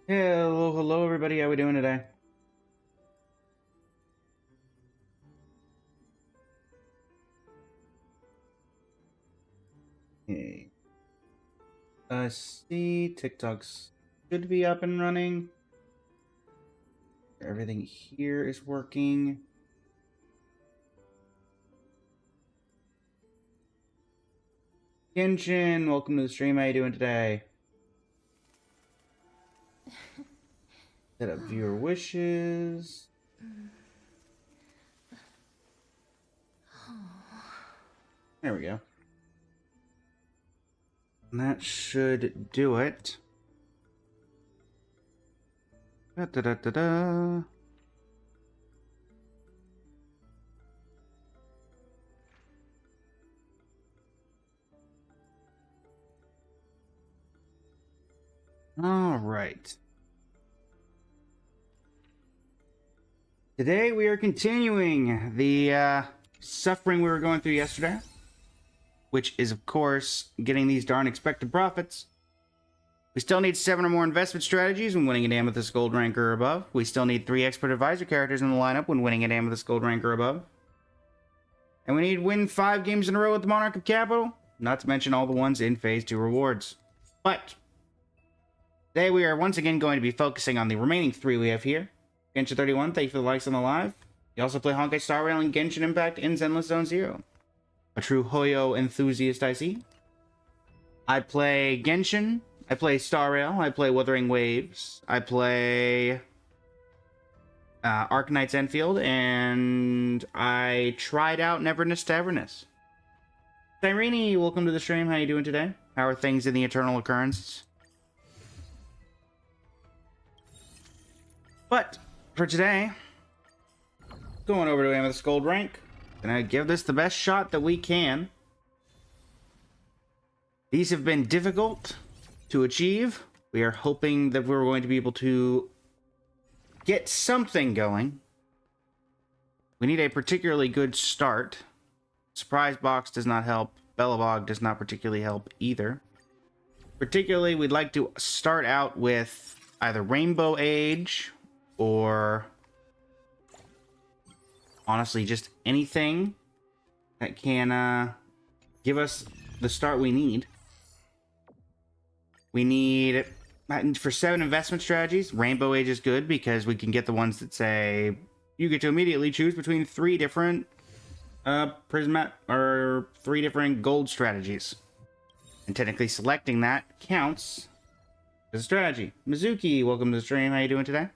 Hello, hello everybody, how we doing today? Hey. See, TikTok's should be up and running. Everything here is working. Genshin, welcome to the stream, how you doing today? Set up viewer wishes. There we go. And that should do it. Da da da da da. All right. Today we are continuing the suffering we were going through yesterday, which is, of course, getting these darn expected profits. We still need 7 or more investment strategies when winning an Amethyst Gold rank or above. We still need 3 Expert Advisor characters in the lineup when winning an Amethyst Gold rank or above. And we need to win 5 games in a row with the Monarch of Capital, not to mention all the ones in Phase 2 rewards. But today we are once again going to be focusing on the remaining 3 we have here. Genshin 31, thank you for the likes on the live. You also play Honkai Star Rail and Genshin Impact in Zenless Zone Zero. A true Hoyo enthusiast, I see. I play Genshin, I play Star Rail, I play Wuthering Waves, I play Arcanite's Enfield, and I tried out Neverness to Everness. Irene, welcome to the stream. How you doing today? How are things in the Eternal Occurrence? But for today, going over to Amethyst Gold rank, gonna give this the best shot that we can. These have been difficult to achieve. We are hoping that we're going to be able to get something going. We need a particularly good start. Surprise Box does not help. Bellabog does not particularly help either. Particularly, we'd like to start out with either Rainbow Age or honestly just anything that can give us the start we need. We need, for 7 investment strategies, Rainbow Age is good because we can get the ones that say you get to immediately choose between 3 different Prismat or 3 different gold strategies. And technically selecting that counts as a strategy. Mizuki, welcome to the stream. How you doing today?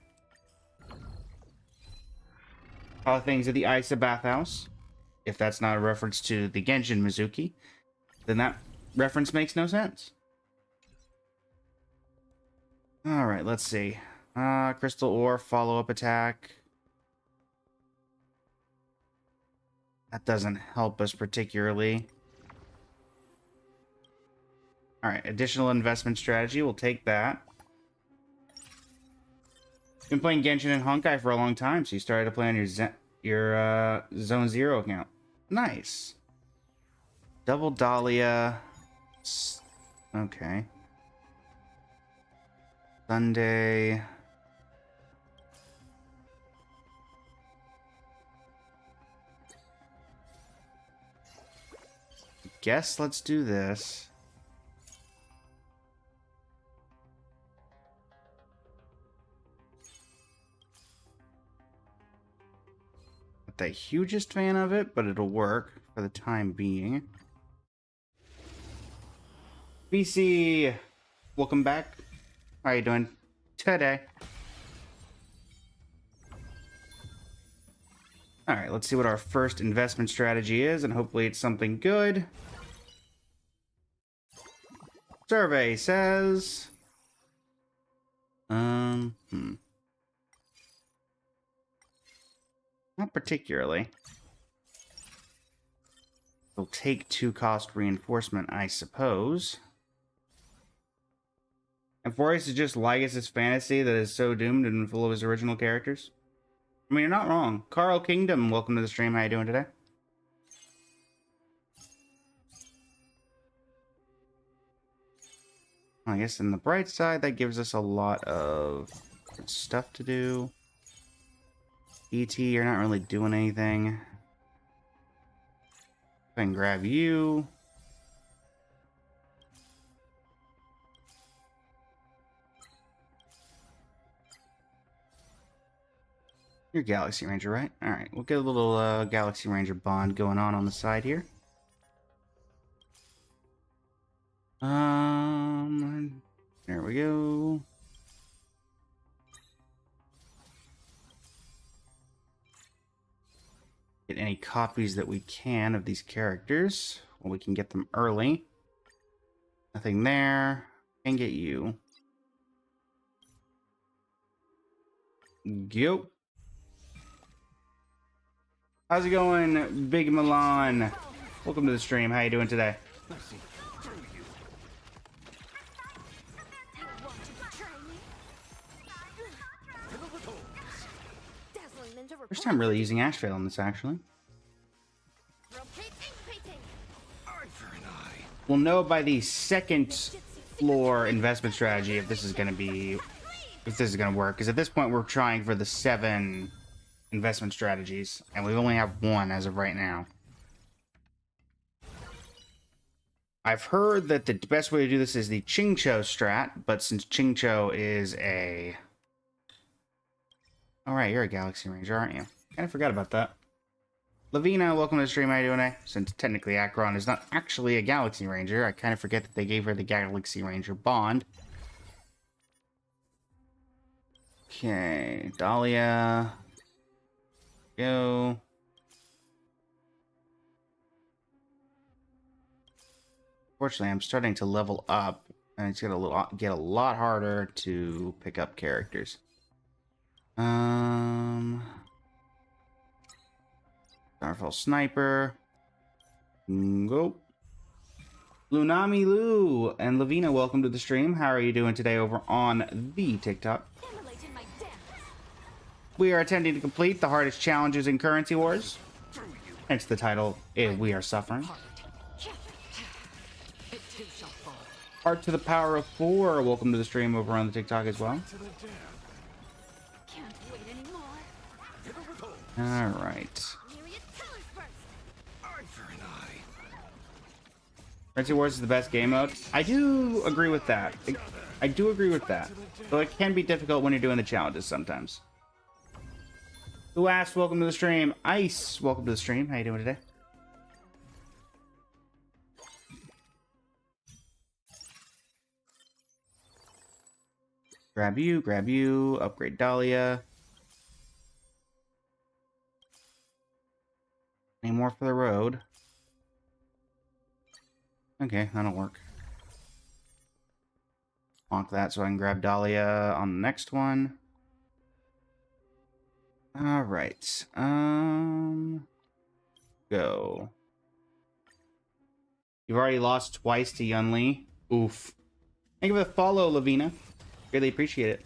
All things at the Isa Bathhouse. If that's not a reference to the Genshin Mizuki, then that reference makes no sense. Alright, let's see. Crystal Ore, follow-up attack. That doesn't help us particularly. Alright, additional investment strategy. We'll take that. Been playing Genshin and Honkai for a long time, so you started to play on your Zone Zero account. Nice. Double Dahlia. Okay. Sunday. Guess let's do this. Not the hugest fan of it, but it'll work for the time being. BC, welcome back. How are you doing today? Alright, let's see what our first investment strategy is, and hopefully it's something good. Survey says... Not particularly. We'll take 2 cost reinforcement, I suppose. And Forest is just Lygus' fantasy that is so doomed and full of his original characters. I mean, you're not wrong. Carl Kingdom, welcome to the stream. How you doing today? I guess in the bright side, that gives us a lot of stuff to do. ET, you're not really doing anything. I can grab you. You're Galaxy Ranger, right? Alright, we'll get a little Galaxy Ranger bond going on the side here. There we go. Get any copies that we can of these characters. Well, we can get them early. Nothing there. Can get you. Go. How's it going, Big Milan? Welcome to the stream. How you doing today? First time really using Ashvale on this, actually. We'll know by the second floor investment strategy if this is going to work. Because at this point, we're trying for the 7 investment strategies, and we only have 1 as of right now. I've heard that the best way to do this is the Chingcho strat, but since Chingcho is a... Alright, you're a Galaxy Ranger, aren't you? Kinda forgot about that. Lavina, welcome to the stream. How you doing today? Since technically Akron is not actually a Galaxy Ranger, I kind of forget that they gave her the Galaxy Ranger bond. Okay, Dahlia. Go. Fortunately, I'm starting to level up, and it's gonna get a lot harder to pick up characters. Starfall Sniper. Go. Lunami Lu and Lavina, welcome to the stream. How are you doing today over on the TikTok? We are attempting to complete the hardest challenges in Currency Wars. Hence the title, We Are Suffering. Art to the Power of 4. Welcome to the stream over on the TikTok as well. Alright. Currency Wars is the best game mode. I do agree with that. I do agree with that. Though it can be difficult when you're doing the challenges sometimes. Who asked? Welcome to the stream. Ice, welcome to the stream. How you doing today? Grab you, upgrade Dahlia. Any more for the road? Okay, that'll work. Bonk that so I can grab Dahlia on the next one. Alright. Go. You've already lost twice to Yun Li. Oof. Thank you for the follow, Lavina. Really appreciate it.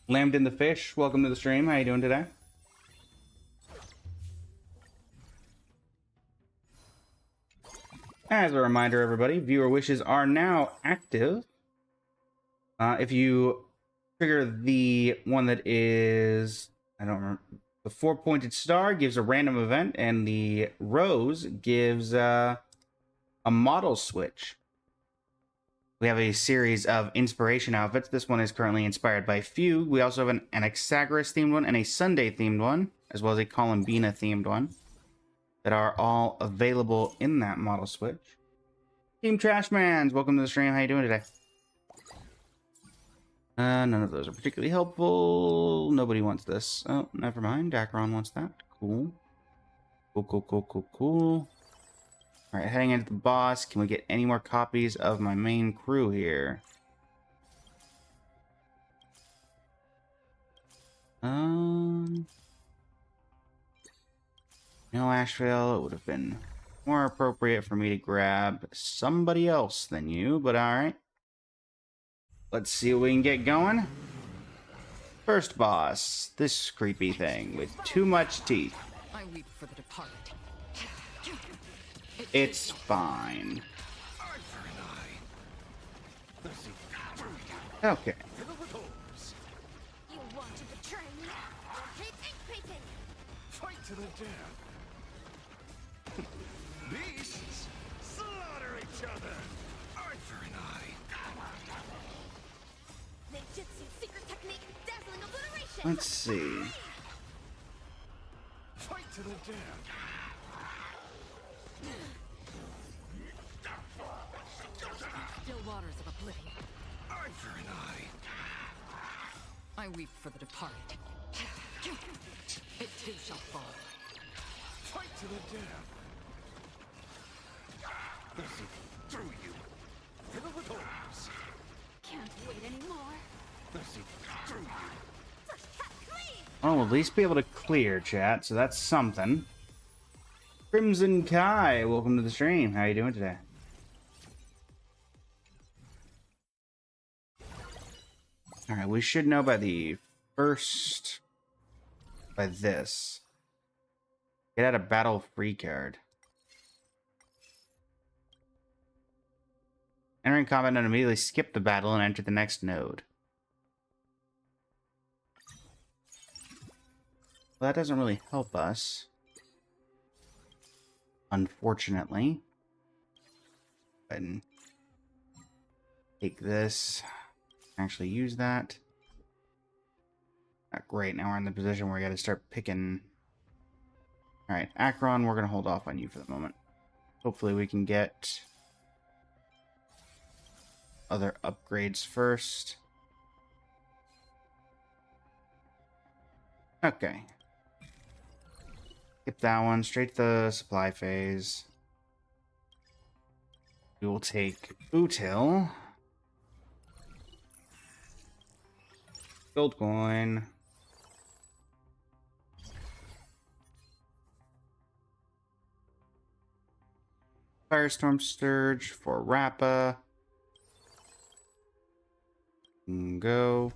Lambed in the Fish, welcome to the stream. How you doing today? As a reminder, everybody, viewer wishes are now active. If you trigger the one that is, I don't remember, the 4-pointed star gives a random event, and the rose gives a model switch. We have a series of inspiration outfits. This one is currently inspired by Fugue. We also have an Anaxagoras themed one and a Sunday themed one, as well as a Columbina themed one, that are all available in that model switch. Team Trashmans, welcome to the stream. How you doing today? None of those are particularly helpful. Nobody wants this. Oh, never mind. Dacron wants that. Cool. Cool. Alright, heading into the boss. Can we get any more copies of my main crew here? No Asheville. It would have been more appropriate for me to grab somebody else than you, but alright. Let's see what we can get going. First boss, this creepy thing with too much teeth. I weep for the departed. It's fine. Okay. You want to betray me? Well, take. Fight to the death. Beasts slaughter each other. Arthur and I. Ninjutsu secret technique, dazzling obliteration. Let's see. Fight to the death. Still waters of oblivion. Arthur and I weep for the departed. It too shall fall. fight to the death. Through you. Fill with holes. Can't wait anymore. Through you. First cut clean. Oh, we'll at least be able to clear, chat, so that's something. Crimson Kai, welcome to the stream. How you doing today? Alright, we should know by this. Get out a battle free card. Entering combat and immediately skip the battle and enter the next node. Well, that doesn't really help us. Unfortunately. Go ahead and take this. Actually use that. Not great. Now we're in the position where we got to start picking. Alright, Akron, we're going to hold off on you for the moment. Hopefully we can get other upgrades first. Okay. Skip that one. Straight to the supply phase. We will take Util. Gold coin. Firestorm Sturge for Rappa. Go.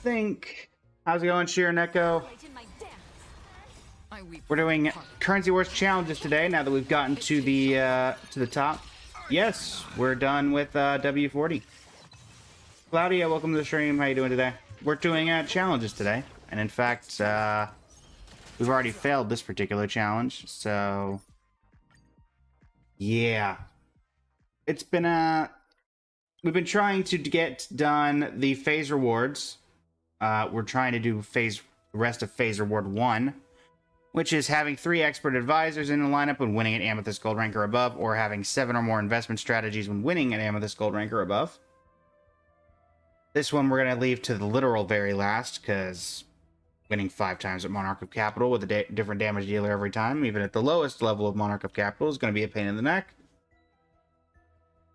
Think. How's it going, Sheer and Echo? Wait in my dance. I weep. We're doing Currency Wars challenges today. Now that we've gotten to the top. Yes, we're done with W40. Claudia, welcome to the stream. How you doing today? We're doing challenges today, and in fact, we've already failed this particular challenge. So, yeah, it's been we've been trying to get done the phase rewards. We're trying to do the rest of phase reward 1, which is having 3 expert advisors in the lineup when winning an Amethyst Gold rank or above, or having 7 or more investment strategies when winning an Amethyst Gold rank or above. This one we're going to leave to the literal very last, because winning 5 times at Monarch of Capital with a different damage dealer every time, even at the lowest level of Monarch of Capital, is going to be a pain in the neck.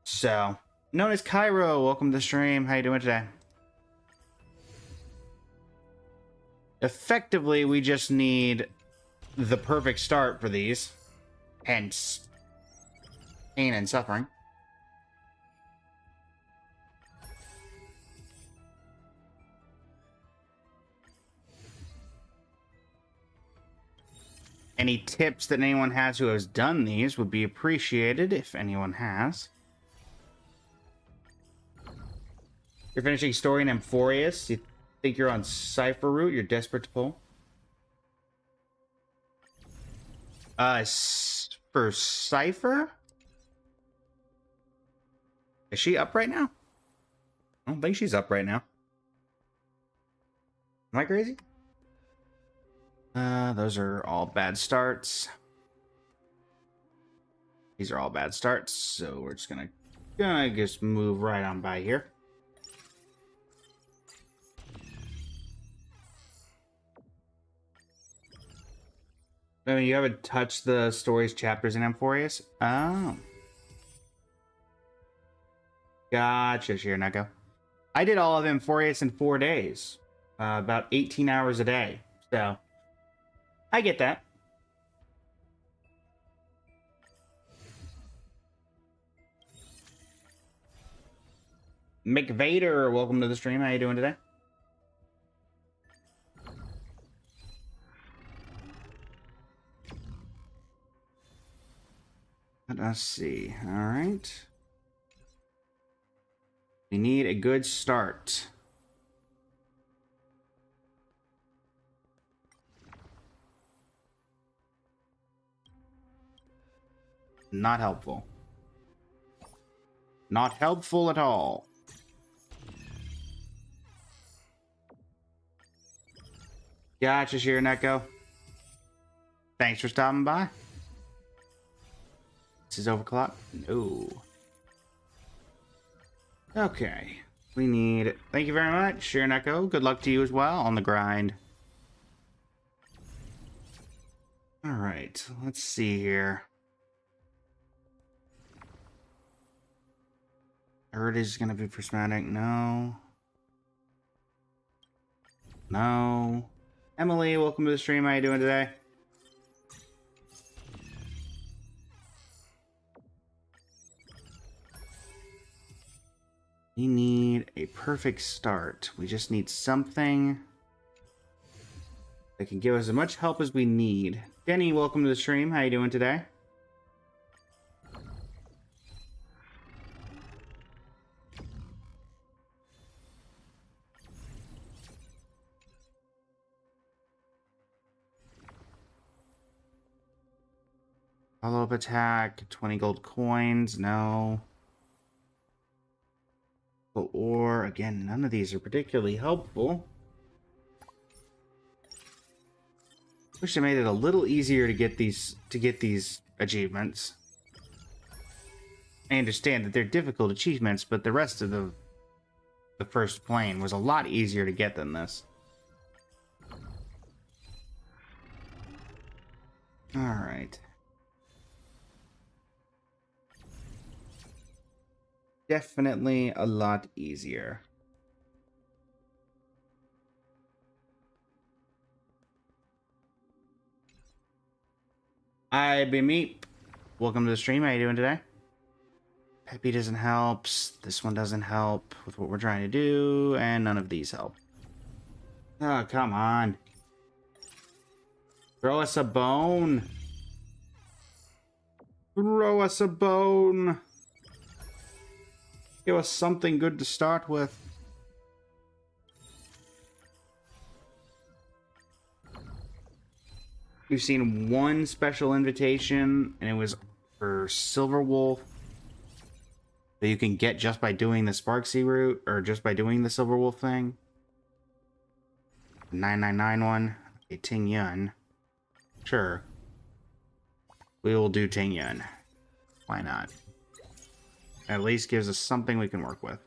So, known as Cairo, welcome to the stream. How you doing today? Effectively, we just need the perfect start for these, hence pain and suffering. Any tips that anyone has who has done these would be appreciated if anyone has. You're finishing story in Amphorius. You think you're on Cypher route? You're desperate to pull? For Cypher? Is she up right now? I don't think she's up right now. Am I crazy? Those are all bad starts. These are all bad starts, so we're just gonna just move right on by here. I mean, you haven't touched the stories chapters in Amphorius? Oh. Gotcha, Shiraneko. I did all of Amphorius in 4 days. About 18 hours a day. So, I get that. McVader, welcome to the stream. How you doing today? Let us see. All right. We need a good start. Not helpful. Not helpful at all. Gotcha, Shiraneko. Thanks for stopping by. This is overclock? No. Okay. We need... Thank you very much, Shiraneko. Good luck to you as well on the grind. Alright, let's see here. Erd is gonna be prismatic. No. No. Emily, welcome to the stream. How you doing today? We need a perfect start. We just need something that can give us as much help as we need. Denny, welcome to the stream. How you doing today? Follow-up attack, 20 gold coins, no. Or, again, none of these are particularly helpful. Wish they made it a little easier to get these achievements. I understand that they're difficult achievements, but the rest of the first plane was a lot easier to get than this. Alright. Definitely a lot easier. Hi, Meep. Welcome to the stream. How you doing today? Peppy doesn't help. This one doesn't help with what we're trying to do, and none of these help. Oh, come on. Throw us a bone. Throw us a bone. Give us something good to start with. We've seen one special invitation, and it was for Silver Wolf that you can get just by doing the Sparksea route, or just by doing the Silver Wolf thing. 9991. Okay, Ting Yun. Sure. We will do Ting Yun. Why not? At least gives us something we can work with.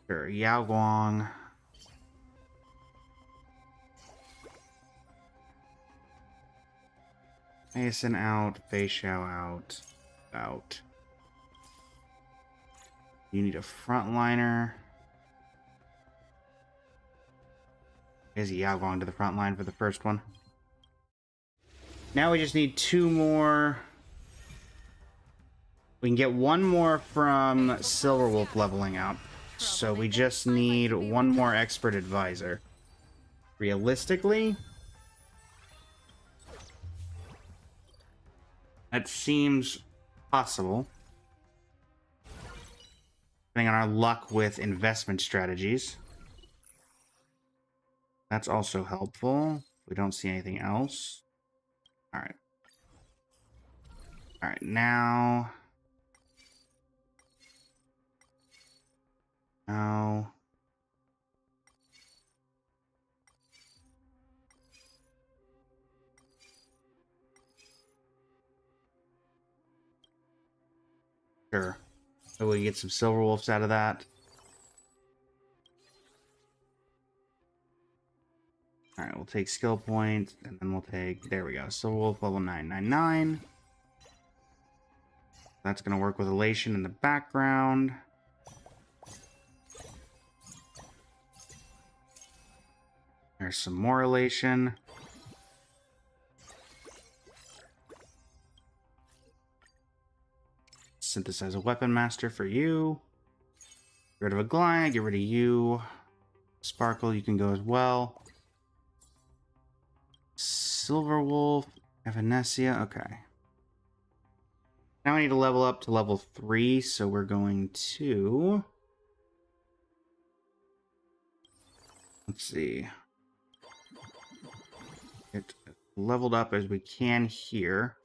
Sure, Yao Guang. Mason out, Fei Xiao out. Out. You need a frontliner. Is Yao Guang to the front line for the first one? Now we just need two more. We can get one more from Silverwolf leveling up. So we just need one more expert advisor. Realistically, that seems possible. Depending on our luck with investment strategies. That's also helpful. We don't see anything else. Alright. Alright, now... Now... Sure. So we get some Silver Wolves out of that. Alright, we'll take skill point, and then we'll take, there we go, Silver Wolf level 999. That's going to work with Elation in the background. There's some more Elation. Synthesize a Weapon Master for you. Get rid of a Glide, get rid of you. Sparkle, you can go as well. Silver Wolf, Evanescia. Okay. Now I need to level up to level 3, so we're going to... Let's see. Get leveled up as we can here.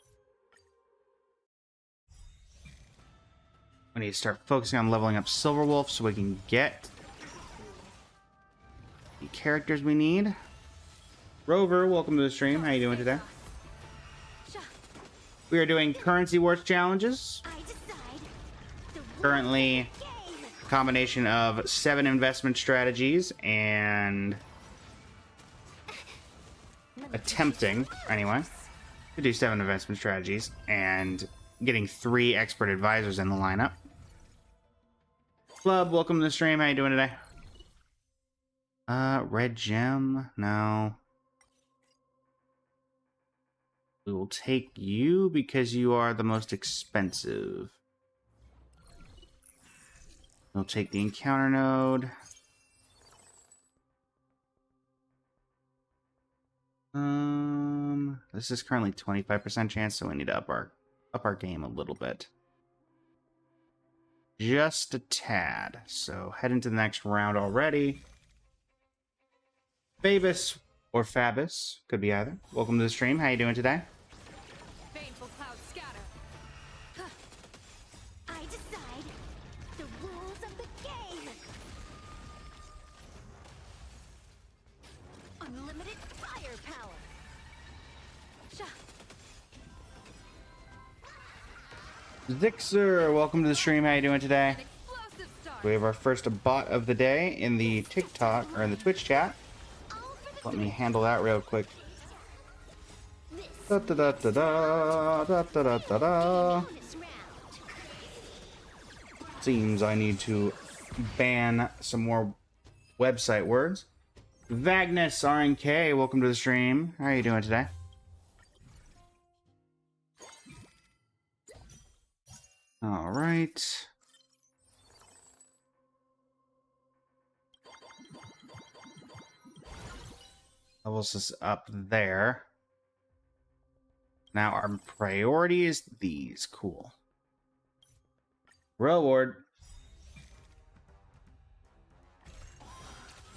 We need to start focusing on leveling up Silverwolf so we can get the characters we need. Rover, welcome to the stream. How you doing today? We are doing currency wars challenges. I decide. The rules Currently, of the game. a combination of 7 investment strategies and attempting, anyway, to do 7 investment strategies and getting 3 expert advisors in the lineup. Club, welcome to the stream. How you doing today? Red gem? No. We will take you because you are the most expensive. We'll take the encounter node. This is currently 25% chance, so we need to up our game a little bit. Just a tad. So head into the next round already. Fabus or Fabus, could be either. Welcome to the stream. How you doing today? Baneful clouds scatter. I decide. The rules of the game. Unlimited firepower. Zixer, welcome to the stream. How you doing today? An explosive start. We have our first bot of the day in the TikTok or in the Twitch chat. All for the Let me handle that real quick. this Da da da da da da da da da da. bonus round. Seems I need to ban some more website words. Vagnus RNK, welcome to the stream. How are you doing today? All right. Levels us up there. Now our priority is these. Cool. Reward.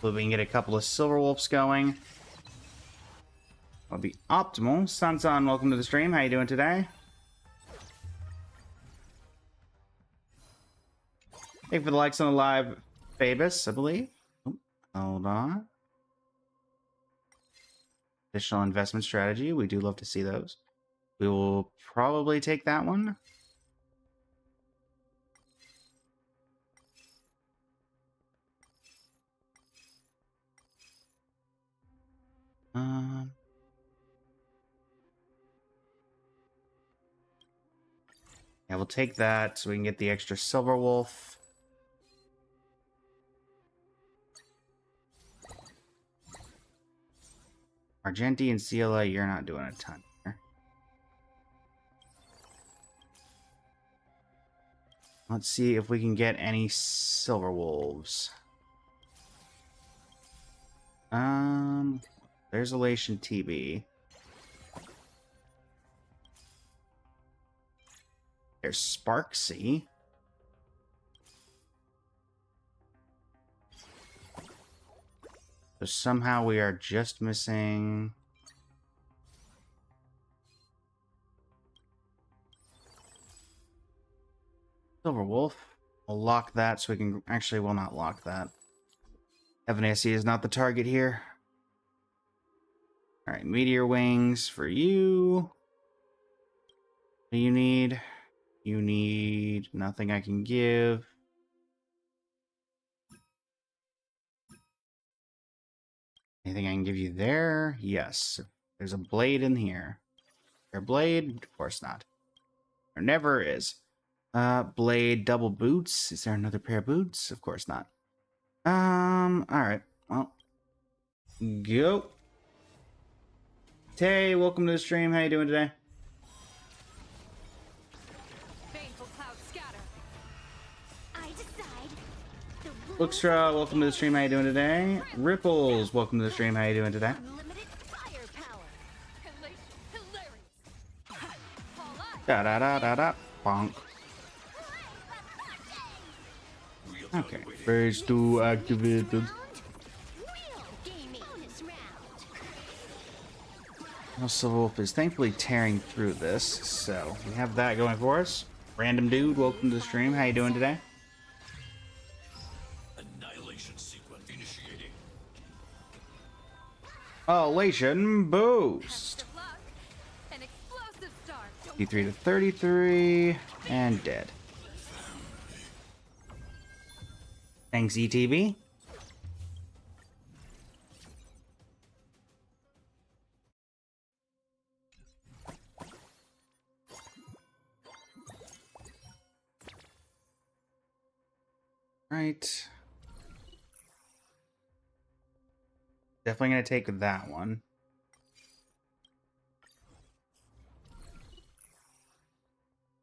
So we can get a couple of silver wolves going. That'll be optimal. Sansan, welcome to the stream. How you doing today? Thank you for the likes on the live, Fabus, I believe. Oh, hold on. Additional investment strategy. We do love to see those. We will probably take that one. Yeah, we'll take that so we can get the extra silver wolf. Argenti and CLA, you're not doing a ton here. Let's see if we can get any silver wolves. There's Elation TB. There's Sparksy. So somehow we are just missing... Silver Wolf. We'll lock that so we can... Actually, we'll not lock that. Evanescia is not the target here. Alright, Meteor Wings for you. What do you need? You need nothing I can give. Anything I can give you there? Yes. There's a blade in here. There a blade? Of course not. There never is. Blade, double boots. Is there another pair of boots? Of course not. Alright. Well. Go. Tay, welcome to the stream. How you doing today? Baneful clouds scatter. I decide. The rules Lookstra, welcome to the stream. How you doing today? Ripples, welcome to the stream. How you doing today? unlimited firepower. Da da da da da. Bonk. Okay. Phase 2 activated. Real gaming. Bonus round. Well, Silver Wolf is thankfully tearing through this, so we have that going for us. Random dude, welcome to the stream. How you doing today? Annihilation sequence initiating. Elation boost. Of luck. An explosive start. 53 to 33, and dead. Thanks, ETB. Right. Definitely gonna take that one.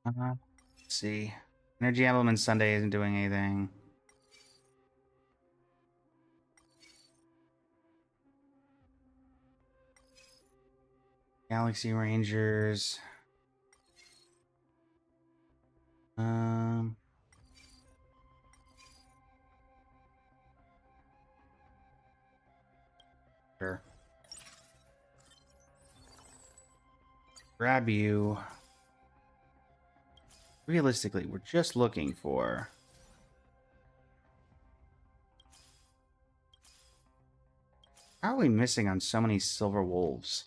Let's see. Energy Element Sunday isn't doing anything. Galaxy Rangers. Sure. Grab you. Realistically, we're just looking for... How are we missing on so many Silver Wolves?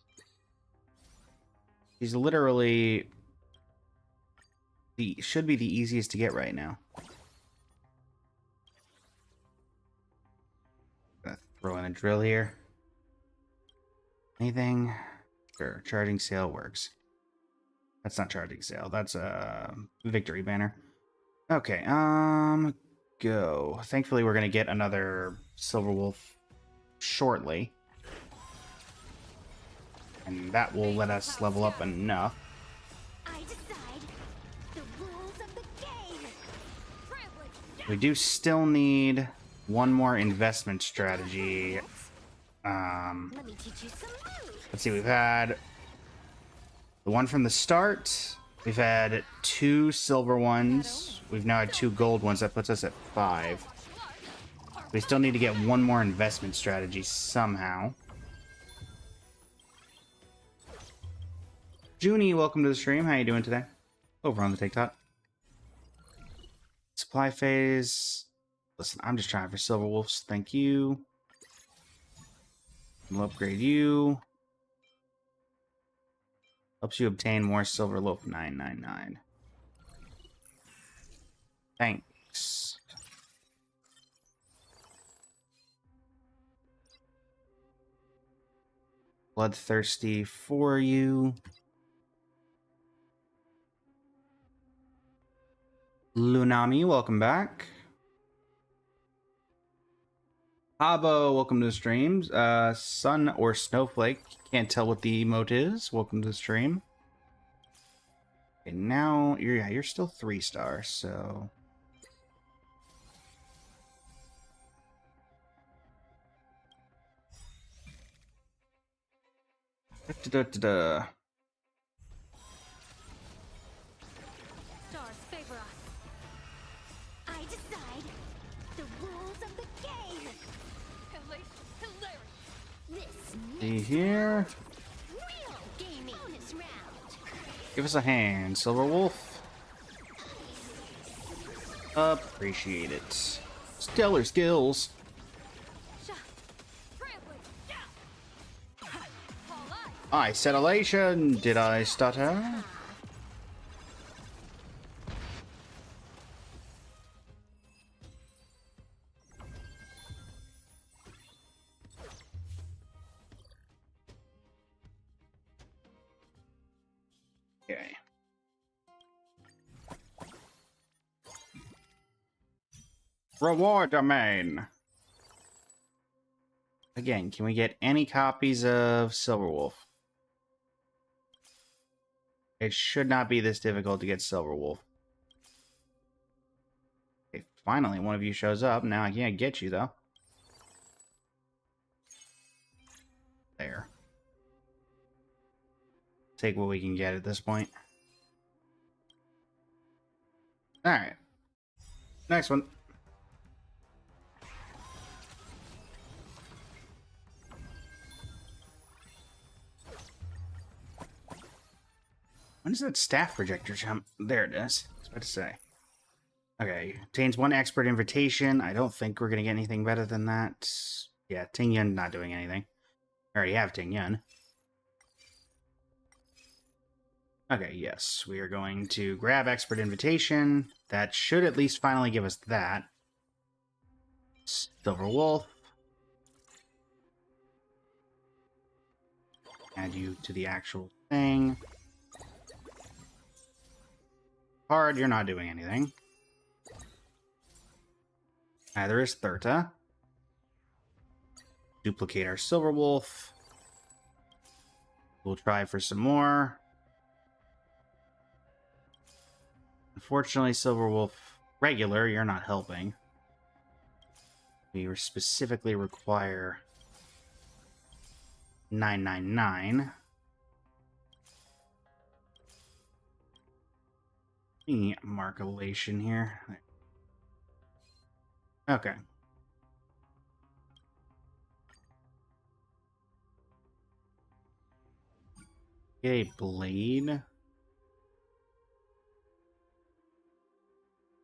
He's literally... should be the easiest to get right now. Gonna throw in a drill here. Anything? Sure, charging sail works. That's not charging sail. That's a victory banner. Okay, go. Thankfully, we're gonna get another Silver Wolf shortly, and that will let us level up enough. I decide the rules of the game. Privilege. We do still need one more investment strategy. Let me teach you some moves. Let's see, we've had the one from the start. We've had 2 silver ones. We've now had 2 gold ones. That puts us at 5. We still need to get one more investment strategy somehow. Junie, welcome to the stream. How you doing today? Over on the TikTok. Supply phase. Listen, I'm just trying for Silver Wolves. Thank you. We'll upgrade you. Helps you obtain more Silver Loaf 999. Thanks. Bloodthirsty for you. Lunami, welcome back. Habo, welcome to the streams. Sun or Snowflake, can't tell what the emote is. Welcome to the stream. Okay, now you're still 3-star, so Da-da-da-da. Stars favor us. I decide the rules of the game. This See here. real gaming. Bonus round. Give us a hand, Silver Wolf. Appreciate it. Stellar skills. I said elation. Did I stutter? Okay. Reward domain. Again, can we get any copies of Silverwolf? It should not be this difficult to get Silverwolf. Okay, finally, one of you shows up. Now I can't get you, though. There. Take what we can get at this point. Alright. Next one. When does that staff projector jump? There it is. I was about to say. Okay. Obtains 1 expert invitation. I don't think we're going to get anything better than that. Yeah, Ting Yun not doing anything. I already have Ting Yun. Okay, yes. We are going to grab expert invitation. That should at least finally give us that. Silver Wolf. Add you to the actual thing. Hard, you're not doing anything. Neither is Thurta. Duplicate our Silver Wolf. We'll try for some more. Unfortunately, Silver Wolf regular, you're not helping. We specifically require 999. Mark elation here. Okay. Get a blade. Can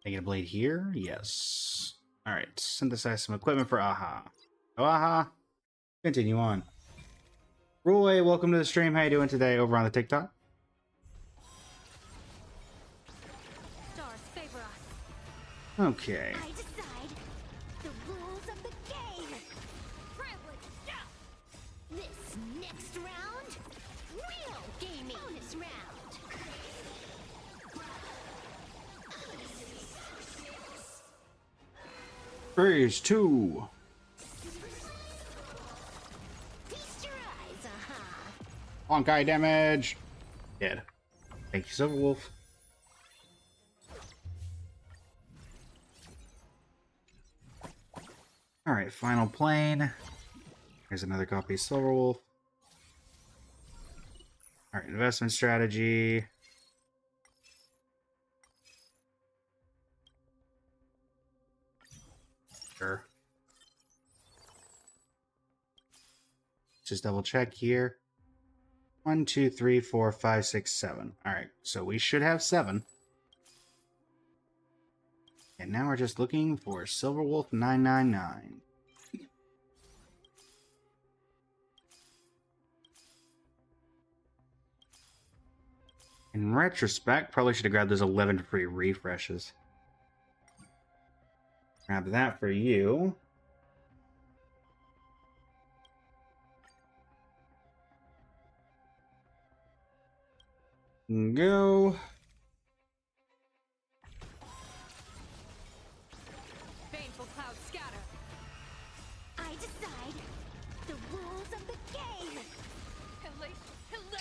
I get a blade here? Yes. Alright, synthesize some equipment for Aha. Oh, Aha. Continue on. Roy, welcome to the stream. How you doing today over on the TikTok? Stars favor us. Okay. I decide the rules of the game. Privilege. This next round, real gaming. Bonus round. Phase 2. Feast your eyes, aha. Honkai damage. Dead. Thank you, Silver Wolf. Alright, final plane. Here's another copy of Silver Wolf. Alright, investment strategy. Sure. Just double check here. 1, 2, 3, 4, 5, 6, 7. Alright, so we should have 7. And now we're just looking for Silver Wolf 999. In retrospect, probably should have grabbed those 11 free refreshes. Grab that for you. Go. Baneful clouds scatter. I decide the rules of the game. Hilarious.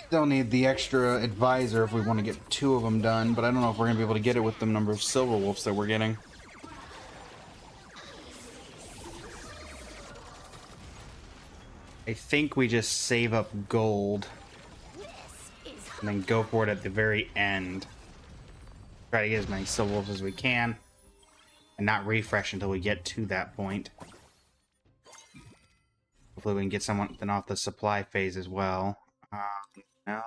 Still need the extra advisor if we want to get 2 of them done, but I don't know if we're going to be able to get it with the number of Silver Wolves that we're getting. I think we just save up gold This is and then go for it at the very end. Try to get as many Silver Wolves as we can and not refresh until we get to that point. Hopefully we can get something off the supply phase as well. No.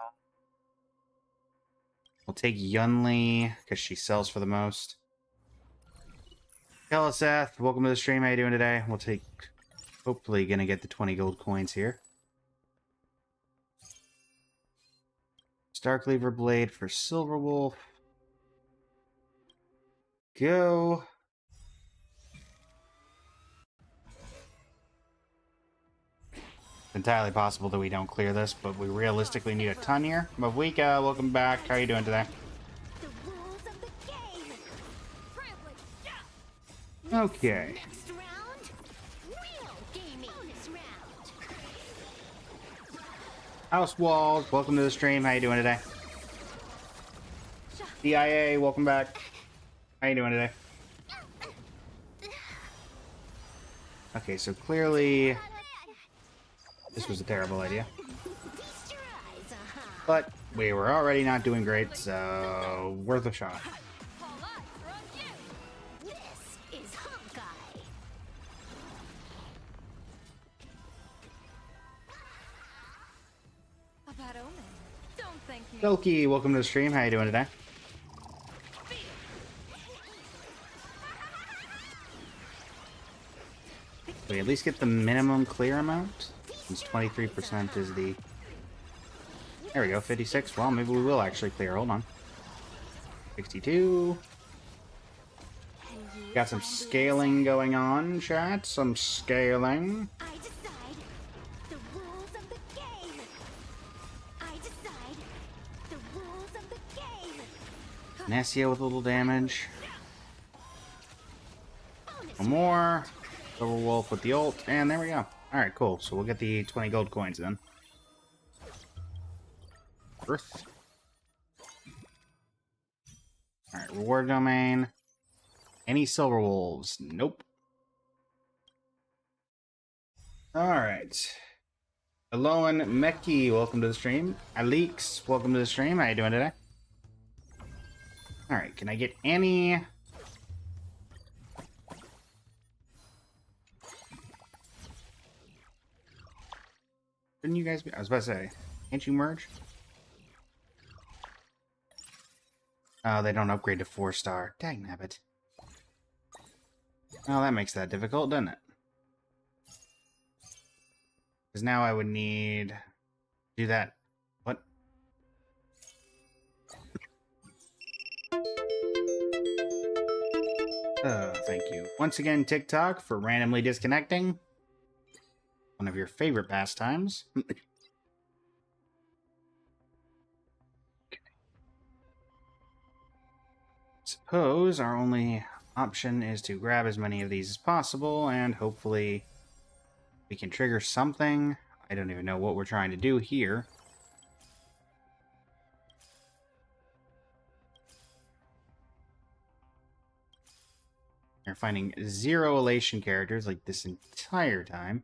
We'll take Yunli because she sells for the most. Hello, Seth. Welcome to the stream. How you doing today? We'll take... Hopefully gonna get the 20 gold coins here. Starkleaver Blade for Silver Wolf. Go. It's entirely possible that we don't clear this, but we realistically need a ton here. Mavwika, welcome back. How are you doing today? the rules of the game. Privilege. Okay. Next round, real gaming. Bonus round. House Walls, welcome to the stream. How you doing today? DIA, welcome back. How you doing today? Okay, so clearly this was a terrible idea. Feast your eyes, aha. But we were already not doing great, so worth a shot. All eyes are on Silky, welcome to the stream. How you doing today? We at least get the minimum clear amount, since 23% is the... There we go, 56. Well, maybe we will actually clear. Hold on. 62. Got some scaling going on, chat. Some scaling. I decide the rules of the game. I decide the rules of the game. Nessia with a little damage. Bonus One more. Silver Wolf with the ult, and there we go. Alright, cool. So we'll get the 20 gold coins then. Earth. Alright, reward domain. Any silver wolves? Nope. Alright. Aloan Meki, welcome to the stream. Alix, welcome to the stream. How you doing today? Alright, can I get any... Shouldn't you guys be... I was about to say, can't you merge? Oh, they don't upgrade to 4-star. Dagnabbit. Oh, that makes that difficult, doesn't it? Because now I would need... do that. What? Oh, thank you. Once again, TikTok for randomly disconnecting. One of your favorite pastimes. Suppose our only option is to grab as many of these as possible, and hopefully we can trigger something. I don't even know what we're trying to do here. We're finding 0 elation characters like this entire time.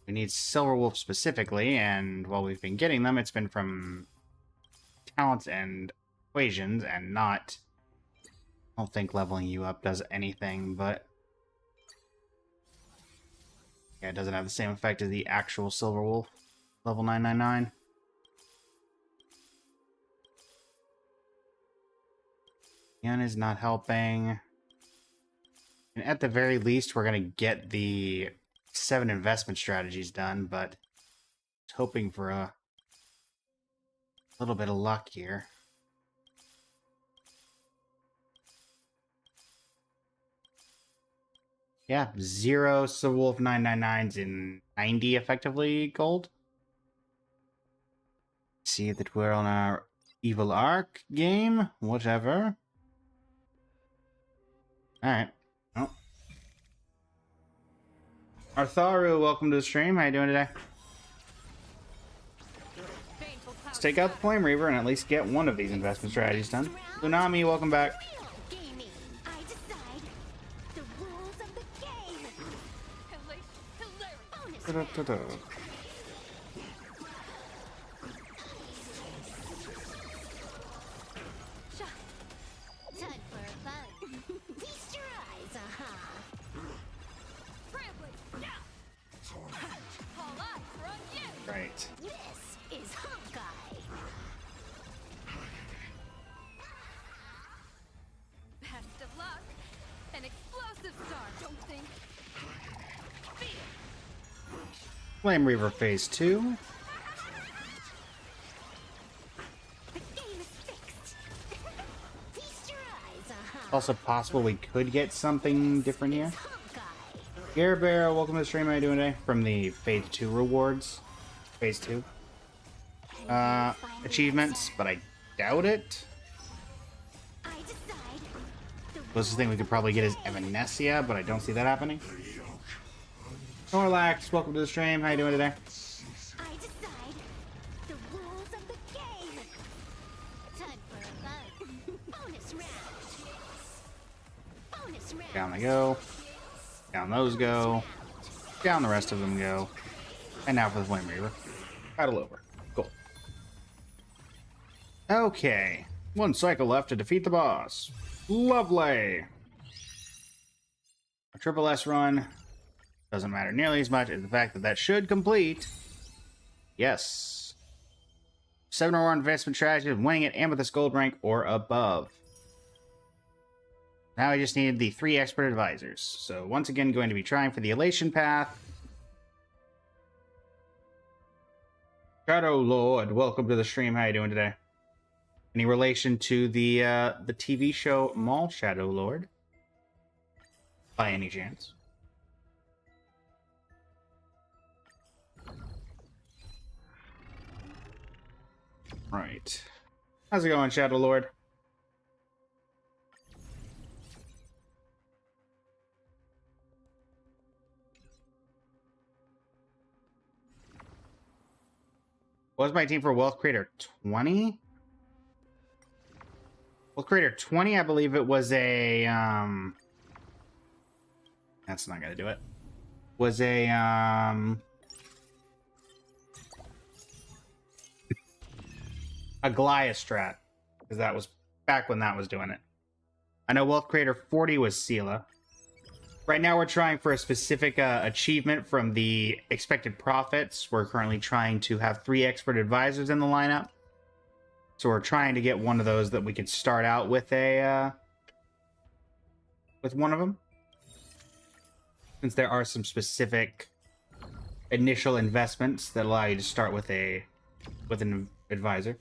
We need Silver Wolf specifically, and while we've been getting them, it's been from talents and equations, and not... I don't think leveling you up does anything, but... yeah, it doesn't have the same effect as the actual Silver Wolf. Level 999. Yan is not helping. And at the very least, we're going to get the 7 investment strategies done, but hoping for a little bit of luck here. Yeah, 0 Silver Wolf 999s in 90 effectively gold. See that we're on our Evil Arc game. Whatever. Alright. Oh. Artharu, welcome to the stream. How you doing today? Let's take out the Flame Reaver and at least get one of these investment strategies done. Lunami, welcome back. real gaming. I decide the rules of the game. Bonus Da-da-da-da. time for a fun. Feast your eyes, aha. Trampling. All eyes are on you. Right. This is Hawkeye. Best of luck. An explosive star, don't think. Feel. Flame Reaver Phase 2. The game is fixed. Feast your eyes, aha. Also possible we could get something different here. Hawkeye. Gare Bear, welcome to the stream. How you doing today? From the Phase 2 rewards. Phase 2. Achievements, but I doubt it. I decide the Closest thing we could probably get is Evanescia, but I don't see that happening. Snorlax, welcome to the stream. How you doing today? I decide the rules of the game. Time for a fun. Bonus round. Bonus round. Down they go. Down those go. Down the rest of them go. And now for the Flame Reaver. Battle over. Cool. Okay. 1 cycle left to defeat the boss. Lovely. A triple S run doesn't matter nearly as much as the fact that that should complete. Yes. 7 or more investment strategies of winning at Amethyst Gold rank or above. Now I just need the 3 expert advisors. So once again, going to be trying for the Elation path. Shadow Lord, welcome to the stream. How you doing today? Any relation to the TV show Mall Shadow Lord? By any chance? Right. How's it going, Shadow Lord? What was my team for Wealth Creator 20? Wealth Creator 20, I believe it was a that's not gonna do it. Was a Goliath strat, because that was back when that was doing it. I know Wealth Creator 40 was Sela. Right now we're trying for a specific achievement from the expected profits. We're currently trying to have 3 expert advisors in the lineup. So we're trying to get one of those that we could start out with a with one of them. Since there are some specific initial investments that allow you to start with an advisor.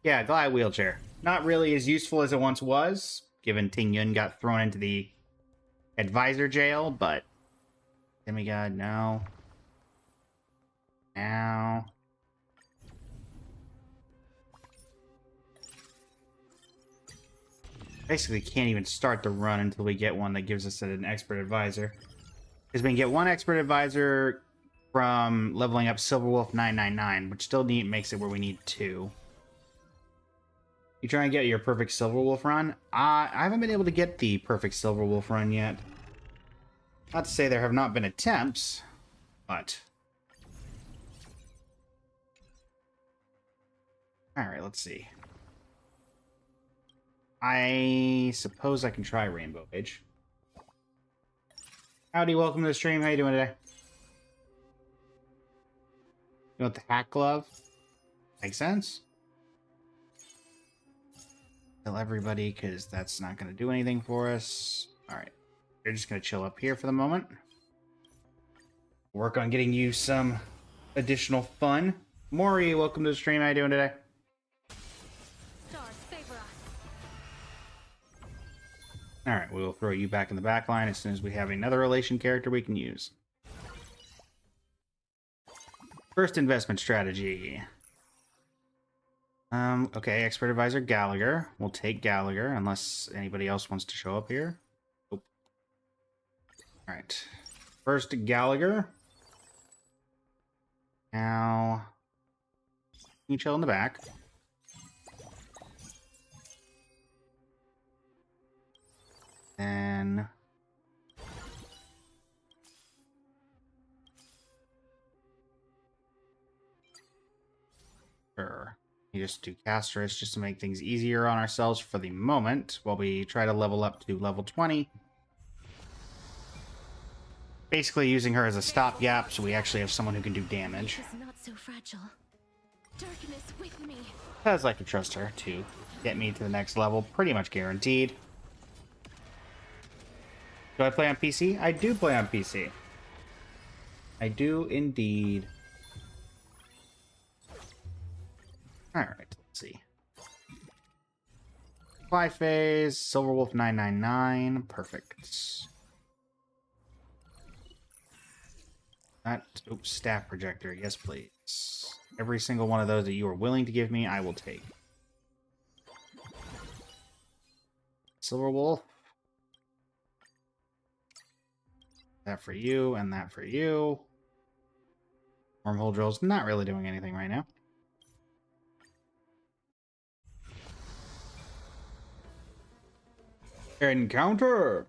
Yeah, Glide wheelchair. Not really as useful as it once was, given Ting Yun got thrown into the advisor jail, but Demigod, no. Now. Basically can't even start the run until we get one that gives us an expert advisor. Because we can get 1 expert advisor from leveling up Silver Wolf 999, which still makes it where we need 2. You try and get your perfect Silver Wolf run? I haven't been able to get the perfect Silver Wolf run yet. Not to say there have not been attempts, but... Alright, let's see. I suppose I can try Rainbow Age. Howdy, welcome to the stream. How you doing today? You want the hack glove? Makes sense. Kill everybody, because that's not going to do anything for us. Alright. You're just going to chill up here for the moment. Work on getting you some additional fun. Maury, welcome to the stream. How you doing today? Stars favor us. Alright, we'll throw you back in the back line as soon as we have another relation character we can use. First investment strategy. Okay, expert advisor Gallagher. We'll take Gallagher unless anybody else wants to show up here. Nope. Alright. First Gallagher. Now you chill in the back. Then sure. You just do Castress just to make things easier on ourselves for the moment while we try to level up to level 20. Basically using her as a stopgap so we actually have someone who can do damage. It's not so fragile. Darkness with me. Because I can trust her to get me to the next level, pretty much guaranteed. Do I play on PC? I do play on PC. I do indeed. Alright, let's see. Fly phase, Silver Wolf 999, perfect. That, oops, staff projector, yes please. Every single one of those that you are willing to give me, I will take. Silver Wolf. That for you, and that for you. Wormhole Drill's not really doing anything right now. Encounter!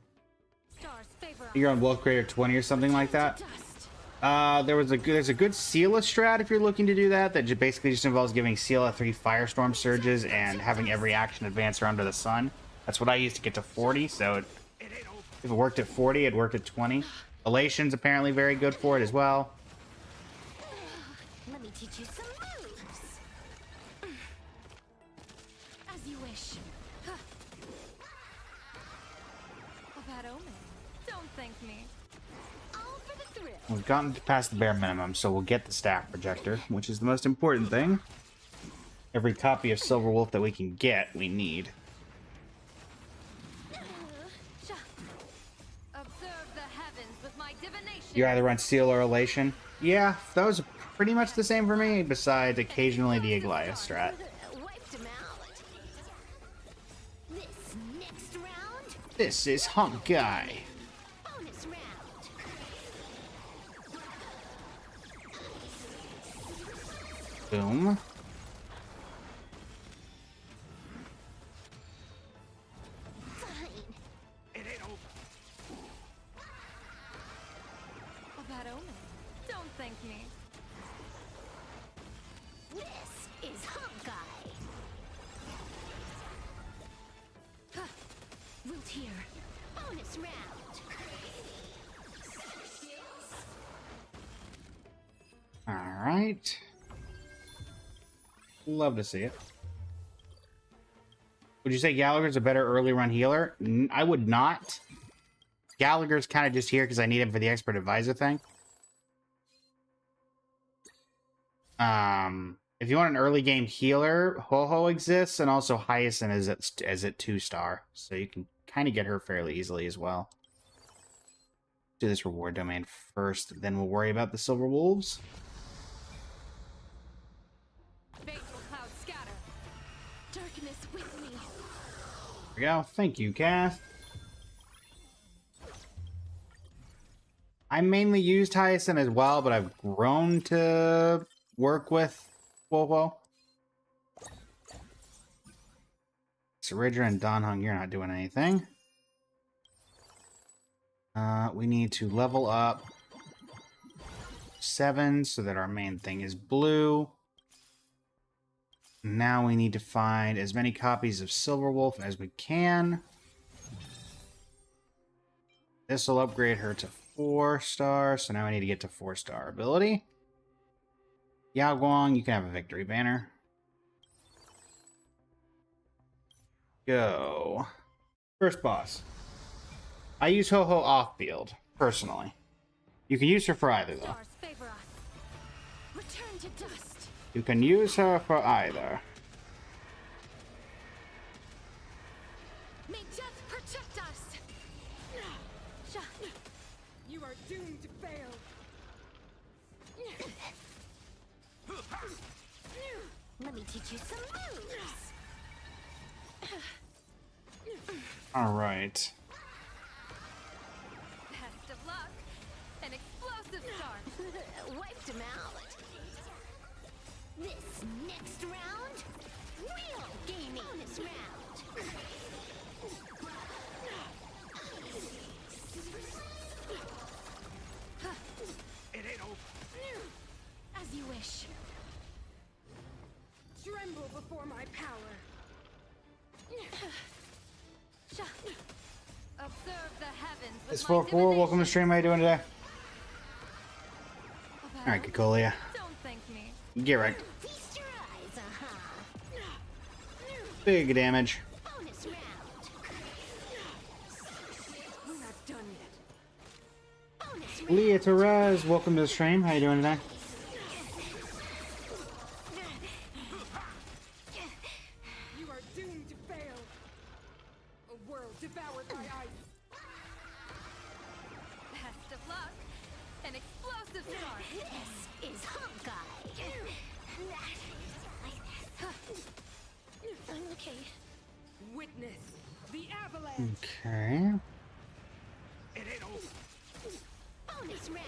Stars favor us. You're on Wealth Creator 20 or something like that. There's a good Sela strat if you're looking to do that. That basically just involves giving Sela 3 Firestorm Surges and having every action advance her under the sun. That's what I used to get to 40, so if it worked at 40, it worked at 20. Elation's apparently very good for it as well. Let me teach you some moves. me. All for the thrill. We've gotten past the bare minimum, so we'll get the staff projector, which is the most important thing. Every copy of Silver Wolf that we can get, we need. Sha. Observe the heavens with my divination. You either run Seal or Elation. Yeah, that was pretty much the same for me, besides occasionally the Aglaia strat. Wiped him out. This next round, This is Hump Guy. bonus round. Boom. Fine. A bad omen. Don't thank me. This is Hump Guy. Huh. Wilt here. Bonus round. Alright. Love to see it. Would you say Gallagher's a better early run healer? I would not. Gallagher's kind of just here because I need him for the expert advisor thing. If you want an early game healer, Ho-Ho exists, and also Hyacinth is at 2-star, so you can kind of get her fairly easily as well. Do this reward domain first, then we'll worry about the Silver Wolves. Fateful cloud scatter. Darkness with me. There we go. Thank you, Cass. I mainly used Hyacinth as well, but I've grown to work with Wo-Wo. Saridra and Donhung, you're not doing anything. We need to level up 7 so that our main thing is blue. Now we need to find as many copies of Silver Wolf as we can. This will upgrade her to 4-star, so now I need to get to 4-star ability. Yao Guang, you can have a victory banner. Go. First boss. I use Ho-Ho off-field, personally. You can use her for either, though. Stars favor us. Return to dust. You can use her for either. May death protect us. Sha. You are doomed to fail. Let me teach you some moves. Alright. Best of luck. An explosive start. Wiped him out. This next round, real gaming. Bonus round. As you wish. Tremble before my power. Sha. Observe the heavens with It's my 4-4. Welcome to stream. How you doing today? divination. Alright, Kikolia. Don't thank me. Get wrecked. Feast your eyes, Big damage. Bonus round. We're not done yet. Bonus round. Leah Therese, welcome to the stream. How you doing today? You are doomed to fail. A world devoured by ice. Best of luck. An explosive start. This is Hump Guy. I'm okay. Witness the avalanche. Okay. Bonus round.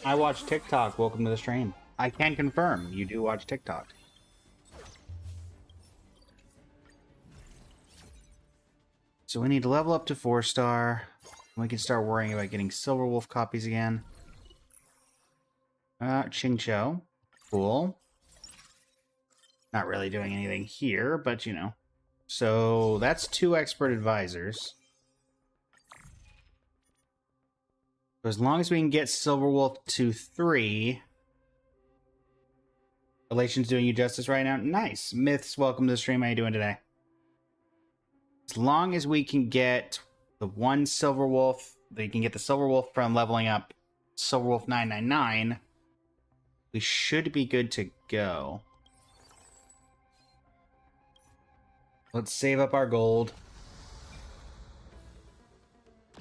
I watch TikTok. Welcome to the stream. I can confirm you do watch TikTok. So we need to level up to 4-star. We can start worrying about getting Silver Wolf copies again. Qingqiu. Cool. Not really doing anything here, but you know. So that's 2 expert advisors. So as long as we can get Silver Wolf to 3. Relation's doing you justice right now. Nice. Myths, welcome to the stream. How you doing today? As long as we can get the one Silver Wolf, they can get the Silver Wolf from leveling up Silver Wolf 999, we should be good to go. Let's save up our gold.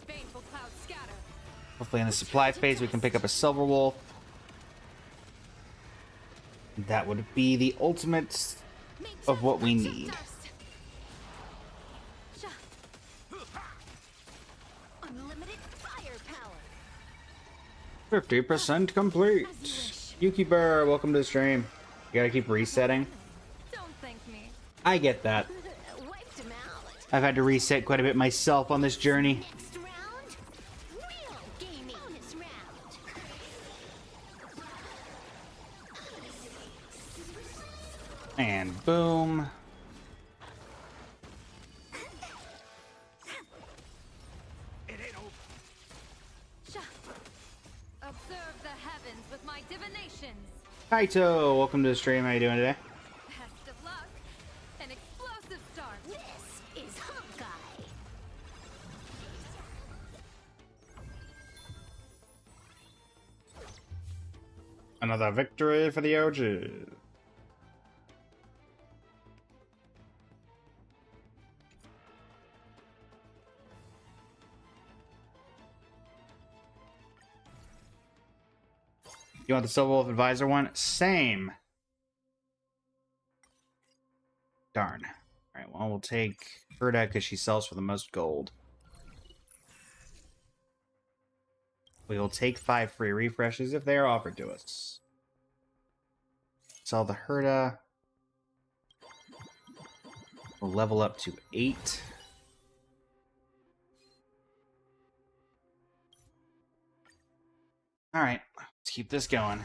Baneful clouds scatter. Hopefully in the supply phase we can pick up a Silver Wolf. That would be the ultimate of what we need. Unlimited firepower. 50% complete. Yuki Burr, welcome to the stream. You gotta keep resetting. Don't thank me. I get that. Wiped him out. I've had to reset quite a bit myself on this journey. Next round, real gaming. Bonus round. And boom. Observe the heavens with my divinations. Kaito, welcome to the stream. How you doing today? Best of luck. An explosive start. This is Hawkeye. Another victory for the OG. You want the Silver Wolf Advisor one? Same. Darn. Alright, well, we'll take Herda because she sells for the most gold. We will take 5 free refreshes if they are offered to us. Sell the Herda. We'll level up to 8. Alright, let's keep this going.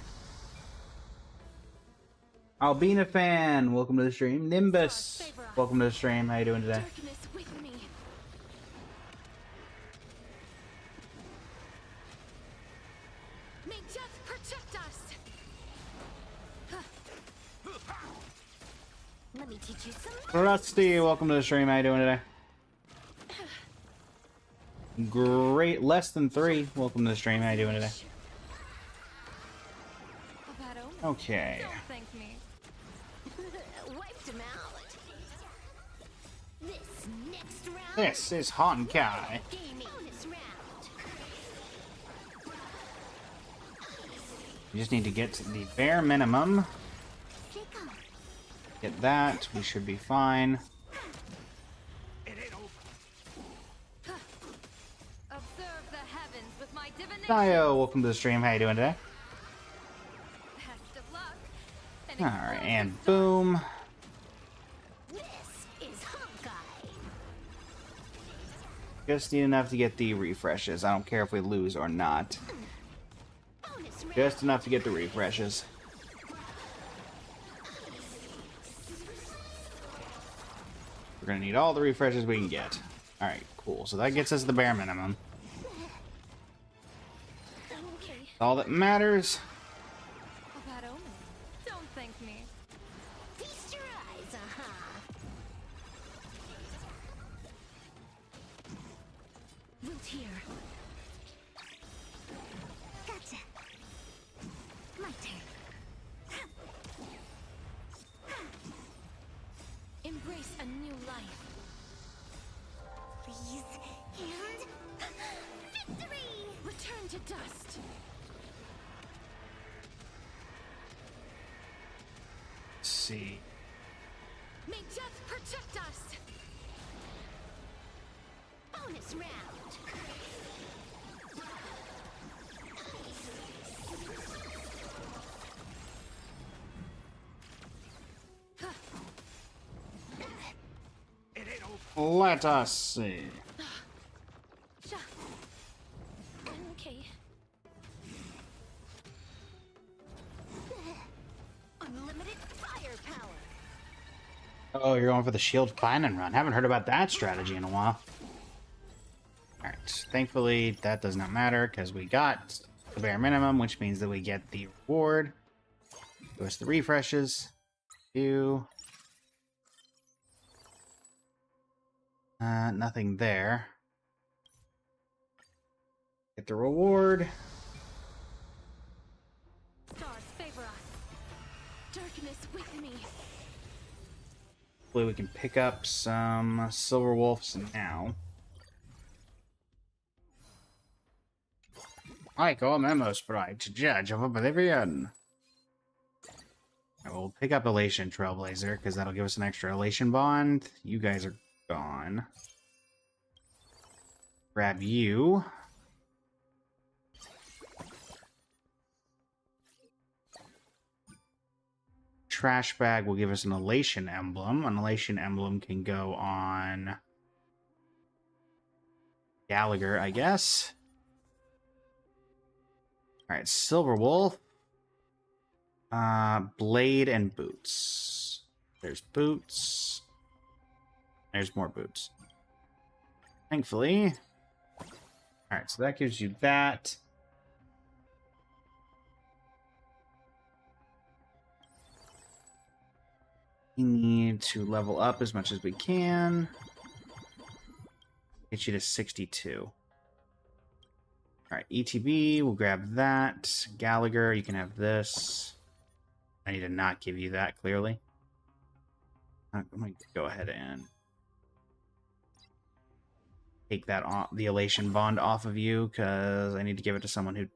Albina fan, welcome to the stream. Nimbus, welcome to the stream. How you doing today? Darkness with me. May death protect us. Let me teach you some. Rusty, welcome to the stream. How you doing today? Great, less than 3. Welcome to the stream. How you doing today? A bad omen. Okay. Don't thank me. Wiped him out. This next round. This is Honkai. Gaming. Bonus round. We just need to get to the bare minimum. Kick off. Get that. We should be fine. Observe the heavens with my divinations. Dio, welcome to the stream. How you doing today? Best of luck. An Alright, explosive and start. boom. This is Hawkeye. Just need enough to get the refreshes. I don't care if we lose or not. Bonus round. Just enough to get the refreshes. We're gonna need all the refreshes we can get. Alright, cool. So that gets us the bare minimum. Okay. All that matters. A bad omen. Don't thank me. Feast your eyes, Root here. Gotcha. My turn. Embrace a new life. Freeze and victory! Return to dust. Let's see. May death protect us. Bonus round. Let us see. Okay. Unlimited firepower. Oh, you're going for the shield find and run. Haven't heard about that strategy in a while. Alright, thankfully that does not matter because we got the bare minimum, which means that we get the reward. Give us the refreshes. 2. Nothing there. Get the reward. Stars favor us. Darkness with me. Hopefully we can pick up some silver wolves now. I call Memo Sprite to judge of Oblivion. We'll pick up Elation Trailblazer, because that'll give us an extra Elation bond. You guys are gone. Grab you. Trash bag will give us an Elation emblem. An Elation emblem can go on Gallagher, I guess. Alright, Silver Wolf. Blade and boots. There's boots. There's more boots. Thankfully. Alright, so that gives you that. We need to level up as much as we can. Get you to 62. Alright, ETB, we'll grab that. Gallagher, you can have this. I need to not give you that, clearly. I'm going to go ahead and take that off, the Elation bond off of you, because I need to give it to someone who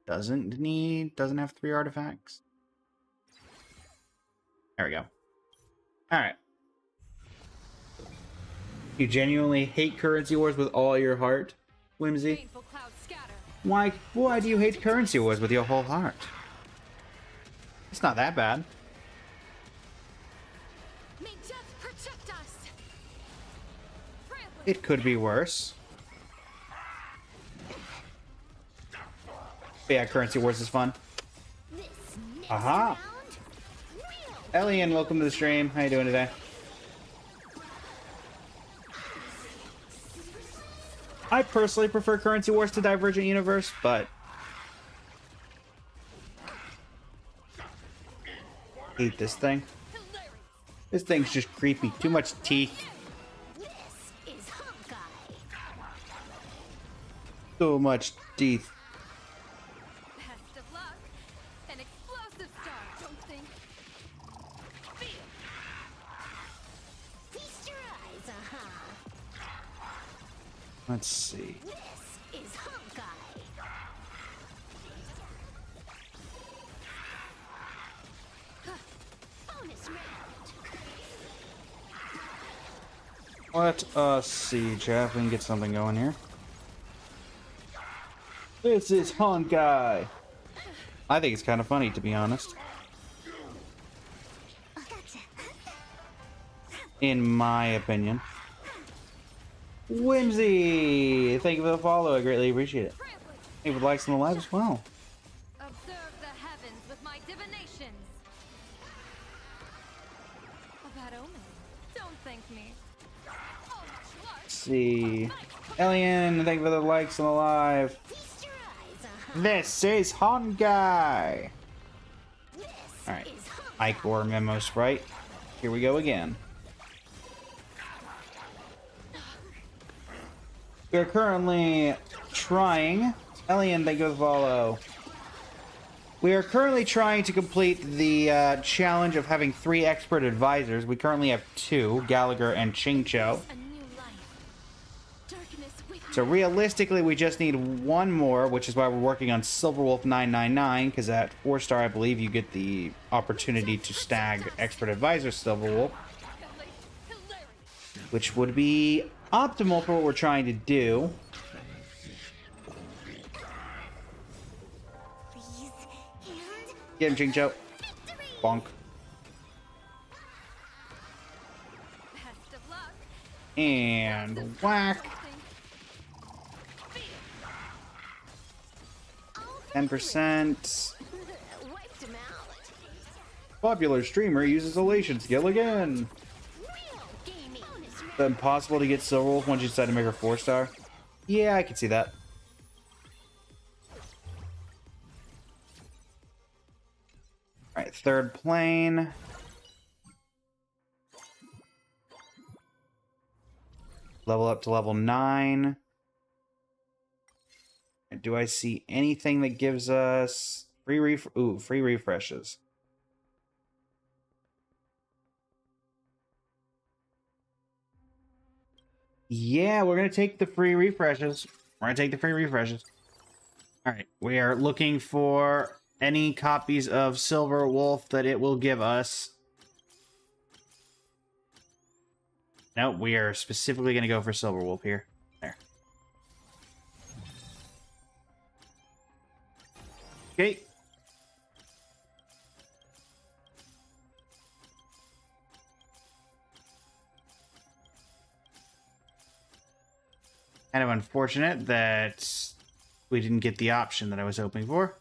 doesn't have 3 artifacts. There we go. Alright. You genuinely hate currency wars with all your heart, Whimsy? Painful clouds scatter. Why do you hate currency wars with your whole heart? It's not that bad. May death protect us. It could be worse. But yeah, currency wars is fun. This next Aha! round, real Elian, welcome to the stream. How you doing today? I personally prefer currency wars to Divergent Universe, but hate this thing. Hilarious. This thing's just creepy. Too much teeth. This is Hawkeye. So much teeth. Best of luck. An explosive star, don't think. Feel. Feast your eyes, Let's see. This is Hawkeye. Bonus round. Let us see, chat, if we can get something going here. This is Honkai. I think it's kind of funny, to be honest. Gotcha. In my opinion. Whimsy! Thank you for the follow. I greatly appreciate it. Trampling. Hey, with likes on the live as well. Observe the heavens with my divinations. A bad omen. Don't thank me. Oh, much luck. Let's see. Elian, thank you for the likes on the live. Feast your eyes, This is Honkai! This Alright. is Hawkeye. Ike or Memo Sprite. Here we go again. We're currently trying. Elian, thank you for the follow. We are currently trying to complete the challenge of having 3 expert advisors. We currently have 2, Gallagher and Chingcho. A new life. Darkness with So realistically, we just need 1 more, which is why we're working on Silverwolf 999, because at 4-star, I believe you get the opportunity to stag expert advisor Silverwolf, hilarious. which would be optimal for what we're trying to do. Please, and Get him, Chingcho. victory. Bonk. Best of luck. And whack. Don't think. Feel. 10%. Wiped him out. Popular streamer uses elation skill again. Real gaming. Bonus round. Is it impossible to get Silverwolf once you decide to make her 4-star? Yeah, I can see that. Alright, 3rd plane. Level up to level 9. And do I see anything that gives us free refreshes? Yeah, we're gonna take the free refreshes. We're gonna take the free refreshes. All right, we are looking for any copies of Silver Wolf that it will give us. No, we are specifically gonna go for Silver Wolf here. There. Okay. Kind of unfortunate that we didn't get the option that I was hoping for.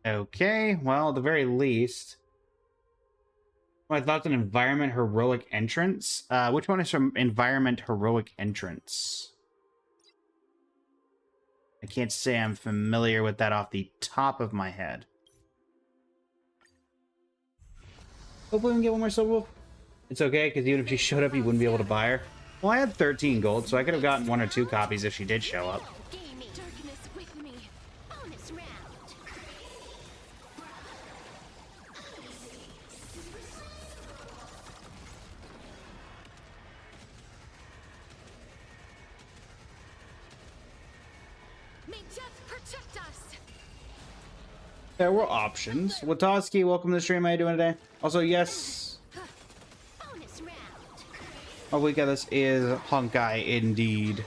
Okay, well, at the very least... Well, I thought an Environment Heroic Entrance. Which one is from Environment Heroic Entrance? I can't say I'm familiar with that off the top of my head. Hopefully we can get one more Silver Wolf. It's okay, because even if she showed up, you wouldn't be able to buy her. Well, I had 13 gold, so I could have gotten 1 or 2 copies if she did show up. Gaming. Darkness with me. Bonus round. May death protect us. There were options. Watoski, welcome to the stream. How you doing today? Also, yes. Bonus round. Oh, we got this is Honkai indeed.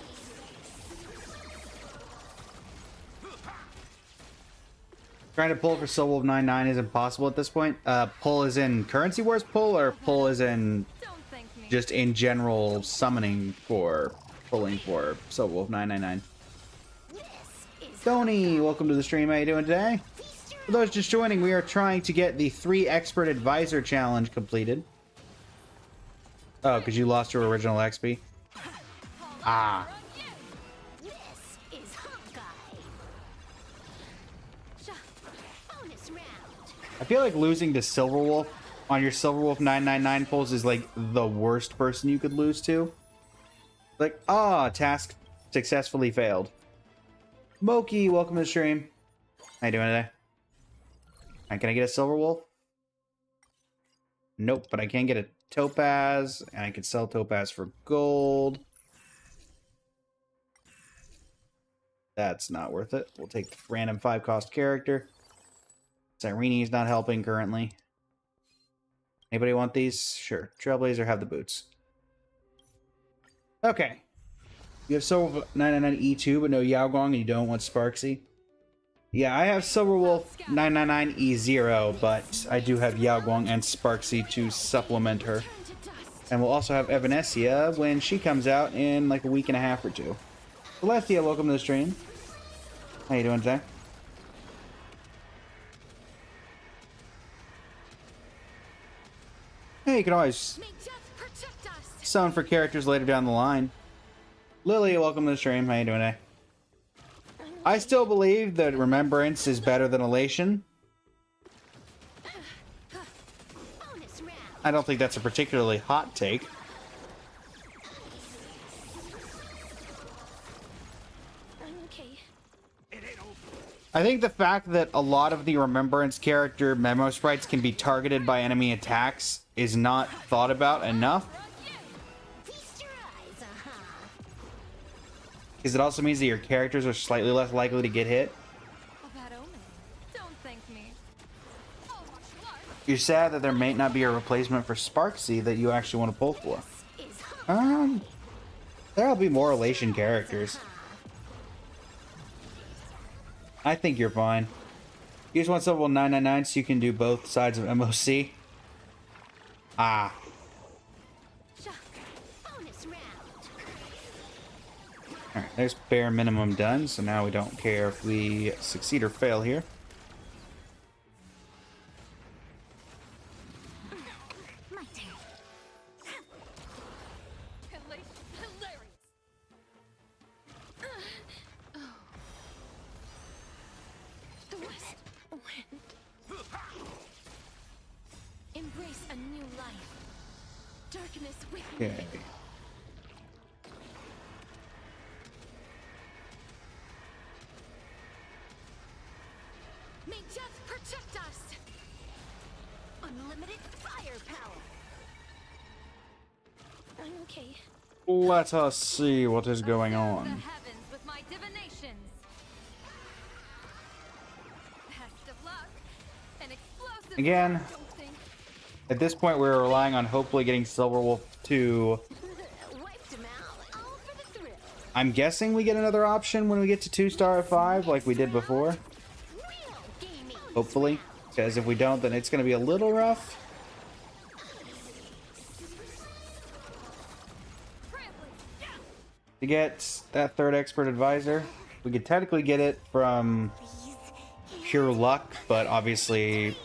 Trying to pull for Soul Wolf 99 is impossible at this point. Pull is in Currency Wars pull, or pull is in Don't thank me. just in general summoning for pulling for Soul Wolf 999. This is Tony, welcome to the stream. How you doing today? For those just joining, we are trying to get the 3 Expert Advisor Challenge completed. Oh, because you lost your original XP? Ah. this is Honkai. Bonus round. I feel like losing to Silver Wolf on your Silver Wolf 999 pulls is like the worst person you could lose to. Like, task successfully failed. Moki, welcome to the stream. How you doing today? Alright, can I get a Silver Wolf? Nope, but I can get a Topaz, and I can sell Topaz for gold. That's not worth it. We'll take the random 5-cost character. Cyreni's not helping currently. Anybody want these? Sure. Trailblazer, have the boots. Okay. You have Silver Wolf 999 E2, but no Yaogong, and you don't want Sparksy. Yeah, I have Silver Wolf 999 E0, but I do have Yaogong and Sparksy to supplement her. Turn to dust. And we'll also have Evanesia when she comes out in like a week and a half or 2. Celestia, welcome to the stream. How you doing today? Hey, you can always May death protect us. summon for characters later down the line. Lily, welcome to the stream. How you doing today? I still believe that Remembrance is better than Elation. Bonus round. I don't think that's a particularly hot take. Okay. I think the fact that a lot of the Remembrance character memo sprites can be targeted by enemy attacks is not thought about enough. Feast your eyes, Because it also means that your characters are slightly less likely to get hit. A bad omen. Don't thank me. Oh, martial art. You're sad that there may not be a replacement for Sparksy that you actually want to pull for. Is Honkai. There'll be more Elation characters. I think you're fine. You just want Silver Wolf 999 so you can do both sides of MOC. Ah. Bonus round. Alright, there's bare minimum done, so now we don't care if we succeed or fail here. My turn. Hilarious. Okay. May death protect us! Unlimited firepower! I'm okay. Let us see what is going The on. heavens with my divinations. Best of luck. An explosive Again, star, don't think. at this point, we're relying on hopefully getting Silverwolf to... Wiped him out, all for the thrill. I'm guessing we get another option when we get to 2-star 5 like we did before. Real gaming. Hopefully. Because if we don't, then it's going to be a little rough. To get that third expert advisor, we could technically get it from pure luck, but obviously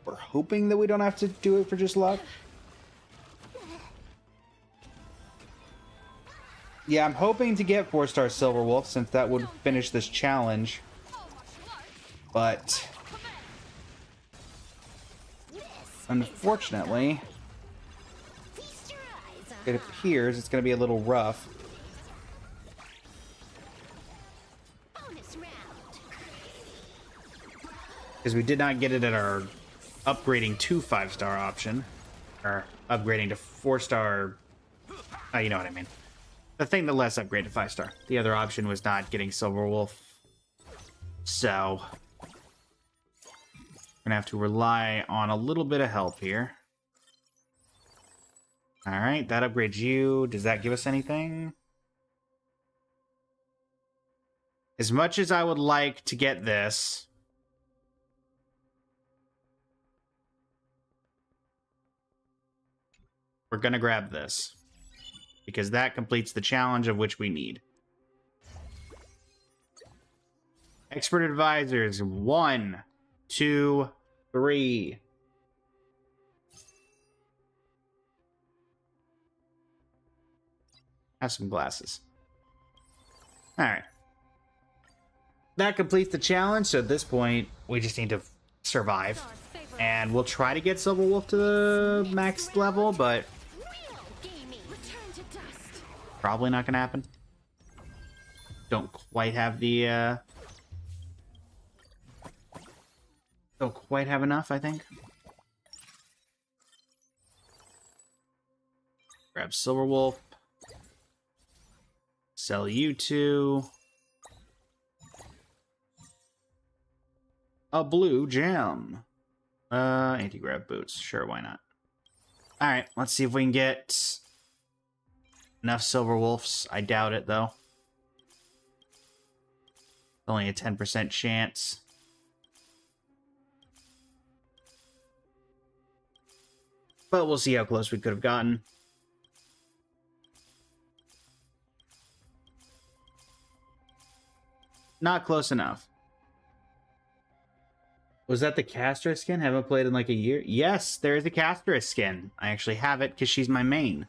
we're hoping that we don't have to do it for just luck. Yeah, I'm hoping to get 4-star Silverwolf since that would finish this challenge. But unfortunately, Feast your eyes it appears it's going to be a little rough. bonus round. Because we did not get it at our upgrading to 5-star option. Or upgrading to 4-star... you know what I mean. The thing that lets upgrade to 5-star. The other option was not getting Silverwolf. So... we're gonna have to rely on a little bit of help here. Alright, that upgrades you. Does that give us anything? As much as I would like to get this... we're gonna grab this. Because that completes the challenge of which we need. Expert advisors. 1, 2, 3. Have some glasses. Alright. That completes the challenge, so at this point, we just need to survive. And we'll try to get Silverwolf to the max level, but Real gaming. Return to dust. probably not gonna happen. Don't quite have the, don't quite have enough, I think. Grab Silverwolf. Sell you two. A blue gem. Anti-grav boots. Sure, why not? Alright, let's see if we can get enough Silverwolves. I doubt it, though. Only a 10% chance. But we'll see how close we could have gotten. Not close enough. Was that the Castra skin? Haven't played in like a year. Yes, there is a Castra skin. I actually have it because she's my main.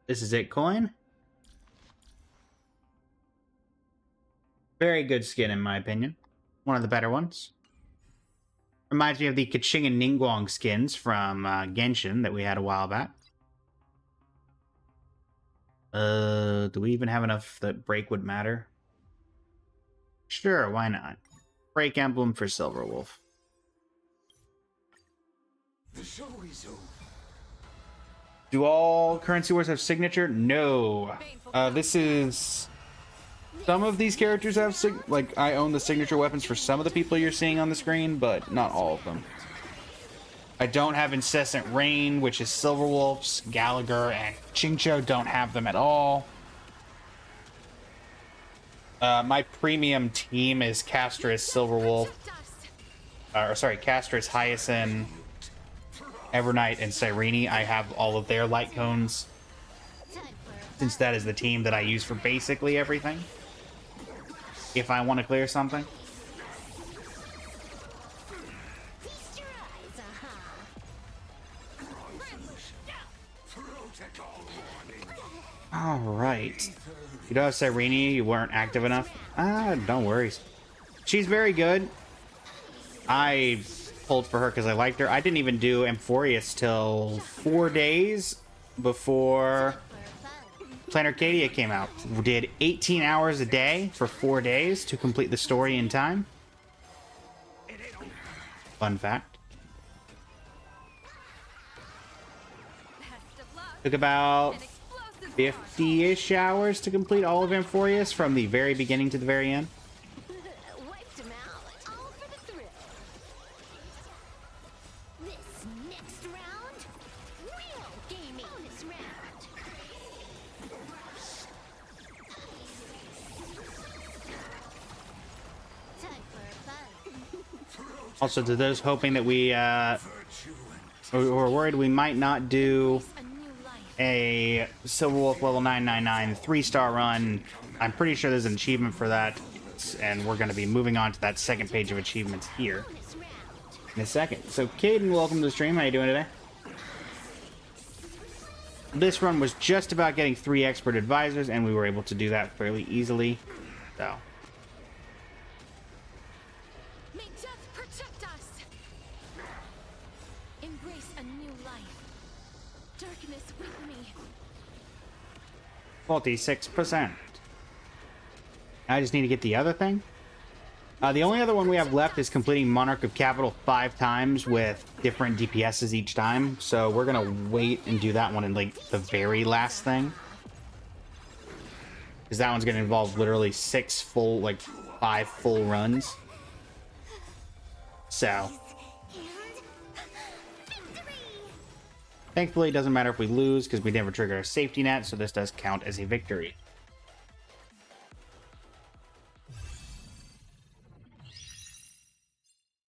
This is it, coin. Very good skin, in my opinion. One of the better ones. Reminds me of the Kaching and Ningguang skins from Genshin that we had a while back. Do we even have enough that break would matter? Sure, why not? Break emblem for Silverwolf. The show is over. Do all currency wars have signature? No. This is... some of these characters have like, I own the signature weapons for some of the people you're seeing on the screen, but not all of them. I don't have Incessant Rain, which is Silverwolf's. Gallagher and Chincho don't have them at all. My premium team is Castrus, Silverwolf, Castrus, Hyacinth, Evernight, and Cyrene. I have all of their light cones, since that is the team that I use for basically everything. If I want to clear something. Feast your eyes, Alright. You don't have Cyrene, you weren't active enough? Don't worry. She's very good. I pulled for her because I liked her. I didn't even do Amphorius till 4 days before Plan Arcadia came out. We did 18 hours a day for 4 days to complete the story in time. Fun fact. Best of luck. Took about An explosive 50-ish hours to complete all of Amphorius from the very beginning to the very end. Wiped him out. All for the thrill. This next round, real gaming. Bonus round. Time for fun. Also, to those hoping that we, or worried we might not do a new life. a Silver Wolf level 999 3-star run, I'm pretty sure there's an achievement for that, and we're going to be moving on to that second page of achievements here Bonus round. in a second. So, Caden, welcome to the stream. How you doing today? This run was just about getting 3 expert advisors, and we were able to do that fairly easily. So, May death protect us. Embrace a new life. Darkness with me. 46%. I just need to get the other thing. The only other one we have left is completing Monarch of Capital 5 times with different DPSs each time. So we're gonna wait and do that one in like the very last thing, because that one's gonna involve literally 5 full runs. So And victory. thankfully, it doesn't matter if we lose because we never triggered our safety net. So this does count as a victory.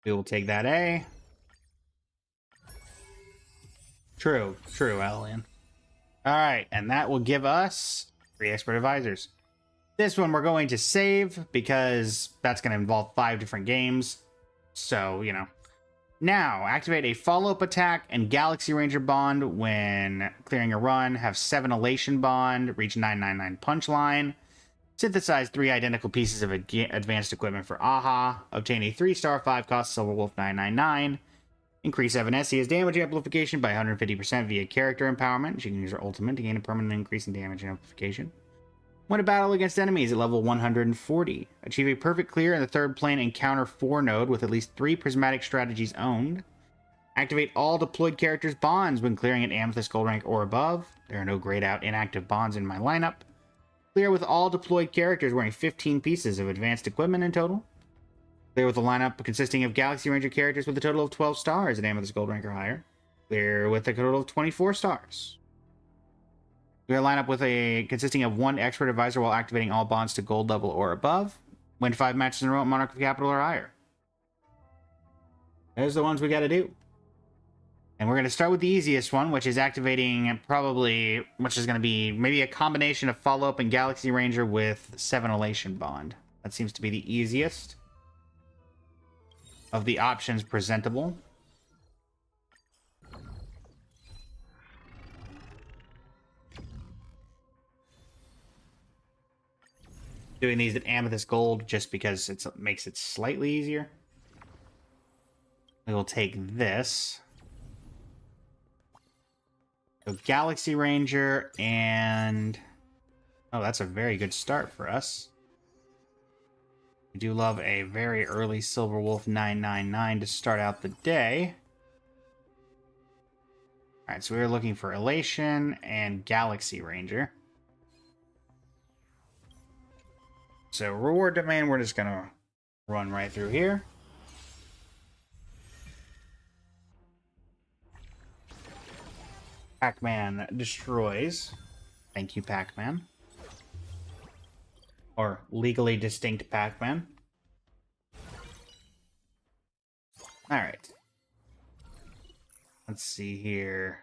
We will take that A. True, Alien. Alright, and that will give us 3 expert advisors. This one we're going to save because that's going to involve 5 different games. So, you know. Now, activate a follow-up attack and Galaxy Ranger bond when clearing a run. Have 7 Elation bond, reach 999 punchline. Synthesize 3 identical pieces of advanced equipment for AHA. Obtain a 3-star 5-cost Silver Wolf 999. Increase Evanescia's damage amplification by 150% via character empowerment. She can use her ultimate to gain a permanent increase in damage amplification. Win a battle against enemies at level 140. Achieve a perfect clear in the 3rd plane encounter 4 node with at least 3 prismatic strategies owned. Activate all deployed characters' bonds when clearing an Amethyst Gold rank or above. There are no grayed out inactive bonds in my lineup. Clear with all deployed characters wearing 15 pieces of advanced equipment in total. Clear with a lineup consisting of Galaxy Ranger characters with a total of 12 stars at Amethyst Gold rank or higher. Clear with a total of 24 stars. Clear a lineup with consisting of 1 expert advisor while activating all bonds to gold level or above. Win 5 matches in a row at Monarch of Capital or higher. There's the ones we got to do. And we're going to start with the easiest one, which is activating which is going to be maybe a combination of Follow-Up and Galaxy Ranger with 7 Elation Bond. That seems to be the easiest of the options presentable. Doing these at Amethyst Gold just because it makes it slightly easier. We will take this. So Galaxy Ranger and... Oh, that's a very good start for us. We do love a very early Silver Wolf 999 to start out the day. Alright, so we were looking for Elation and Galaxy Ranger. So reward domain, we're just going to run right through here. Pac-Man destroys. Thank you, Pac-Man. Or legally distinct Pac-Man. Alright. Let's see here.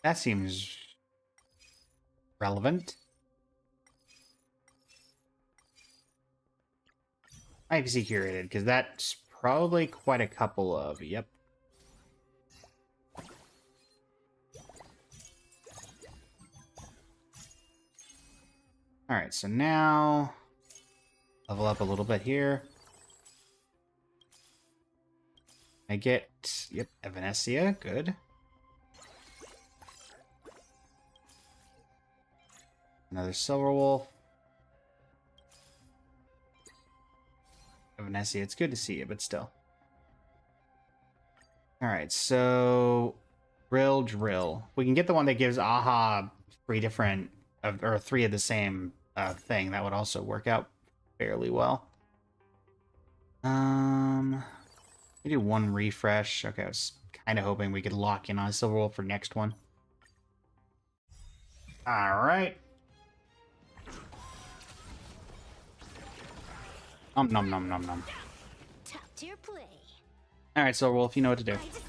That seems relevant. IPC curated, because that's probably quite a couple of, yep. Alright, so now Level up a little bit here. I get, yep, Evanescia, good. Another Silver Wolf. Evanescia, it's good to see you, but still. Alright, so... Drill. We can get the one that gives Aha 3 different, or 3 of the same thing. That would also work out fairly well. We do 1 refresh. Okay, I was kind of hoping we could lock in on a Silver Wolf for next one. Alright. Nom nom nom nom nom. Top tier play. Alright, Silver Wolf, you know what to do. I decide.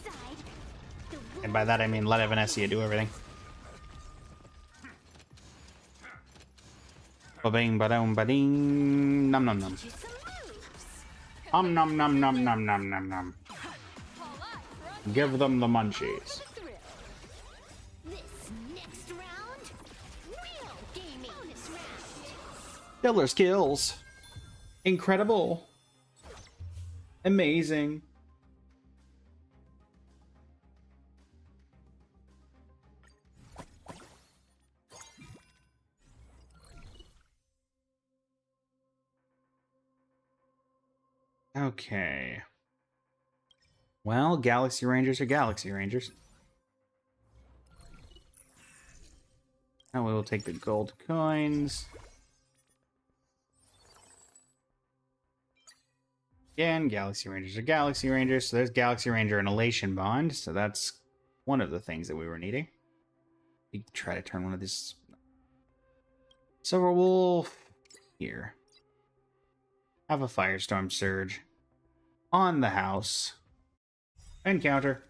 The And by that I mean let Evanescia do everything. Ba-bing, ba-dum, ba-ding. Nom nom nom. rules you some moves. Nom nom nom nom nom nom nom nom. Give them the munchies. The thrill. This next round, real gaming. Bonus round. Killer skills. Incredible. Amazing. Okay. Well, Galaxy Rangers are Galaxy Rangers. Now we will take the gold coins. Again, Galaxy Rangers are Galaxy Rangers. So there's Galaxy Ranger and Elation Bond. So that's one of the things that we were needing. We can try to turn one of these. Silver Wolf here. Have a Firestorm Surge on the house. Encounter.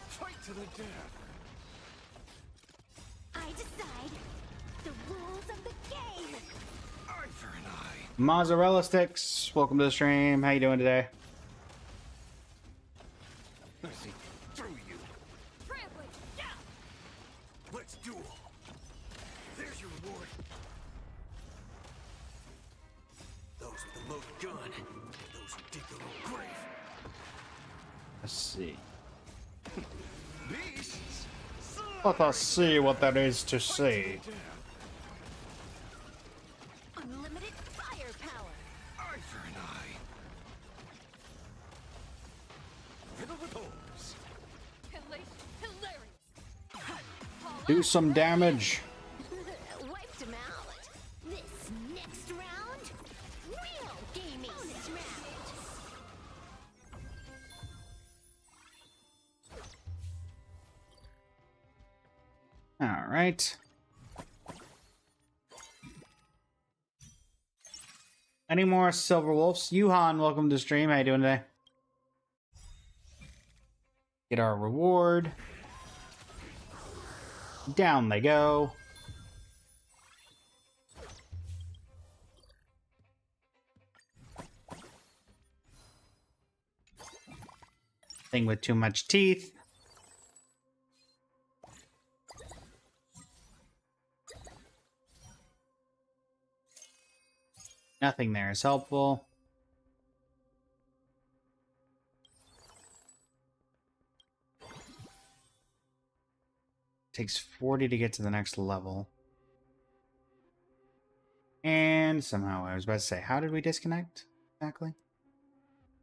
Fight to the death. I decide. The rules of the game. Eye for an eye. Mozzarella Sticks, welcome to the stream. How you doing today? I see through you. Trampling. Yeah. Let's duel. There's your reward. Those with the loaded gun. Those who dig their own grave. Let's see. Beasts. Let us see what there is to see. Unlimited firepower. Eye for an eye. Fiddle with holes. Hilarious. Do some damage. Wiped him out. This next round, real gaming. Bonus round. All right. Any more Silver Wolves? Yuhan, welcome to the stream. How you doing today? Get our reward. Down they go. Thing with too much teeth. Nothing there is helpful. Takes 40 to get to the next level. And somehow, I was about to say, how did we disconnect exactly?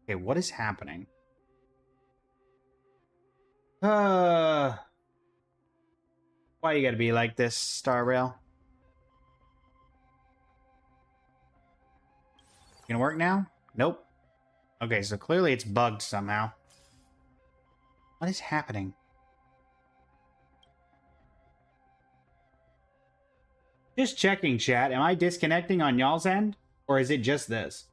Okay, what is happening? Why you gotta be like this, Star Rail? Gonna work now? Nope. Okay, so clearly it's bugged somehow. What is happening? Just checking, chat. Am I disconnecting on y'all's end? Or is it just this?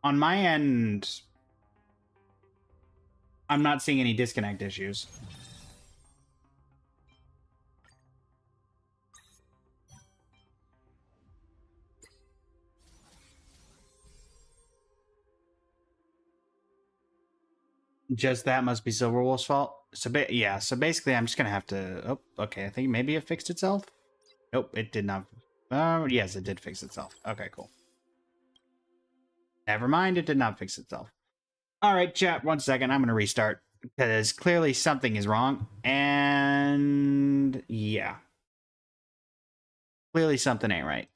On my end, I'm not seeing any disconnect issues. Just that must be Silverwolf's fault. So yeah, so basically I'm just gonna have to... Oh, okay, I think maybe it fixed itself? Nope, it did not. Yes, it did fix itself. Okay, cool. Never mind, it did not fix itself. Alright, chat, 1 second, I'm gonna restart. Because clearly something is wrong. And... yeah. Clearly something ain't right.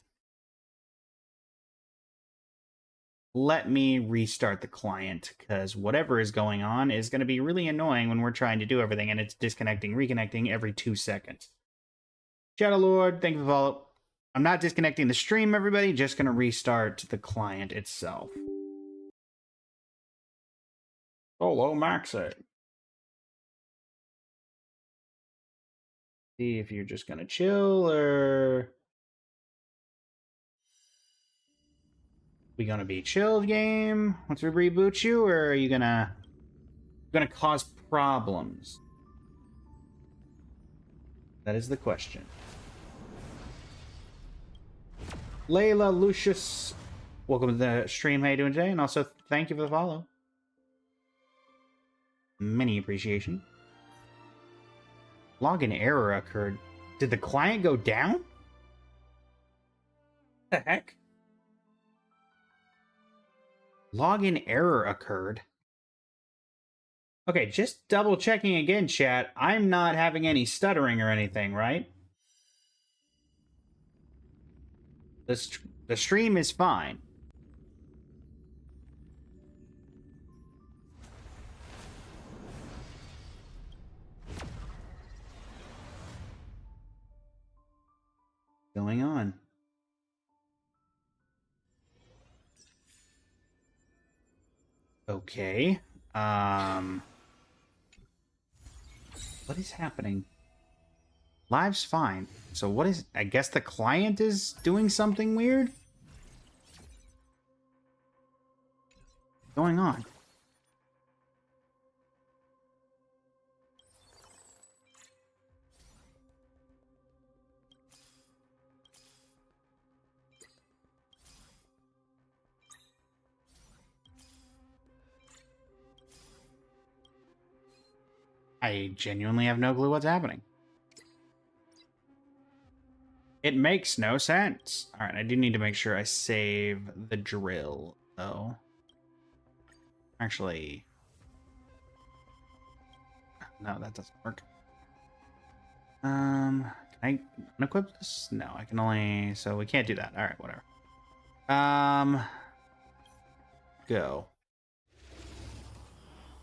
Let me restart the client, because whatever is going on is going to be really annoying when we're trying to do everything, and it's disconnecting, reconnecting every 2 seconds. Shadow Lord, thank you for the follow. I'm not disconnecting the stream, everybody, just going to restart the client itself. Hello, Maxi. See if you're just going to chill, or... we gonna be chilled game once we reboot you, or are you gonna cause problems? That is the question. Layla Lucius, welcome to the stream. How you doing today? And also thank you for the follow. Many appreciation. Login error occurred. Did the client go down? What the heck? Login error occurred. Okay, just double checking again, chat. I'm not having any stuttering or anything, right? The stream is fine. What's going on? Okay. What is happening? Live's fine. So what is... I guess the client is doing something weird? What's going on? I genuinely have no clue what's happening. It makes no sense. Alright, I do need to make sure I save the drill, though. Actually... no, that doesn't work. Can I unequip this? No, I can only... so we can't do that. Alright, whatever. Go.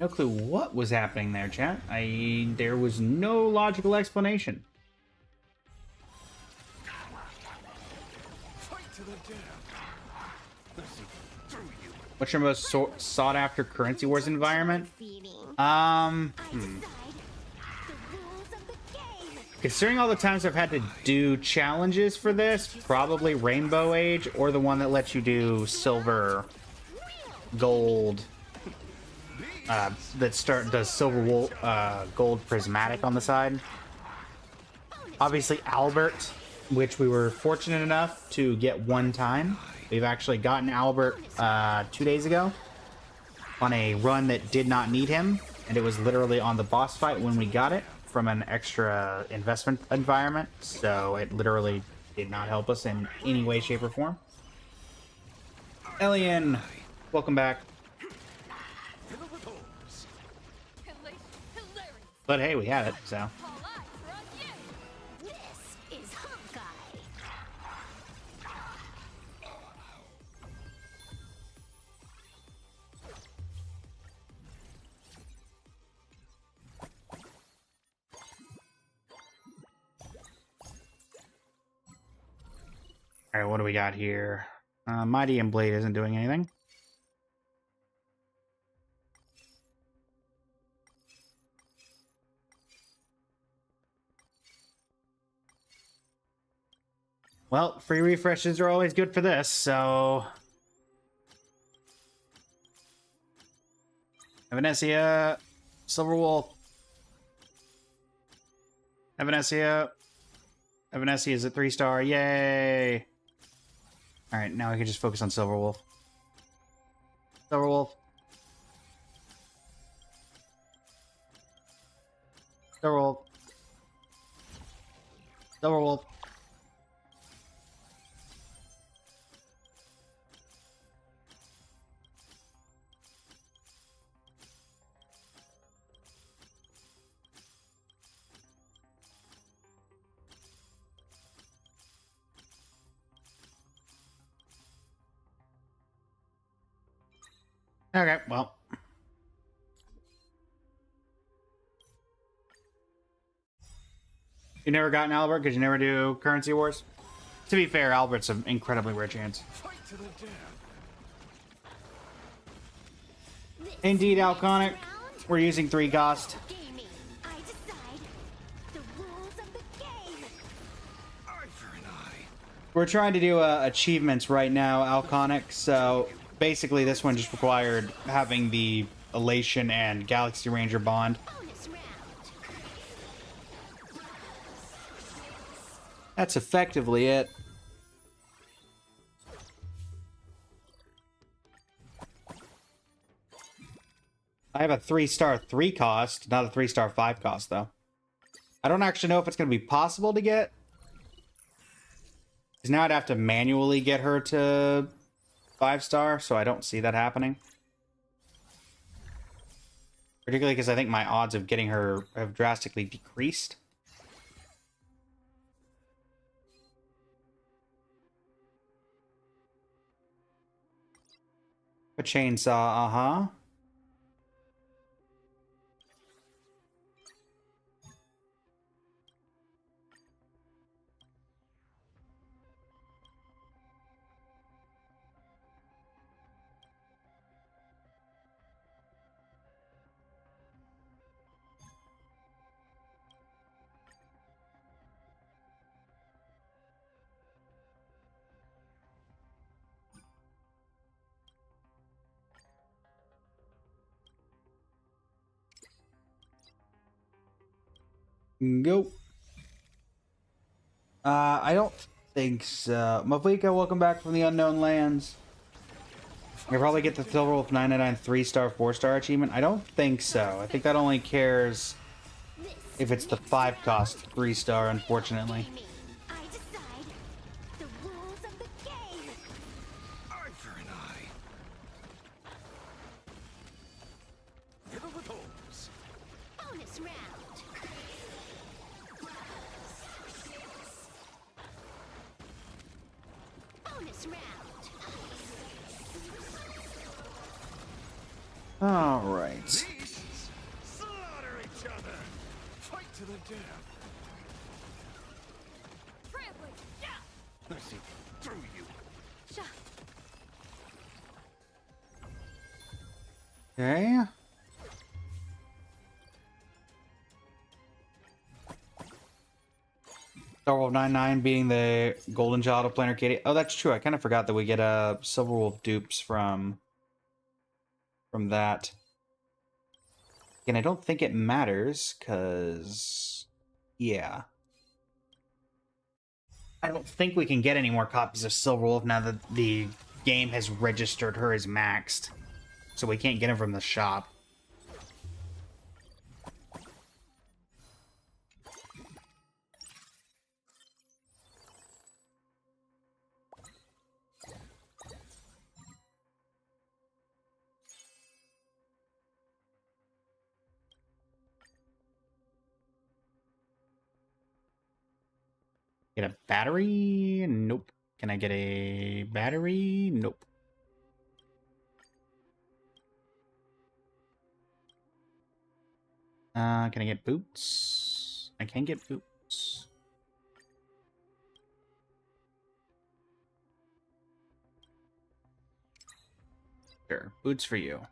No clue what was happening there, chat. There was no logical explanation. What's your most sought after Currency Wars environment? Considering all the times I've had to do challenges for this, probably Rainbow Age or the one that lets you do silver, gold, does silver wool, gold prismatic on the side. Obviously Albert, which we were fortunate enough to get one time. We've actually gotten Albert 2 days ago on a run that did not need him, and it was literally on the boss fight when we got it from an extra investment environment, so it literally did not help us in any way, shape, or form. Elian, welcome back. But hey, we had it, so. This is Hawkeye. Alright, what do we got here? Mighty and Blade isn't doing anything. Well, free refreshes are always good for this, so... Evanesia, Silver Wolf. Evanesia. Evanesia is a 3-star, yay! Alright, now I can just focus on Silver Wolf. Silver Wolf. Silver Wolf. Silver Wolf. Okay, well. You never gotten Albert because you never do currency wars? To be fair, Albert's an incredibly rare chance. Fight to the death. Indeed, Alconic. We're using 3 cost. Gaming. I decide the rules of the game. Eye for an eye. We're trying to do achievements right now, Alconic, so basically this one just required having the Elation and Galaxy Ranger bond. Bonus round. That's effectively it. I have a 3-star 3 cost, not a 3-star 5 cost, though. I don't actually know if it's going to be possible to get. Because now I'd have to manually get her to 5-star, so I don't see that happening. Particularly because I think my odds of getting her have drastically decreased. A chainsaw, uh-huh. Go. I don't think so. Maflika, welcome back from the unknown lands. I probably get the Silver Wolf 999 3-star 4-star achievement. I don't think so. I think that only cares if it's the 5 cost 3-star, unfortunately. Gaming. I decide the rules of the game. Eye for an eye. Fiddle with holes. Bonus round. Bonus round. All right. Beasts slaughter each other. Fight to the death. Trampling. Yeah. I see through you. Sha. Okay. Silver Wolf 99 being the Golden Child of Planar Katie. Oh, that's true. I kind of forgot that we get Silver Wolf dupes from that. And I don't think it matters, because... yeah. I don't think we can get any more copies of Silver Wolf now that the game has registered her as maxed. So we can't get them from the shop. Get a battery? Nope. Can I get a battery? Nope. Can I get boots? I can get boots. Sure, boots for you.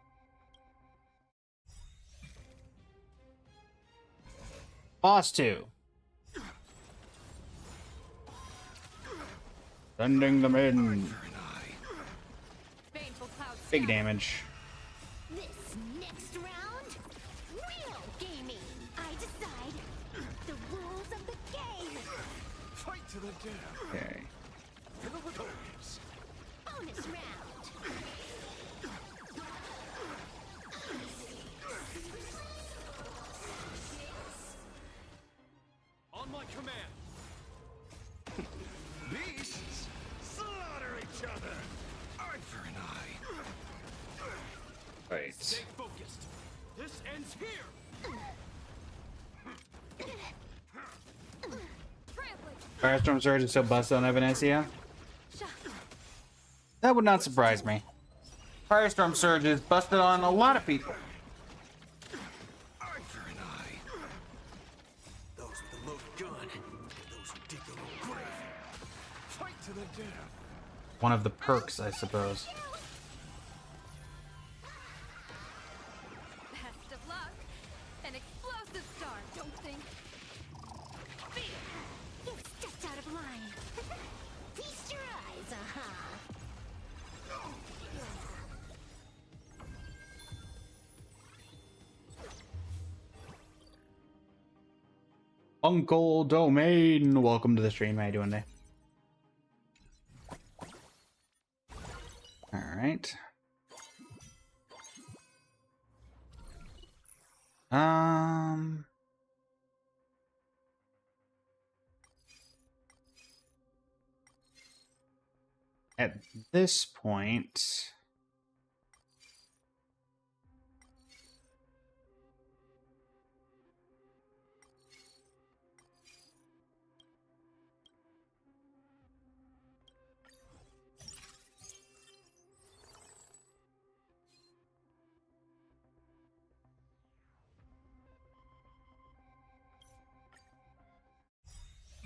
Boss 2. Sending them in. For an eye. Baneful cloud. Big damage. This next round, real gaming. I decide the rules of the game. Fight to the death. Okay. Fiddle with holes. Bonus round. command. Beasts slaughter each other. Eye for an eye. Right. Stay focused. This ends here. Trampling. Firestorm Surge is so busted on Evanescia. That would not surprise me. Firestorm Surge is busted on a lot of people. Eye for an eye. Those with the loaded gun. Those who dig their own grave. Fight to the death. One of the perks, I suppose. Best of luck. An explosive star, don't think. You stepped out of line. Feast your eyes, Uncle Domain, welcome to the stream. How you doing today? All right. At this point,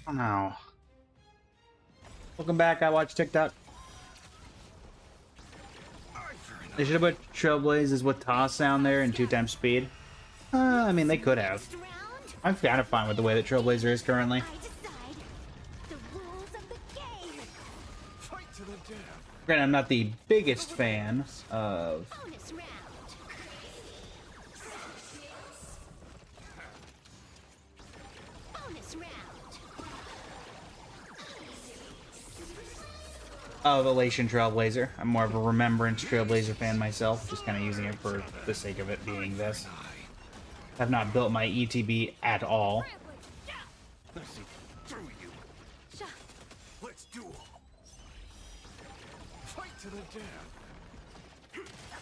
oh no. Welcome back. I watch TikTok. They should have put Trailblazers with toss down there and 2x speed. I mean, they could have. round. I'm kind of fine with the way that Trailblazer is currently. I decide the rules of the game. Fight to the death. Granted, I'm not the biggest fan of... Bonus round. Bonus round. of Elation Trailblazer. I'm more of a Remembrance Trailblazer fan myself, just kind of using it for the sake of it being this. I've not built my ETB at all. Let's see through you. Let's duel. Fight to the death.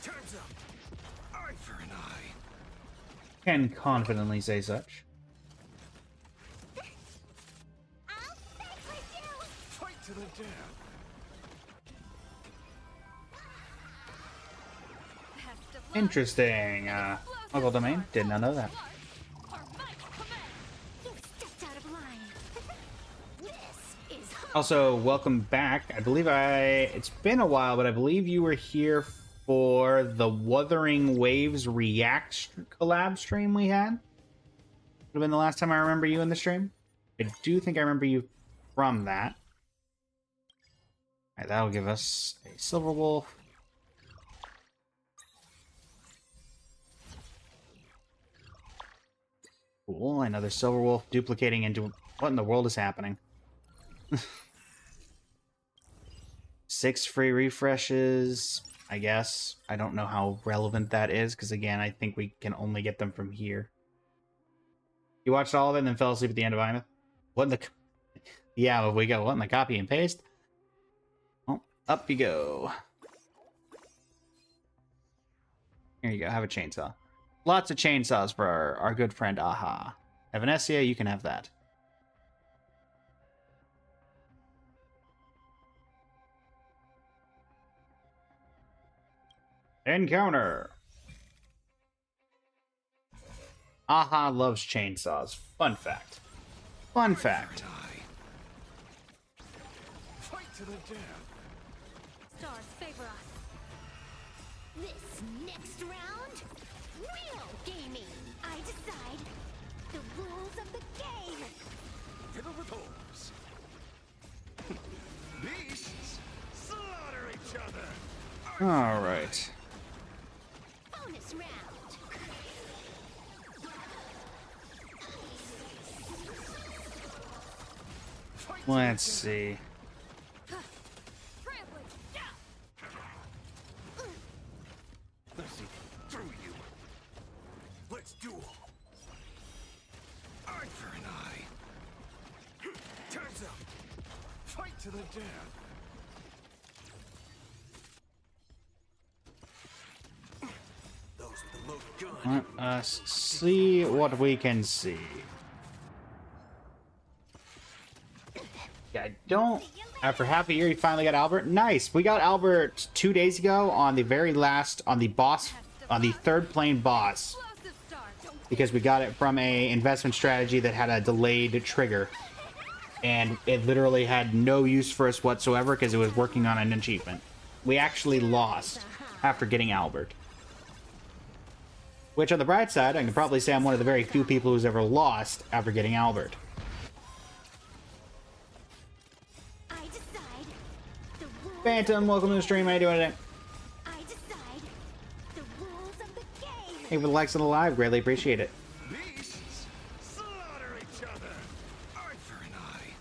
Time's up. Eye for an eye. Can confidently say such. I'll fight with you. Fight to the death. Interesting. Uncle Domain, did not know that. You stepped out of line. This is Also, welcome back. I believe it's been a while, but I believe you were here for the Wuthering Waves React collab stream we had. Would have been the last time I remember you in the stream. I do think I remember you from that. Alright, that'll give us a Silver Wolf. Cool, another Silver Wolf duplicating into... What in the world is happening? 6 free refreshes, I guess. I don't know how relevant that is, because again, I think we can only get them from here. You watched all of it and then fell asleep at the end of Imeth? What in the... Yeah, we go. What in the copy and paste? Oh, up you go. Here you go, have a chainsaw. Lots of chainsaws for our good friend Aha. Evanescia, you can have that. Encounter! Aha loves chainsaws. Fun fact. Fun fact. Fight to the death. Stars favor us. this next round. Real gaming. I decide the rules of the game. Fiddle with holes. Beasts slaughter each other. Alright. Bonus round. Fight to Let's see. Trampling. Let's see through you. Let's duel. Eye for an eye. to the death. Those with the loaded gun. Let us see what we can see. Yeah, I don't... After half a year, you finally got Albert. Nice. We got Albert 2 days ago on the very last, on the boss, on the third plane boss. Explosive star. Don't Because we got it from a investment strategy that had a delayed trigger. And it literally had no use for us whatsoever because it was working on an achievement. We actually lost after getting Albert. Which, on the bright side, I can probably say I'm one of the very few people who's ever lost after getting Albert. I decide the rules. Phantom, welcome to the stream. How you doing today? I decide the rules of the game. Hey, for the likes of the live, greatly appreciate it. Beasts slaughter each other. Eye for an eye.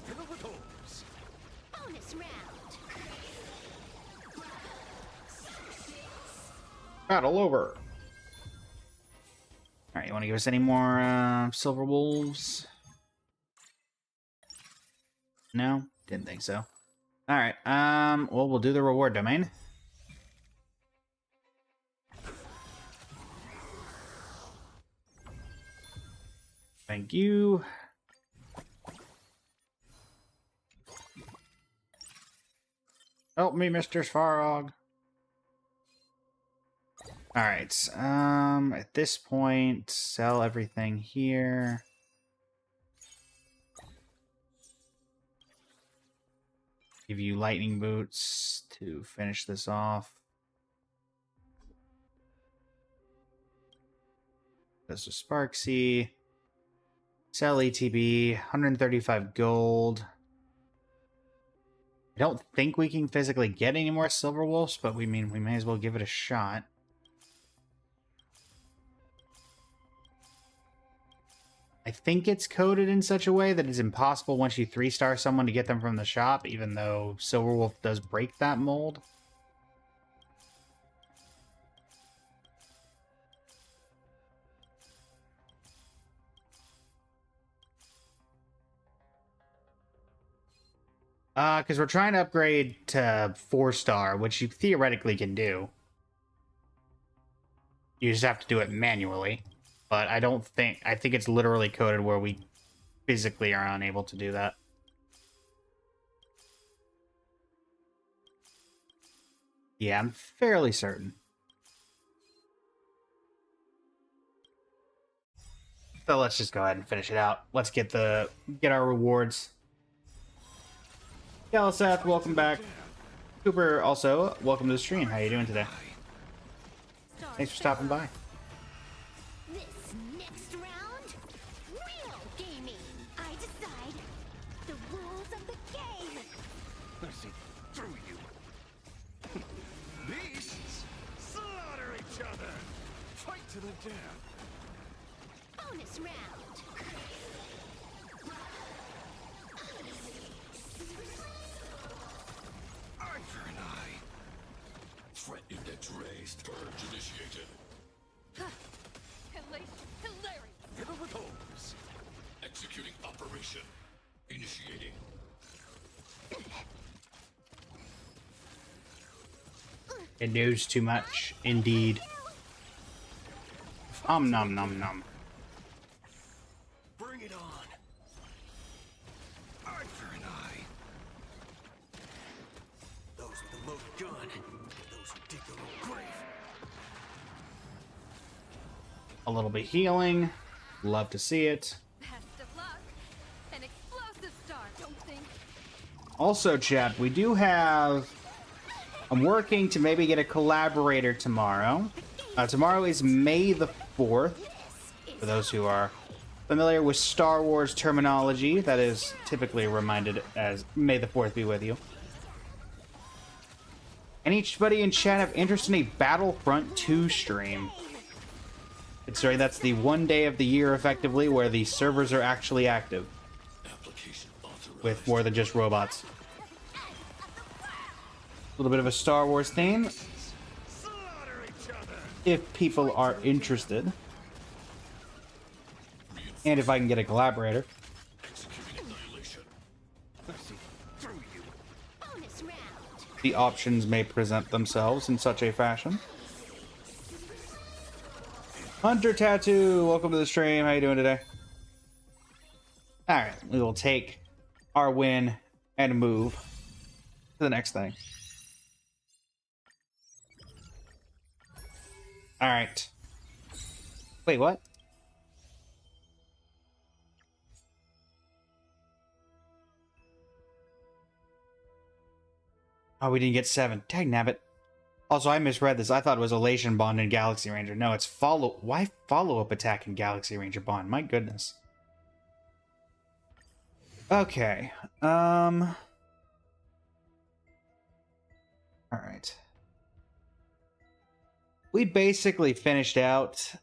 Fill with holes. Bonus round. Battle over. Alright, you want to give us any more silver wolves? No? Didn't think so. Alright, well, we'll do the reward domain. Thank you. Help me, Mr. Svarog. Alright, at this point, sell everything here. Give you lightning boots to finish this off. This is Sparksy. Sell ETB, 135 gold. I don't think we can physically get any more silver wolves, but we may as well give it a shot. I think it's coded in such a way that it's impossible once you 3-star someone to get them from the shop, even though Silverwolf does break that mold. Because we're trying to upgrade to 4-star, which you theoretically can do. You just have to do it manually. But I think it's literally coded where we physically are unable to do that. Yeah, I'm fairly certain. So let's just go ahead and finish it out. Let's get our rewards. Galaseth, welcome back. Cooper, also, welcome to the stream. How you doing today? Thanks for stopping by. This next round, real gaming. I decide the rules of the game. I see through you. Beasts slaughter each other. Fight to the death. Bonus round. Eye for an eye. Threat index raised. Purge initiated. hilarious. Fill with holes. Executing operation. Initiating. It knows too much, indeed. Nom nom nom. Bring it on. Eye for an eye. Those with the loaded gun. Those who dig their own grave. A little bit healing. Love to see it. Best of luck. An explosive star. Don't think. Also, chat, we do have... I'm working to maybe get a collaborator tomorrow. Tomorrow is May the 4th. For those who are familiar with Star Wars terminology, that is typically reminded as May the 4th be with you. Anybody in chat have interest in a Battlefront 2 stream? Considering that's the one day of the year, effectively, where the servers are actually active. Application authorized. With more than just robots. A little bit of a Star Wars theme, Slaughter each other. if people are interested. And if I can get a collaborator. Executing annihilation. the options may present themselves in such a fashion. Hunter Tattoo, welcome to the stream. How you doing today? All right, we will take our win and move to the next thing. All right. Wait, what? Oh, we didn't get 7. Dang nabbit. Also, I misread this. I thought it was Elation Bond in Galaxy Ranger. No, it's follow. Why follow-up attack in Galaxy Ranger Bond? My goodness. Okay. All right. We basically finished out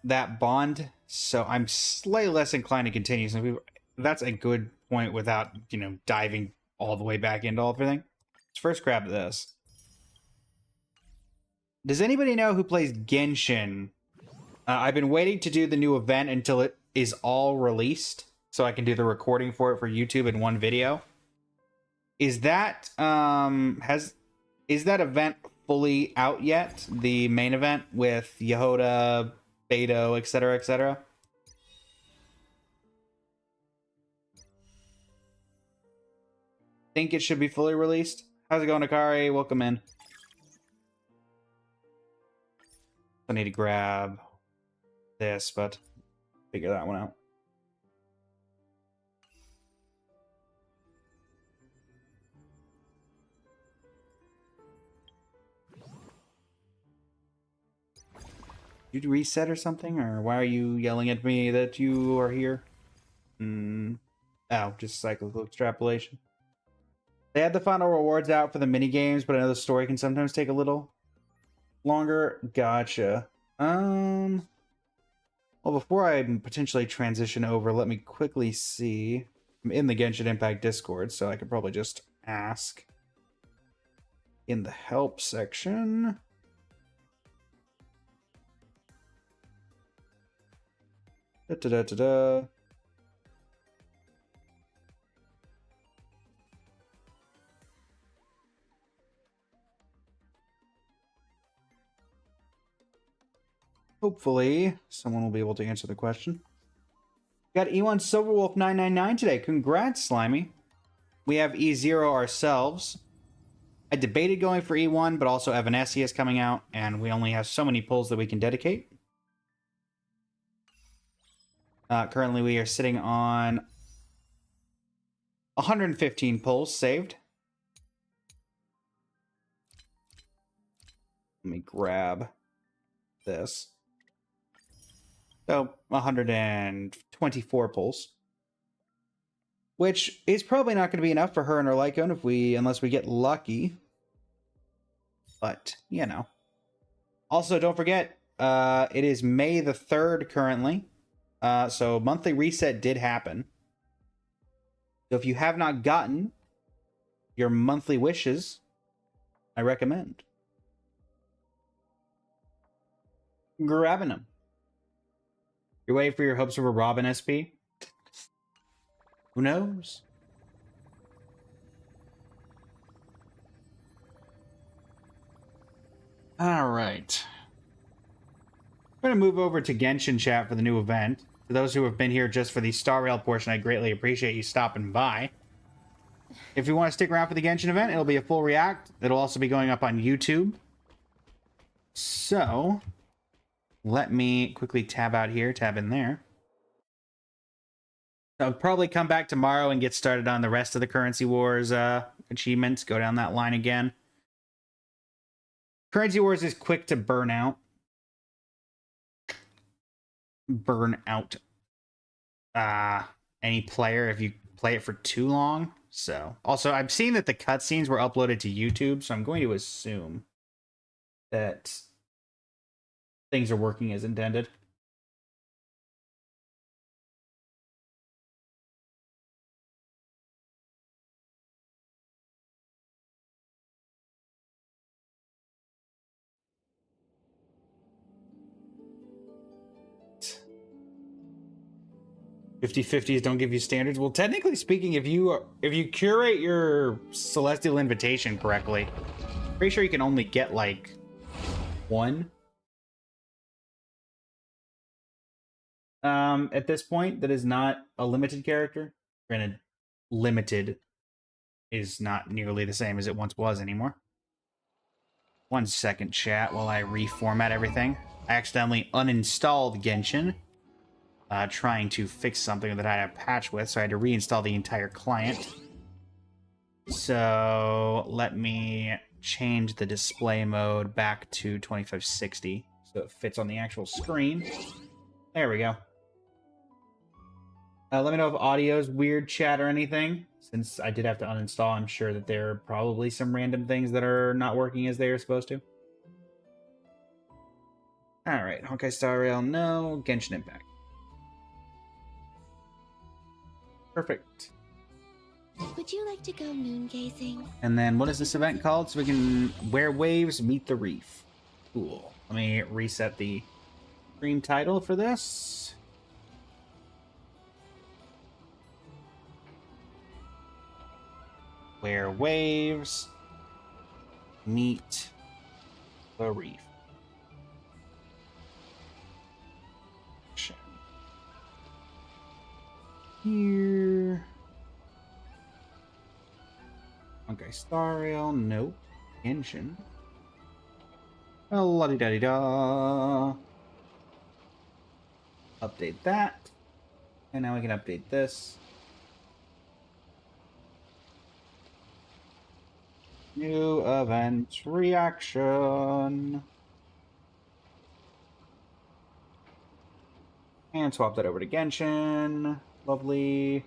that bond, so I'm slightly less inclined to continue. So that's a good point without, you know, diving all the way back into everything. Let's first grab this. Does anybody know who plays Genshin? I've been waiting to do the new event until it is all released, so I can do the recording for it for YouTube in one video. Is that is that event fully out yet? The main event with Yehoda, Beto, etc., etc. Think it should be fully released. How's it going, Akari? Welcome in. I need to grab this, but figure that one out. Did you reset or something? Or why are you yelling at me that you are here? Oh, just cyclical extrapolation. They had the final rewards out for the mini games, but I know the story can sometimes take a little longer. Gotcha. Well, before I potentially transition over, let me quickly see. I'm in the Genshin Impact Discord, so I could probably just ask in the help section. Da-da-da-da-da. Hopefully, someone will be able to answer the question. Got E1 Silverwolf 999 today. Congrats, Slimy. We have E0 ourselves. I debated going for E1, but also Evanescence is coming out, and we only have so many pulls that we can dedicate. Currently, we are sitting on 115 pulls saved. Let me grab this. So, 124 pulls. Which is probably not going to be enough for her and her Lycone unless we get lucky. But, you know. Also, don't forget, it is May the 3rd currently. So monthly reset did happen. So if you have not gotten your monthly wishes, I recommend grabbing them. You're waiting for your hopes of a Robin SP? Who knows? All right. I'm going to move over to Genshin chat for the new event. For those who have been here just for the Star Rail portion, I greatly appreciate you stopping by. If you want to stick around for the Genshin event, it'll be a full react. It'll also be going up on YouTube. So, let me quickly tab out here, tab in there. I'll probably come back tomorrow and get started on the rest of the Currency Wars achievements. Go down that line again. Currency Wars is quick to burn out. Any player if you play it for too long. So, also, I'm seeing that the cutscenes were uploaded to YouTube, so I'm going to assume that things are working as intended. 50/50s don't give you standards. Well, technically speaking, if you curate your Celestial Invitation correctly, pretty sure you can only get like one. At this point, that is not a limited character. Granted, limited is not nearly the same as it once was anymore. 1 second, chat, while I reformat everything. I accidentally uninstalled Genshin, trying to fix something that I had a patch with, so I had to reinstall the entire client. So let me change the display mode back to 2560 so it fits on the actual screen. There we go. Let me know if audio's weird, chat, or anything. Since I did have to uninstall, I'm sure that there are probably some random things that are not working as they are supposed to. Alright, Honkai Star Rail, no. Genshin Impact. Perfect. Would you like to go moon gazing? And then what is this event called? So we can Where Waves Meet the Reef. Cool. Let me reset the stream title for this. Where Waves Meet the Reef. Here. Okay, Star Rail, nope. Genshin. La-di-da-di-da. Update that. And now we can update this. New event reaction. And swap that over to Genshin. Lovely.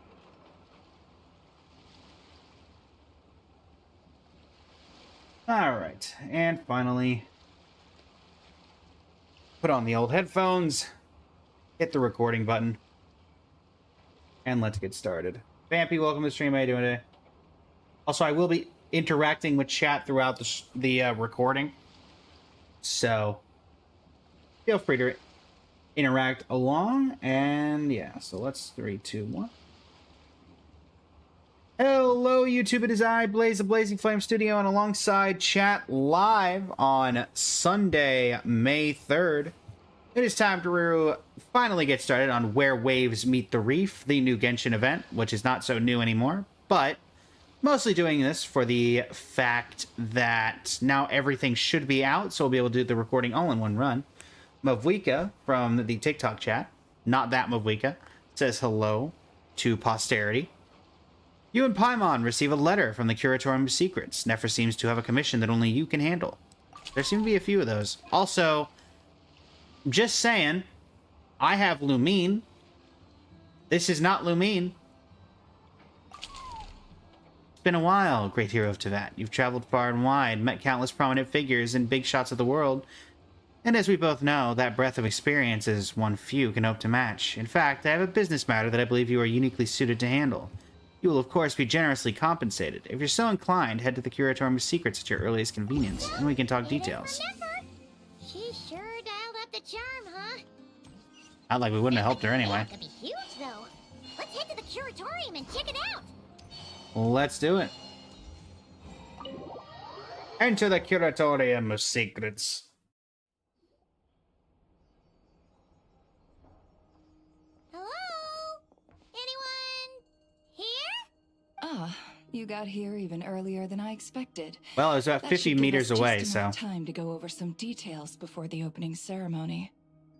Alright, and finally, put on the old headphones, hit the recording button, and let's get started. Vampy, welcome to the stream. How you doing today? Also, I will be interacting with chat throughout the recording, so feel free to interact along, and yeah, so let's 3, 2, 1. Hello, YouTube. It is I, Blaze, the Blazing Flame Studio, and alongside chat live on Sunday, May 3rd, it is time to finally get started on Where Waves Meet the Reef, the new Genshin event, which is not so new anymore, but mostly doing this for the fact that now everything should be out, so we'll be able to do the recording all in one run. Mavwika from the TikTok chat, not that Mavwika, says hello to posterity. You and Paimon receive a letter from the Curatorium of Secrets. Nefer seems to have a commission that only you can handle. There seem to be a few of those. Also, just saying, I have Lumine. This is not Lumine. It's been a while, great hero of Tevat. You've traveled far and wide, met countless prominent figures and big shots of the world. And as we both know, that breadth of experience is one few can hope to match. In fact, I have a business matter that I believe you are uniquely suited to handle. You will, of course, be generously compensated. If you're so inclined, head to the Curatorium of Secrets at your earliest convenience, and we can talk details. She sure dialed up the charm, huh? Not like we wouldn't have helped her anyway. Could be huge, though. Let's head to the Curatorium and check it out. Let's do it. Enter the Curatorium of Secrets. Hello? Anyone here? Ah, you got here even earlier than I expected. Well, it was about That 50 should give meters us away, just so. enough time to go over some details before the opening ceremony.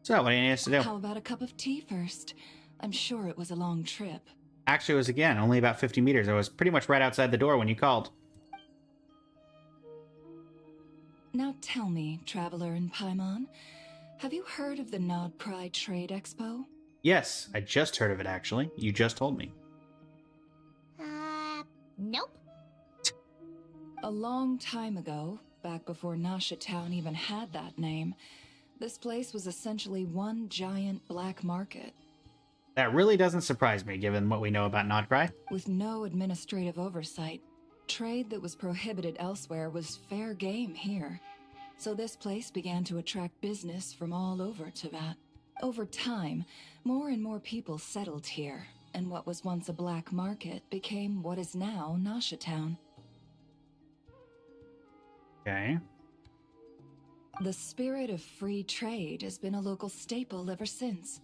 So, what do you need us to do? How about a cup of tea first? I'm sure it was a long trip. Actually, it was, again, only about 50 meters. I was pretty much right outside the door when you called. Now tell me, Traveler and Paimon, have you heard of the Nod Pride Trade Expo? Yes, I just heard of it, actually. You just told me. Nope. A long time ago, back before Nasha Town even had that name, this place was essentially one giant black market. That really doesn't surprise me, given what we know about Nodcry. With no administrative oversight, trade that was prohibited elsewhere was fair game here. So this place began to attract business from all over Tevat. Over time, more and more people settled here, and what was once a black market became what is now Nasha Town. Okay. The spirit of free trade has been a local staple ever since.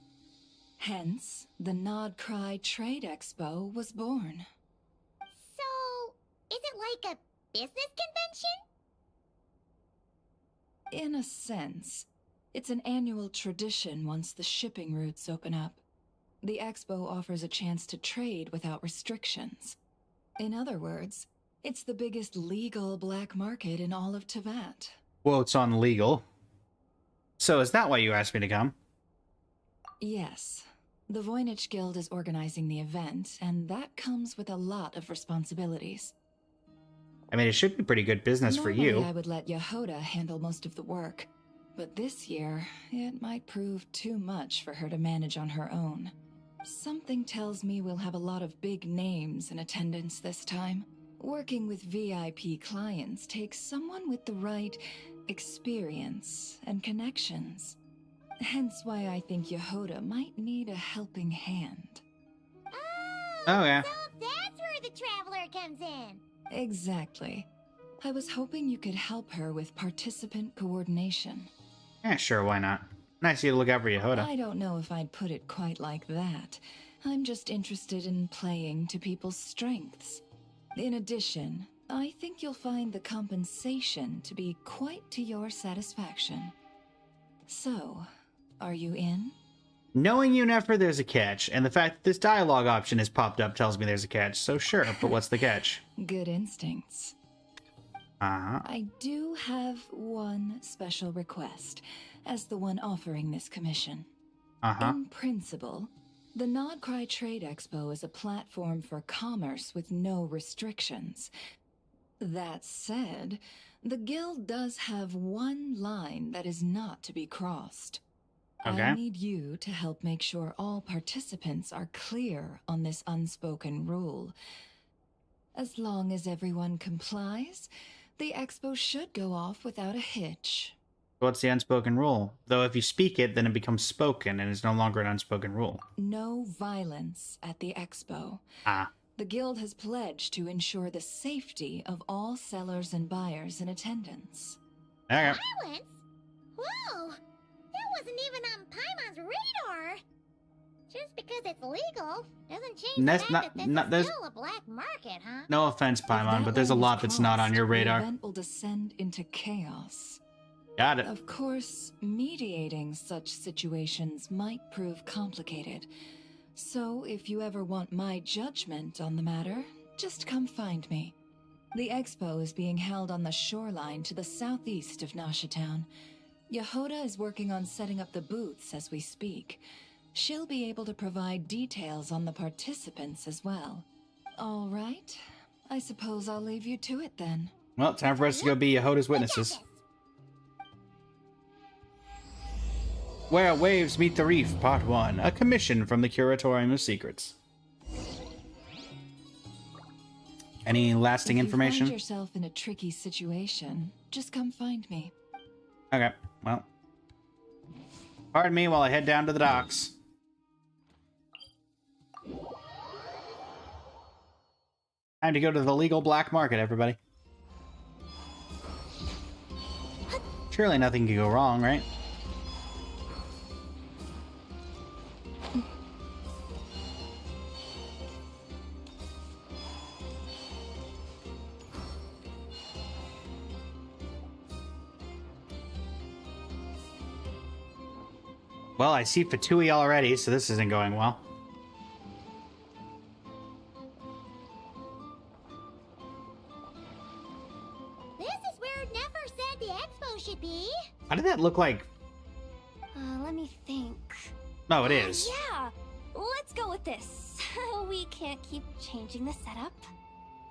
Hence, the Nod Cry Trade Expo was born. So, is it like a business convention? In a sense, it's an annual tradition once the shipping routes open up. The expo offers a chance to trade without restrictions. In other words, it's the biggest legal black market in all of Teyvat. Quotes on legal. So is that why you asked me to come? Yes. The Voynich Guild is organizing the event, and that comes with a lot of responsibilities. I mean, it should be pretty good business for you. Normally, I would let Yehoda handle most of the work, but this year, it might prove too much for her to manage on her own. Something tells me we'll have a lot of big names in attendance this time. Working with VIP clients takes someone with the right experience and connections. Hence why I think Yehoda might need a helping hand. Oh, yeah. So that's where the traveler comes in. Exactly. I was hoping you could help her with participant coordination. Yeah, sure, why not? Nice of you to look out for Yehoda. I don't know if I'd put it quite like that. I'm just interested in playing to people's strengths. In addition, I think you'll find the compensation to be quite to your satisfaction. So, are you in? Knowing you, Nefer, there's a catch, and the fact that this dialogue option has popped up tells me there's a catch, so sure, but what's the catch? Good instincts. Uh-huh. I do have one special request, as the one offering this commission. Uh-huh. In principle, the Nod Cry Trade Expo is a platform for commerce with no restrictions. That said, the guild does have one line that is not to be crossed. Okay. I need you to help make sure all participants are clear on this unspoken rule. As long as everyone complies, the expo should go off without a hitch. What's the unspoken rule? Though if you speak it, then it becomes spoken, and is no longer an unspoken rule. No violence at the expo. Ah. The guild has pledged to ensure the safety of all sellers and buyers in attendance. Okay. Violence? Whoa! That wasn't even on Paimon's radar! Just because it's legal doesn't change That's the fact that this there's is still a black market, huh? no offense, If Paimon, that but there's a line is lot that's not on your crossed, radar. The event will descend into chaos. Got it. Of course, mediating such situations might prove complicated. So, if you ever want my judgment on the matter, just come find me. The expo is being held on the shoreline to the southeast of Nasha Town. Yehoda is working on setting up the booths as we speak. She'll be able to provide details on the participants as well. All right. I suppose I'll leave you to it then. Well, time for us to go be Yehoda's witnesses. Where Waves Meet the Reef, Part 1. A commission from the Curatorium of Secrets. Any lasting If information? you find yourself in a tricky situation, just come find me. Okay, well. Pardon me while I head down to the docks. Time to go to the legal black market, everybody. Surely nothing can go wrong, right? Well, I see Fatui already, so this isn't going well. This is where Nefer said the expo should be. How did that look like? Let me think. No, it is. Yeah, let's go with this. We can't keep changing the setup.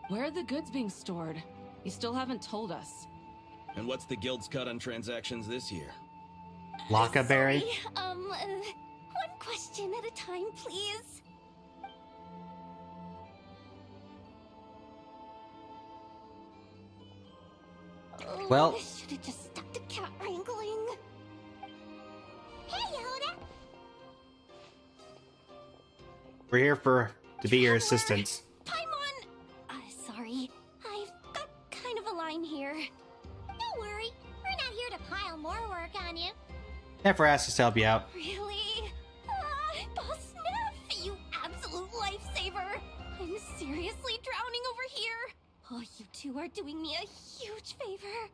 Where are the goods being stored? You still haven't told us. And what's the guild's cut on transactions this year? Lockaberry? Sorry, one question at a time, please. Well- I should have just stuck to cat wrangling. Hey, Yehoda! We're here to be your assistants. Paimon! Sorry. I've got kind of a line here. Don't worry. We're not here to pile more work on you. Never asked us to help you out. Really? Boss Neff, you absolute lifesaver! I'm seriously drowning over here. Oh, you two are doing me a huge favor.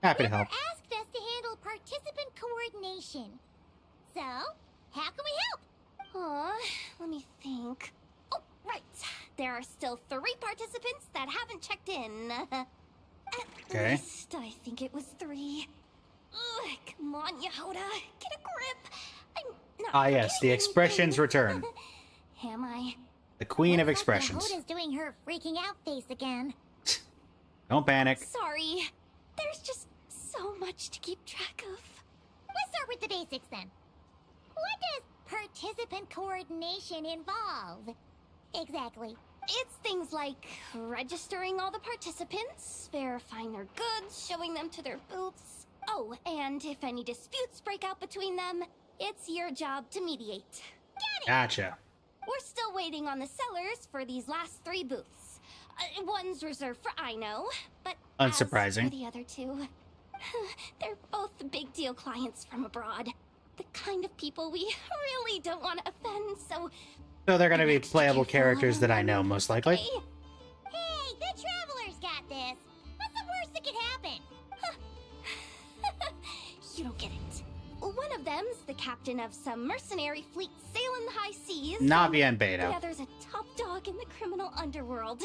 Happy to Never help. asked us to handle participant coordination. So, how can we help? Let me think. Oh, right. There are still 3 participants that haven't checked in. At Okay. least I think it was 3. Ugh, come on, Yehoda. Get a grip. I'm not Ah, yes, the forgetting expressions anything. return. Am I? The queen of Looks like expressions. Yehoda's doing her freaking out face again. Don't panic. Sorry. There's just so much to keep track of. Let's start with the basics then. What does participant coordination involve? Exactly. It's things like registering all the participants, verifying their goods, showing them to their booths. Oh, and if any disputes break out between them, it's your job to mediate. Gotcha. We're still waiting on the sellers for these last 3 booths. One's reserved for Ino, but Unsurprising. as for the other 2, they're both big deal clients from abroad. The kind of people we really don't want to offend, so So they're gonna be extra playable careful characters that I know, around most them, likely. okay? Hey, the Traveler's got this. What's the worst that could happen? You don't get it. One of them's the captain of some mercenary fleet sailing the high seas. Not and bien the beta. other's a top dog in the criminal underworld.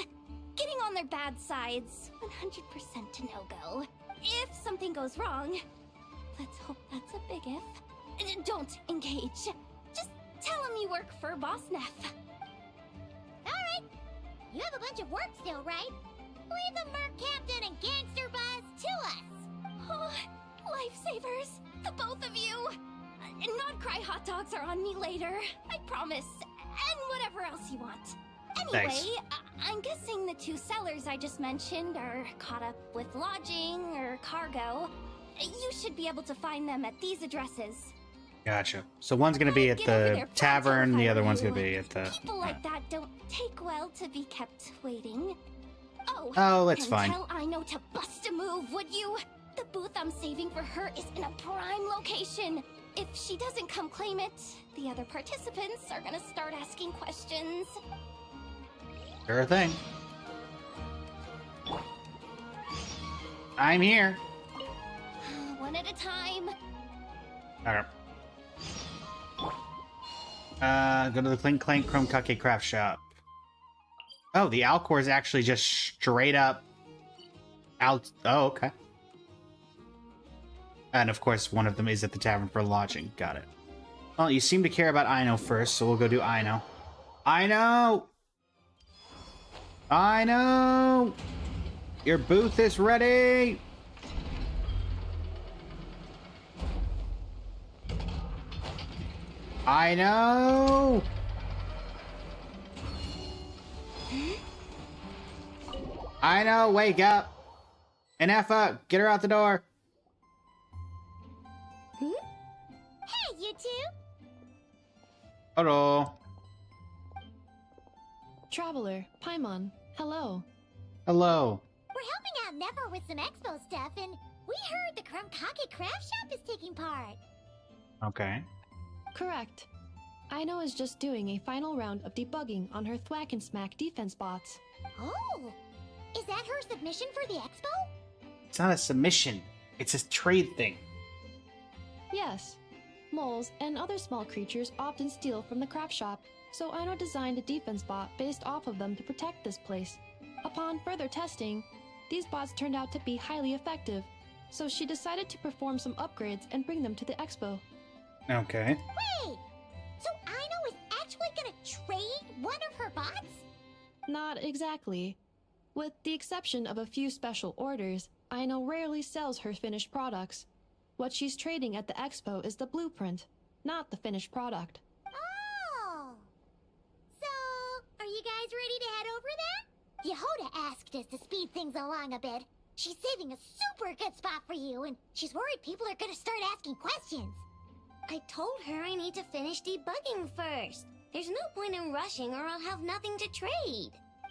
Getting on their bad sides, 100% to no-go. If something goes wrong, let's hope that's a big if. Don't engage. Just tell him you work for Boss Neff. Alright. You have a bunch of work still, right? Leave the Merc Captain and Gangster Buzz to us. Oh, lifesavers, the both of you. Not cry hot dogs are on me later, I promise. And whatever else you want. Anyway, Thanks. I'm guessing the 2 sellers I just mentioned are caught up with lodging or cargo. You should be able to find them at these addresses. Gotcha. So one's gonna be at Get over the there pronto tavern, if the I other were one's you. gonna be at the. People like that don't take well to be kept waiting. Oh, Oh, that's and fine. tell Ino to bust a move, would you? The booth I'm saving for her is in a prime location. If she doesn't come claim it, the other participants are gonna start asking questions. Sure thing. I'm here. One at a time. Alright. Go to the Clink Clank Chrome Kake Craft Shop. Oh, the Alcor is actually just straight up out. Oh, okay. And of course, one of them is at the tavern for lodging. Got it. Well, you seem to care about Ino first, so we'll go do Ino. Ino! Ino! Your booth is ready! Ino! Ino, wake up! And F up! Get her out the door! Hey, you two. Hello. Traveler, Paimon, hello. Hello. We're helping out Nefer with some expo stuff, and we heard the Krumkake Craft Shop is taking part. Okay. Correct. Ino is just doing a final round of debugging on her Thwack and Smack defense bots. Oh, is that her submission for the expo? It's not a submission. It's a trade thing. Yes. Moles and other small creatures often steal from the craft shop, so Ino designed a defense bot based off of them to protect this place. Upon further testing, these bots turned out to be highly effective, so she decided to perform some upgrades and bring them to the expo. Okay. Wait, so Ino is actually gonna trade one of her bots? Not exactly. With the exception of a few special orders, Ino rarely sells her finished products. What she's trading at the expo is the blueprint, not the finished product. Oh, so are you guys ready to head over there? Yehoda asked us to speed things along a bit. She's saving a super good spot for you, and she's worried people are gonna start asking questions. I told her I need to finish debugging first. There's no point in rushing or I'll have nothing to trade.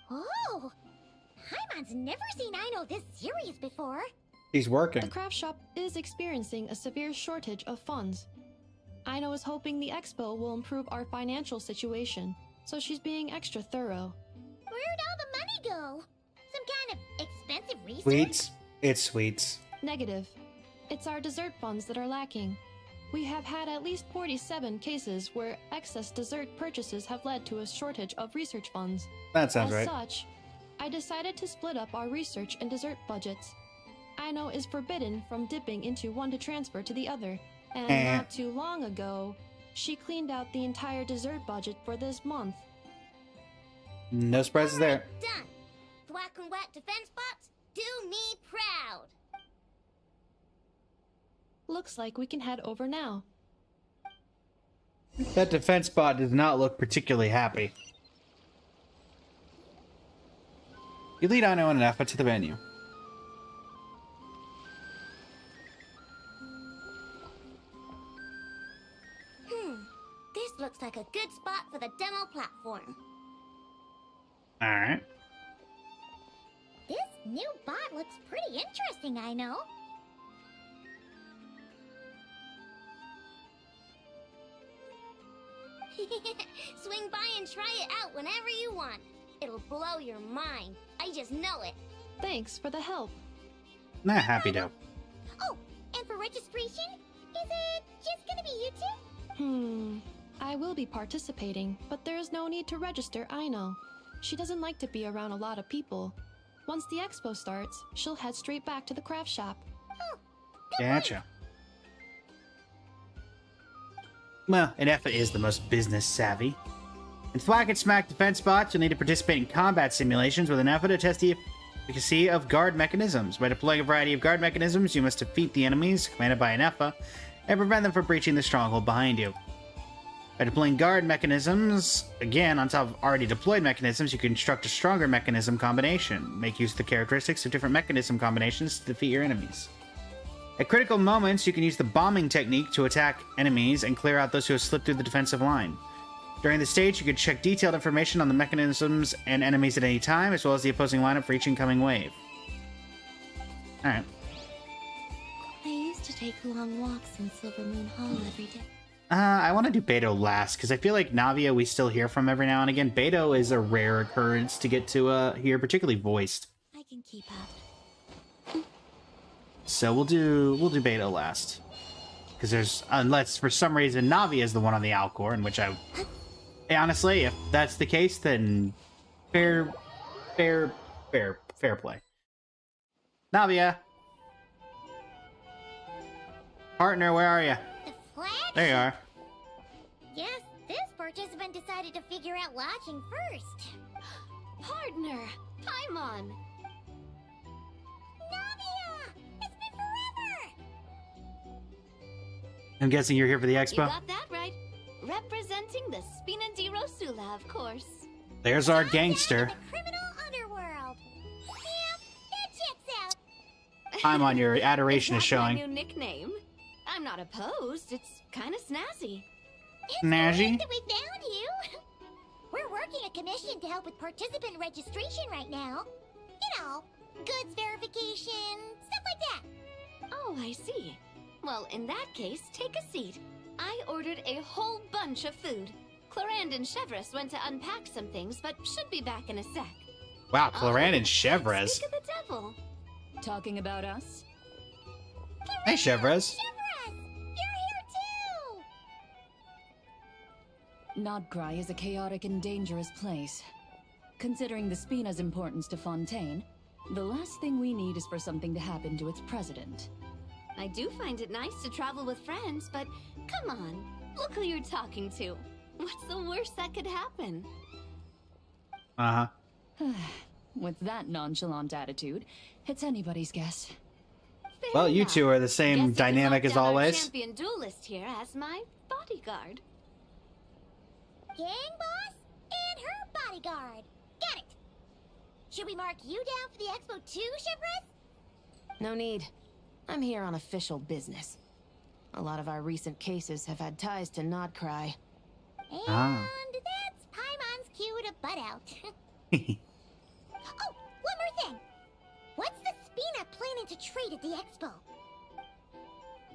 Oh! Paimon's never seen Aino this serious before. He's working. The craft shop is experiencing a severe shortage of funds. Aino is hoping the expo will improve our financial situation, so she's being extra thorough. Where'd all the money go? Some kind of expensive research? Sweets. It's sweets. Negative. It's our dessert funds that are lacking. We have had at least 47 cases where excess dessert purchases have led to a shortage of research funds. That sounds As right. such, I decided to split up our research and dessert budgets. Aino is forbidden from dipping into one to transfer to the other, and not too long ago, she cleaned out the entire dessert budget for this month. No surprises there. Done. Thwack and whack defense bots, do me proud. Looks like we can head over now. That defense bot does not look particularly happy. You lead Aino and Effa to the venue. This looks like a good spot for the demo platform. Alright. This new bot looks pretty interesting, I know. Swing by and try it out whenever you want. It'll blow your mind. I just know it. Thanks for the help. Nah, happy dope. Oh, and for registration, is it just gonna be you two? I will be participating, but there is no need to register, Aino. She doesn't like to be around a lot of people. Once the expo starts, she'll head straight back to the craft shop. Oh, Gotcha. Well, and Effa is the most business savvy. In Thwack and Smack defense bots, you'll need to participate in combat simulations with an Effa to test the efficacy of guard mechanisms. By deploying a variety of guard mechanisms, you must defeat the enemies commanded by an Effa and prevent them from breaching the stronghold behind you. By deploying guard mechanisms, again, on top of already deployed mechanisms, you can construct a stronger mechanism combination. Make use of the characteristics of different mechanism combinations to defeat your enemies. At critical moments, you can use the bombing technique to attack enemies and clear out those who have slipped through the defensive line. During the stage, you can check detailed information on the mechanisms and enemies at any time, as well as the opposing lineup for each incoming wave. Alright. I used to take long walks in Silver Moon Hall every day. I want to do Beto last, because I feel like Navia we still hear from every now and again. Beto is a rare occurrence to get to hear, particularly voiced. I can keep up. So we'll do Beto last. Because there's, unless for some reason Navia is the one on the Alcor, in which honestly, if that's the case, then fair play. Navia! Partner, where are you? The flag? There you are. Guess this participant decided to figure out lodging first. Partner, Paimon. Navia! It's been forever! I'm guessing you're here for the You expo? got that right. Representing the Spina di Rosula, of course. There's our Down gangster. in the criminal underworld. Yeah, that checks out. I'm on your adoration is Is that my showing. new nickname? I'm not opposed. It's kind of snazzy. It's Najee? great that we found you. We're working a commission to help with participant registration right now. You know, goods verification, stuff like that. Oh, I see. Well, in that case, take a seat. I ordered a whole bunch of food. Clorand and Chevres went to unpack some things, but should be back in a sec. Wow, Cloran and Oh, Chevres. Speak of the devil. Talking about us? Hey, Chevres. Chevres, you're here too. Nodcry is a chaotic and dangerous place. Considering the Spina's importance to Fontaine, the last thing we need is for something to happen to its president. I do find it nice to travel with friends, but come on, look who you're talking to. What's the worst that could happen? Uh-huh. With that nonchalant attitude, it's anybody's guess. Fair Well, you enough. two are the Guess same you can dynamic lock as down our always. champion duelist here as my bodyguard. Gang boss and her bodyguard. Got it. Should we mark you down for the expo too, Chevres? No need. I'm here on official business. A lot of our recent cases have had ties to Nodcry. And Ah. butt out. Oh, one more thing. What's the Spina planning to trade at the expo?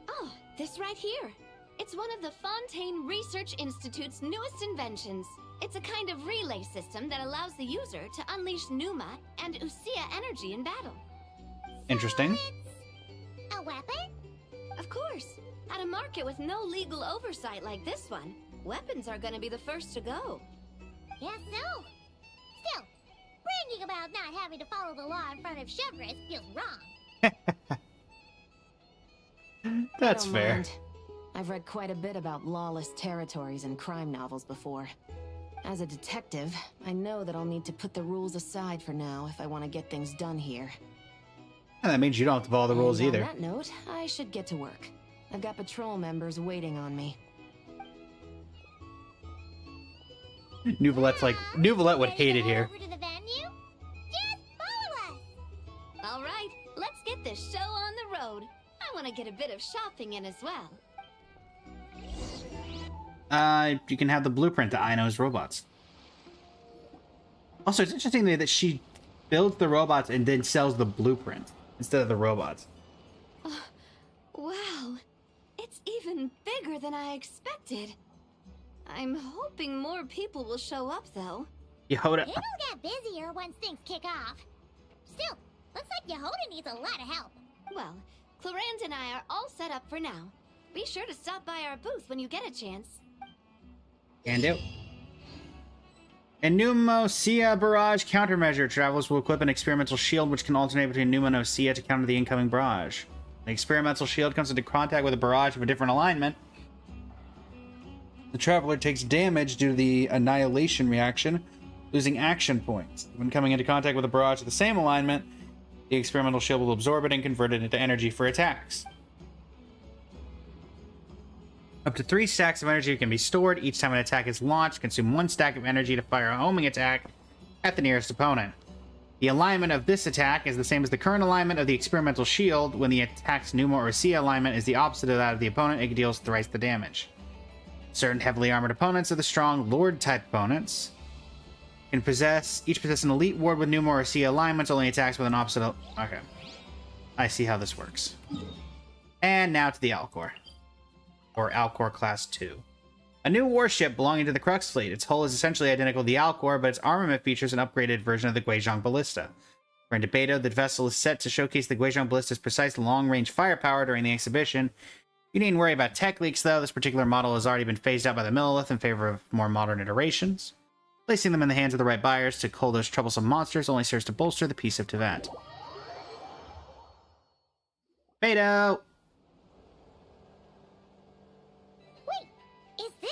Oh, this right here. It's one of the Fontaine Research Institute's newest inventions. It's a kind of relay system that allows the user to unleash Numa and Usia energy in battle. Interesting. A weapon? Of course. At a market with no legal oversight like this one, weapons are gonna be the first to go. Yes, so. Still, bragging about not having to follow the law in front of Chevres feels wrong. That's I don't fair. mind. I've read quite a bit about lawless territories and crime novels before. As a detective, I know that I'll need to put the rules aside for now if I want to get things done here. And that means you don't have to follow the rules And either. On that note, I should get to work. I've got patrol members waiting on me. Nuvolette would hate it here. Over to the venue? Just follow us. All right, let's get this show on the road. I want to get a bit of shopping in as well. You can have the blueprint to Aino's robots. Also, it's interesting that she builds the robots and then sells the blueprint instead of the robots. Wow, it's even bigger than I expected. I'm hoping more people will show up, though. Yehoda. It'll get busier once things kick off. Still, looks like Yehoda needs a lot of help. Well, Clarence and I are all set up for now. Be sure to stop by our booth when you get a chance. Can do. A Pneumocia barrage countermeasure. Travelers will equip an experimental shield which can alternate between Pneuma and Osea to counter the incoming barrage. The experimental shield comes into contact with a barrage of a different alignment. The traveler takes damage due to the annihilation reaction, losing action points. When coming into contact with a barrage of the same alignment, the experimental shield will absorb it and convert it into energy for attacks. Up to 3 stacks of energy can be stored. Each time an attack is launched, consume 1 stack of energy to fire a homing attack at the nearest opponent. The alignment of this attack is the same as the current alignment of the experimental shield. When the attack's Pneuma or Cia alignment is the opposite of that of the opponent, it deals thrice the damage. Certain heavily armored opponents are the strong Lord-type opponents. Each possess an elite ward with Pneuma or Cia alignments, only attacks with an opposite... Okay. I see how this works. And now to the Alcor. Or Alcor Class 2. A new warship belonging to the Crux fleet. Its hull is essentially identical to the Alcor, but its armament features an upgraded version of the Guizhong Ballista. According to Beto, the vessel is set to showcase the Guizhong Ballista's precise long-range firepower during the exhibition. You needn't worry about tech leaks, though. This particular model has already been phased out by the Millilith in favor of more modern iterations. Placing them in the hands of the right buyers to cull those troublesome monsters only serves to bolster the peace of Tevat. Beto! Is this?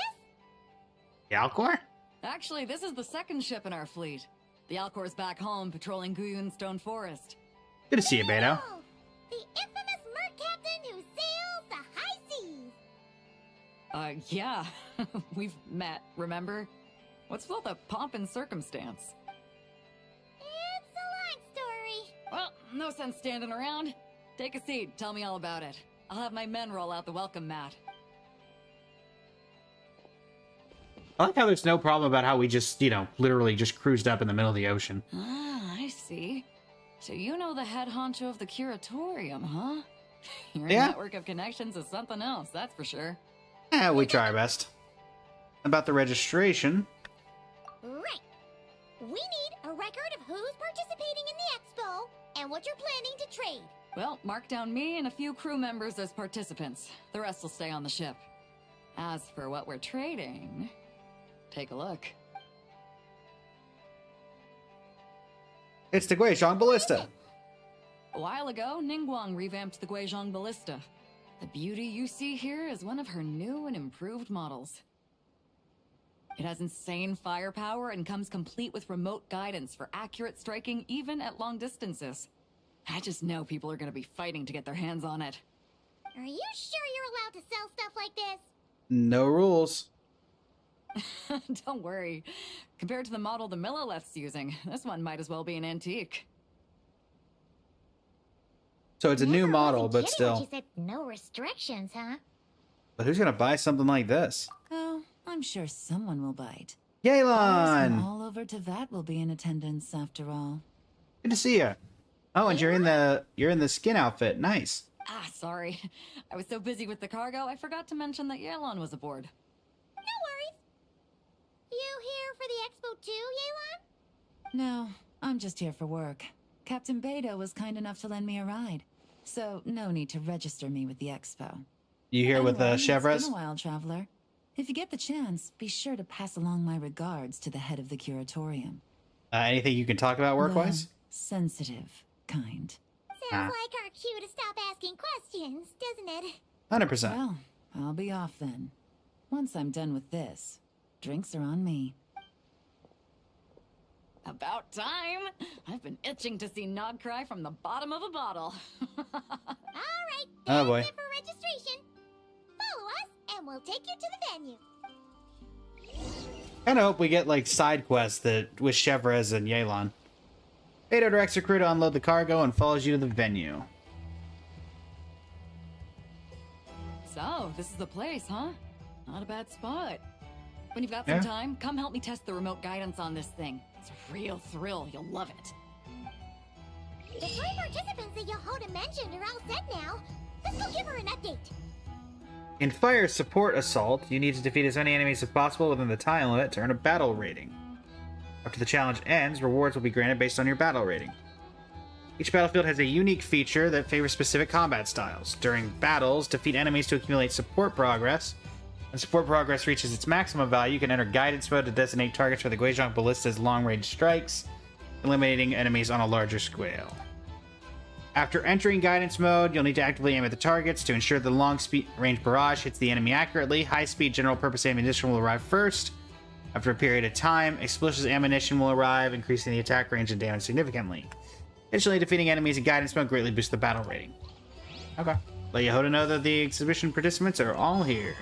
The Alcor? Actually, this is the second ship in our fleet. The Alcor's back home patrolling Guyun Stone Forest. Good to see you, Beto. Oh, the infamous merc captain who sails the high seas. Yeah. We've met, remember? What's with all the pomp and circumstance? It's a long story. Well, no sense standing around. Take a seat, tell me all about it. I'll have my men roll out the welcome mat. I like how there's no problem about how we just, literally just cruised up in the middle of the ocean. Ah, I see. So you know the head honcho of the curatorium, huh? Your Yeah. network of connections is something else, that's for sure. Yeah, we try our best. About the registration. Right. We need a record of who's participating in the expo and what you're planning to trade. Well, mark down me and a few crew members as participants. The rest will stay on the ship. As for what we're trading, take a look. It's the Guizhong Ballista. A while ago, Ningguang revamped the Guizhong Ballista. The beauty you see here is one of her new and improved models. It has insane firepower and comes complete with remote guidance for accurate striking even at long distances. I just know people are going to be fighting to get their hands on it. Are you sure you're allowed to sell stuff like this? No rules. Don't worry. Compared to the model the Millilith's using, this one might as well be an antique. So it's a new Never model, wasn't but kidding when still. she said no restrictions, huh? But who's gonna buy something like this? Oh, I'm sure someone will bite. Yaylon! All over Tevat will be in attendance after all. Good to see you. Oh, and you're in the skin outfit. Nice. Ah, sorry. I was so busy with the cargo, I forgot to mention that Yelan was aboard. No worries. You here for the expo too, Yelan? No, I'm just here for work. Captain Beto was kind enough to lend me a ride, so no need to register me with the expo. You here with Anyway, Chevres? It's been a while, traveler. If you get the chance, be sure to pass along my regards to the head of the curatorium. Anything you can talk about work-wise? The sensitive kind. Sounds like our cue to stop asking questions, doesn't it? 100%. Well, I'll be off then. Once I'm done with this, drinks are on me. About time! I've been itching to see Nod cry from the bottom of a bottle. Alright, Oh, boy. that's it for registration. Follow us, and we'll take you to the venue. Kind of hope we get, like, side quests that with Chevres and Yelan. Beto directs your crew to unload the cargo and follows you to the venue. So, this is the place, huh? Not a bad spot. When you've got some time, come help me test the remote guidance on this thing. It's a real thrill. You'll love it. The 3 participants that Yehoda mentioned are all set now. Let's go give her an update. In Fire Support Assault, you need to defeat as many enemies as possible within the time limit to earn a battle rating. After the challenge ends, rewards will be granted based on your battle rating. Each battlefield has a unique feature that favors specific combat styles. During battles, defeat enemies to accumulate support progress. When support progress reaches its maximum value, you can enter guidance mode to designate targets for the Guizhong Ballista's long-range strikes, eliminating enemies on a larger scale. After entering guidance mode, you'll need to actively aim at the targets to ensure the long-range barrage hits the enemy accurately. High-speed general-purpose ammunition will arrive first. After a period of time, explosive ammunition will arrive, increasing the attack range and damage significantly. Additionally, defeating enemies in guidance mode greatly boosts the battle rating. Okay. Let Yehoda know that the exhibition participants are all here.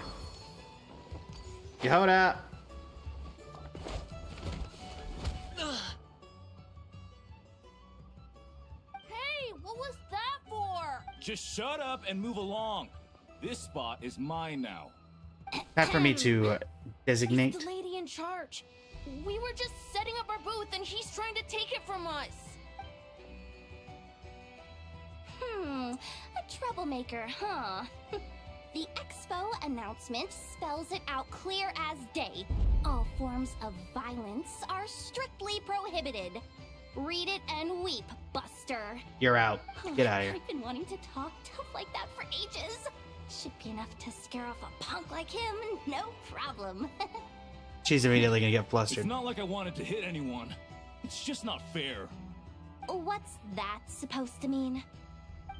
Yehoda! Hey, what was that for? Just shut up and move along. This spot is mine now. Not for me to designate. He's the lady in charge. We were just setting up our booth and he's trying to take it from us. A troublemaker, huh? The expo announcement spells it out clear as day. All forms of violence are strictly prohibited. Read it and weep, Buster. You're out. Get out of here. I've been wanting to talk tough like that for ages. Should be enough to scare off a punk like him, no problem. She's immediately gonna get It's flustered. not like I wanted to hit anyone. It's just not fair. What's that supposed to mean?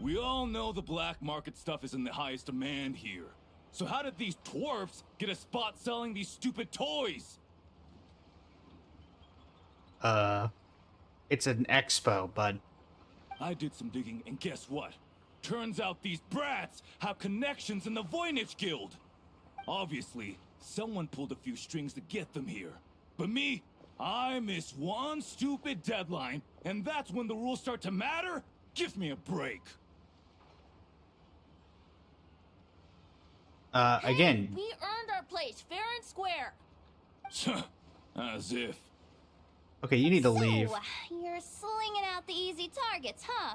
We all know the black market stuff is in the highest demand here. So how did these dwarfs get a spot selling these stupid toys? It's an expo, bud. I did some digging, and guess what? Turns out these brats have connections in the Voynich Guild. Obviously, someone pulled a few strings to get them here. But me, I miss one stupid deadline, and that's when the rules start to matter? Give me a break. Again, We earned our place, fair and square. As if. okay, you need to leave. So, you're slinging out the easy targets, huh?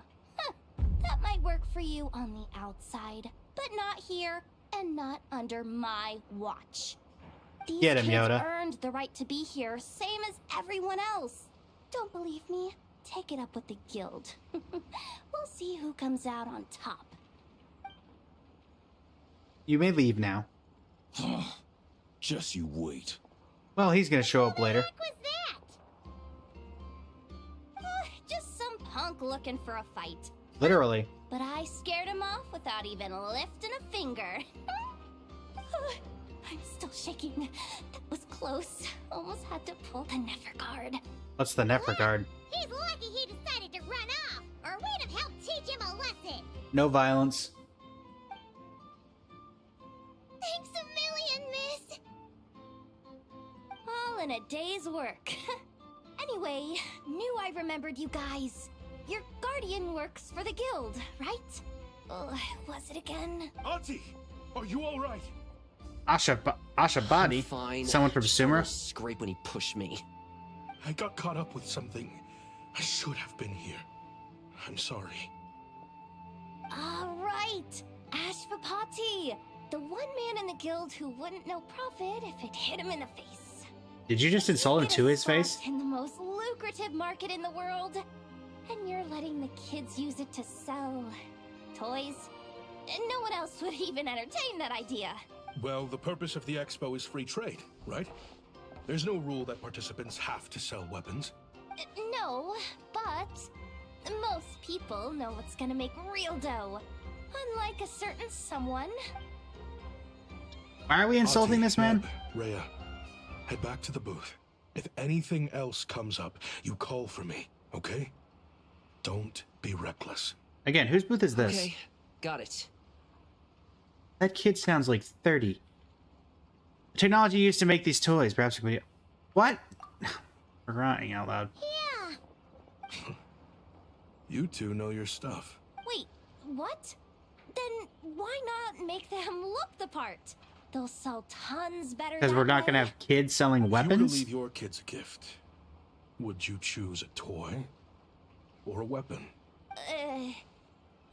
That might work for you on the outside, but not here, and not under my watch. These Get him, kids Yoda. earned the right to be here, same as everyone else. Don't believe me? Take it up with the guild. We'll see who comes out on top. You may leave now. Just you wait. Well, he's gonna show up later. What was that? Just some punk looking for a fight. Literally. But I scared him off without even lifting a finger. I'm still shaking. That was close. Almost had to pull the Nefer card. What's the Nefer card? He's lucky he decided to run off, or we'd have helped teach him a lesson. No violence. Thanks a million, miss. All in a day's work. Anyway, knew I remembered you guys. Your guardian works for the guild, right? Was it again? Auntie, are you all right? Ashabadi? Fine. Someone from Just Sumer? almost scrape when he pushed me. I got caught up with something. I should have been here. I'm sorry. Right. Ashvapati. The one man in the guild who wouldn't know profit if it hit him in the face. Did you just insult him Get to a his face? spot in the most lucrative market in the world. And you're letting the kids use it to sell toys. And no one else would even entertain that idea. Well, the purpose of the expo is free trade, right? There's no rule that participants have to sell weapons. No, but most people know what's gonna make real dough. Unlike a certain someone. Why are we insulting this man? Rhea, head back to the booth. If anything else comes up, you call for me, okay? Don't be reckless. Again, whose booth is this? Okay, got it. That kid sounds like 30. The technology used to make these toys, perhaps we... What? For crying out loud. Yeah. You two know your stuff. Wait, what? Then why not make them look the part? They'll sell tons better. Because we're not going to have kids selling If you were to weapons? leave your kids a gift, would you choose a toy or a weapon?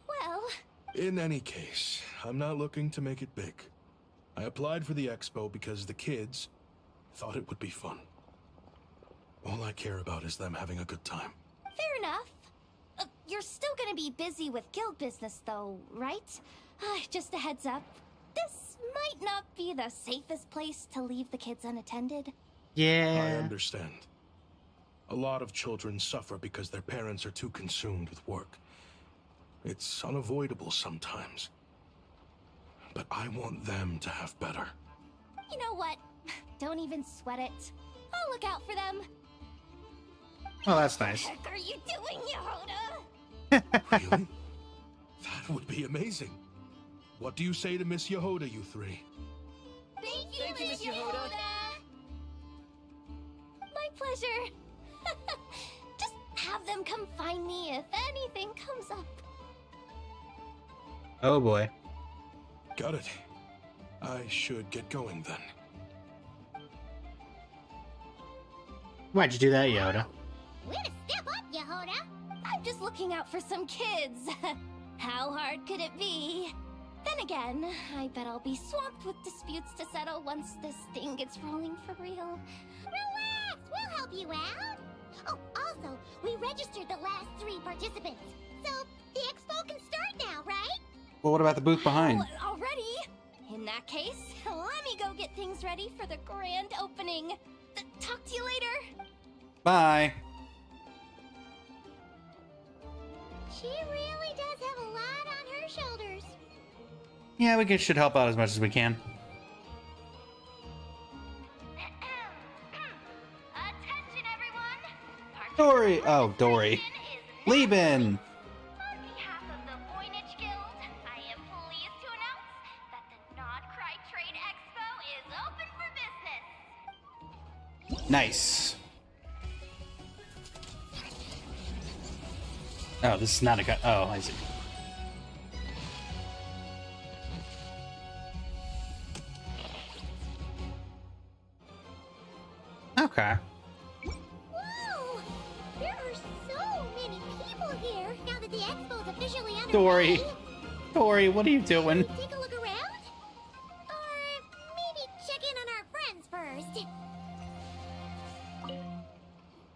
Well... In any case, I'm not looking to make it big. I applied for the expo because the kids thought it would be fun. All I care about is them having a good time. Fair enough. You're still gonna be busy with guild business though, right? Just a heads up. This might not be the safest place to leave the kids unattended. I Yeah. understand. A lot of children suffer because their parents are too consumed with work. It's unavoidable sometimes. But I want them to have better. You know what? Don't even sweat it. I'll look out for them. Oh, that's nice. What the heck are you doing, Yehoda? Really? That would be amazing. What do you say to Miss Yehoda, you three? Thank you, Miss Yehoda. My pleasure. Just have them come find me if anything comes up. Oh boy. Got it. I should get going then. Why'd you do that, Yoda? Way to step up, Yehoda. I'm just looking out for some kids. How hard could it be? Then again, I bet I'll be swamped with disputes to settle once this thing gets rolling for real. Relax, we'll help you out. Oh, also, we registered the last 3 participants. So, the expo can start now, right? Well, what about the booth behind? Oh, already? In that case, let me go get things ready for the grand opening. Talk to you later. Bye. She really does have a lot on her shoulders. Yeah, we should help out as much as we can. Attention, everyone. Dory. Oh, Dory. Lieben. On behalf of the Voynich Guild, I am pleased to announce that the Nodcry Trade Expo is open for business. Nice. Oh, this is not a cut. Oh, I see. Okay. Whoa! There are so many people here now that the expo's officially underway. Dory. Dory, what are you doing? Take a look around? Or maybe check in on our friends first.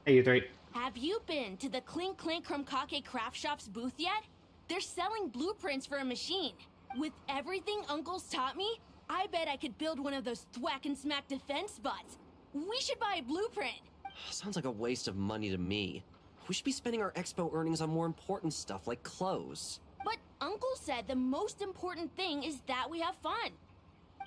Hey, you three. Have you been to the Clink Clink Krumkake Craft Shop's booth yet? They're selling blueprints for a machine. With everything Uncle's taught me, I bet I could build one of those thwack and smack defense bots. We should buy a blueprint. Sounds like a waste of money to me. We should be spending our expo earnings on more important stuff like clothes. But Uncle said the most important thing is that we have fun.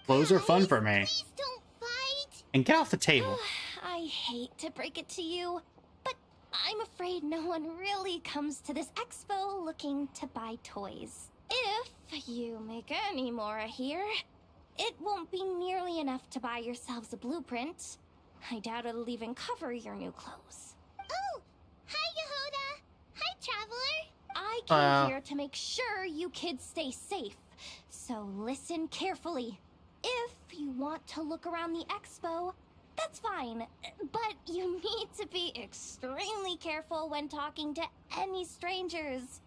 Clothes are fun for me. Please don't fight. And get off the table. I hate to break it to you, but I'm afraid no one really comes to this expo looking to buy toys. If you make any more here, it won't be nearly enough to buy yourselves a blueprint. I doubt it'll even cover your new clothes. Oh, hi, Yehoda. Hi, Traveler. I came here to make sure you kids stay safe, so listen carefully. If you want to look around the expo, that's fine. But you need to be extremely careful when talking to any strangers.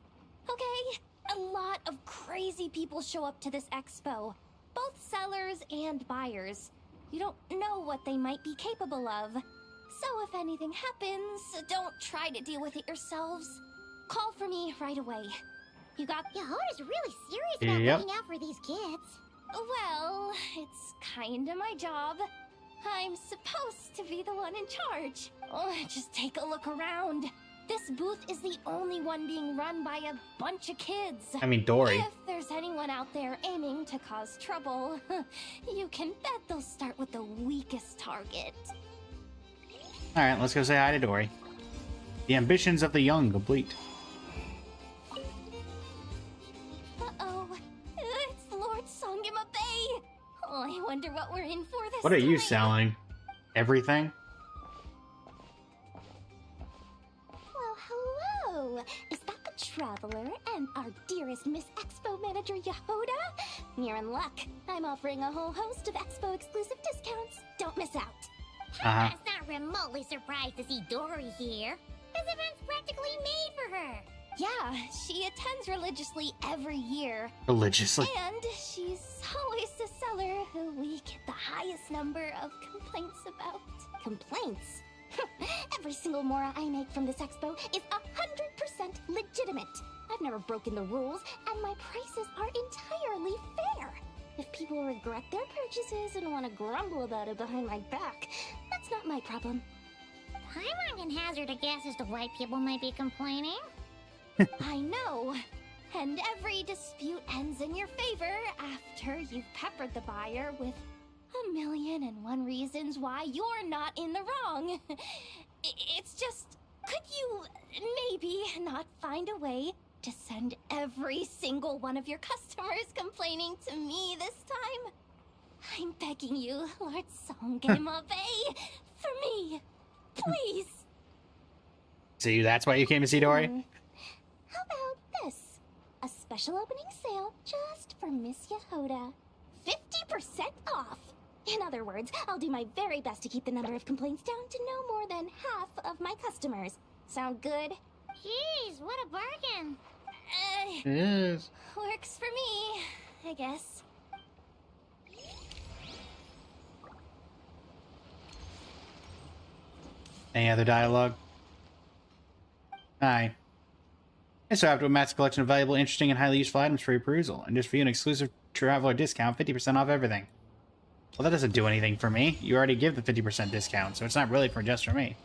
Okay? A lot of crazy people show up to this expo, both sellers and buyers. You don't know what they might be capable of. So if anything happens, don't try to deal with it yourselves. Call for me right away. You got... Yehoda's really serious about looking out for these kids. Well, it's kinda my job. I'm supposed to be the one in charge. Oh, just take a look around. This booth is the only one being run by a bunch of kids. I mean, Dory. If there's anyone out there aiming to cause trouble, you can bet they'll start with the weakest target. Alright, let's go say hi to Dory. The ambitions of the young complete. Uh-oh. It's Lord Songima Bay. Oh, I wonder what we're in for this What are you time. selling? Everything? Well, hello. Is that the Traveler and our dearest Miss Expo Manager Yehoda? You're in luck. I'm offering a whole host of Expo exclusive discounts. Don't miss out. That's not remotely surprised to see Dory here. This event's practically made for her. Yeah, she attends religiously every year. Religiously? And she's always the seller who we get the highest number of complaints about. Complaints? Every single Mora I make from this expo is 100% legitimate. I've never broken the rules, and my prices are entirely fair. If people regret their purchases and want to grumble about it behind my back, that's not my problem. Paimon can hazard a guess as to why people might be complaining. I know. And every dispute ends in your favor after you've peppered the buyer with 1,000,001 reasons why you're not in the wrong. It's just, could you maybe not find a way to send every single one of your customers complaining to me this time? I'm begging you, Lord Songema Bay, for me, please. See, that's why you came to see Dory? How about this? A special opening sale just for Miss Yehoda. 50% off! In other words, I'll do my very best to keep the number of complaints down to no more than half of my customers. Sound good? Jeez, what a bargain! Yes. Works for me, I guess. Any other dialogue? Hi. I so to amass a collection of valuable, interesting, and highly useful items for your perusal, and just for you an exclusive traveler discount, 50% off everything. Well, that doesn't do anything for me. You already give the 50% discount, so it's not really for just for me.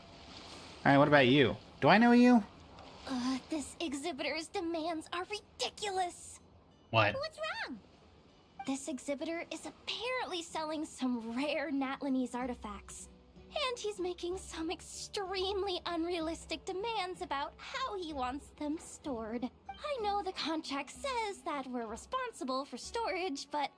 Alright, what about you? Do I know you? This exhibitor's demands are ridiculous. What? What's wrong? This exhibitor is apparently selling some rare Natlanese artifacts. And he's making some extremely unrealistic demands about how he wants them stored. I know the contract says that we're responsible for storage, but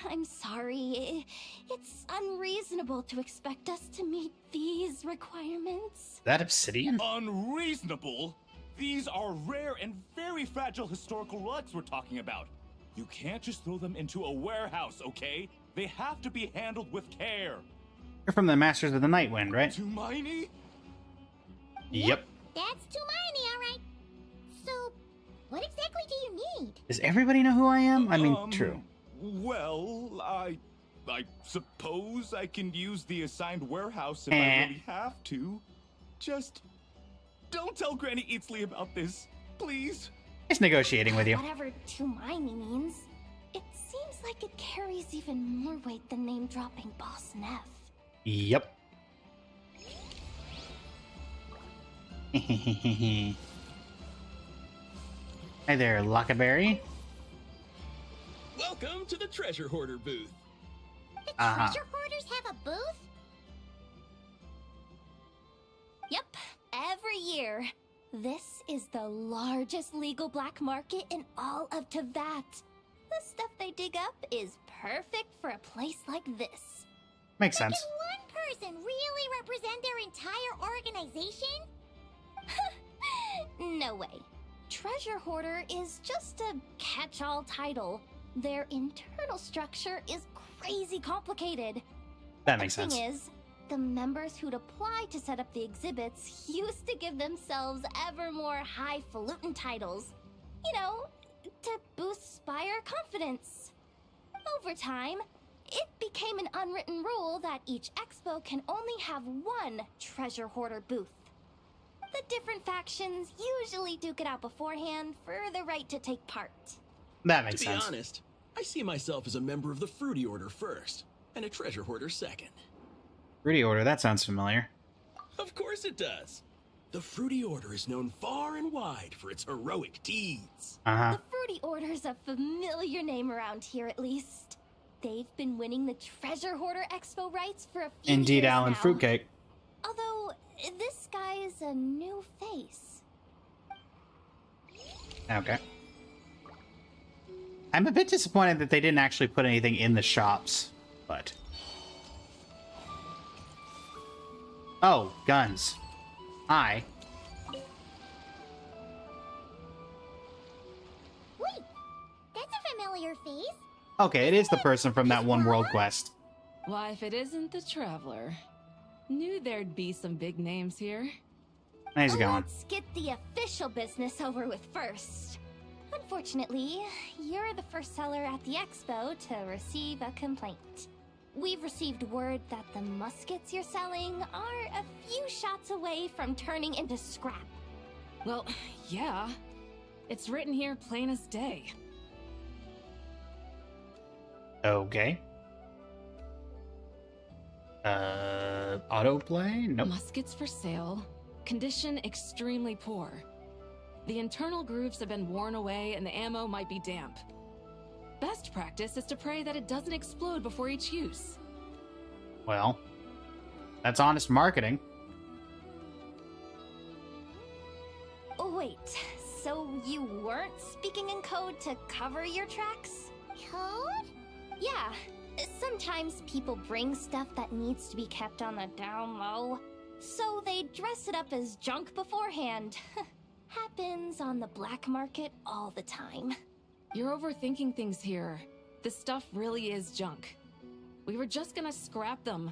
I'm sorry. It's unreasonable to expect us to meet these requirements. Is that obsidian? Unreasonable? These are rare and very fragile historical relics we're talking about. You can't just throw them into a warehouse, okay? They have to be handled with care. You're from the Masters of the Night Wind, right? Tumaini? Yep. That's Tumaini, alright. So, what exactly do you need? Does everybody know who I am? I mean, true. Well, I suppose I can use the assigned warehouse if I really have to. Just don't tell Granny Eatsley about this, please. It's negotiating with you. Whatever Tumaini means, it seems like it carries even more weight than name-dropping Boss Neff. Yep. Hi there, Lockaberry. Welcome to the Treasure Hoarder booth. The treasure hoarders have a booth? Yep, every year. This is the largest legal black market in all of Teyvat. The stuff they dig up is perfect for a place like this. Makes sense. Can one person really represent their entire organization? No way. Treasure Hoarder is just a catch-all title. Their internal structure is crazy complicated. That makes The sense. thing is, the members who'd apply to set up the exhibits used to give themselves ever more highfalutin titles. You know, to boost buyer confidence. Over time, it became an unwritten rule that each expo can only have one treasure hoarder booth. The different factions usually duke it out beforehand for the right to take part. That makes To be sense. honest, I see myself as a member of the Fruity Order first, and a treasure hoarder second. Fruity Order, that sounds familiar. Of course it does. The Fruity Order is known far and wide for its heroic deeds. Uh-huh. The Fruity Order's a familiar name around here, at least. They've been winning the Treasure Hoarder Expo rights for a few Indeed, years Alan now. Fruitcake. Although, this guy is a new face. Okay. I'm a bit disappointed that they didn't actually put anything in the shops, but... Oh, guns. Hi. Wait, that's a familiar face. Okay, it is the person from that one world quest. Why, if it isn't the Traveler. Knew there'd be some big names here. How's it going? Let's get the official business over with first. Unfortunately, you're the first seller at the expo to receive a complaint. We've received word that the muskets you're selling are a few shots away from turning into scrap. Well, yeah. It's written here plain as day. Okay. Autoplay? Nope. Muskets for sale. Condition extremely poor. The internal grooves have been worn away and the ammo might be damp. Best practice is to pray that it doesn't explode before each use. Well, that's honest marketing. Oh, wait, so you weren't speaking in code to cover your tracks? Code? Yeah, sometimes people bring stuff that needs to be kept on the down low, so they dress it up as junk beforehand. Happens on the black market all the time. You're overthinking things here. This stuff really is junk. We were just gonna scrap them,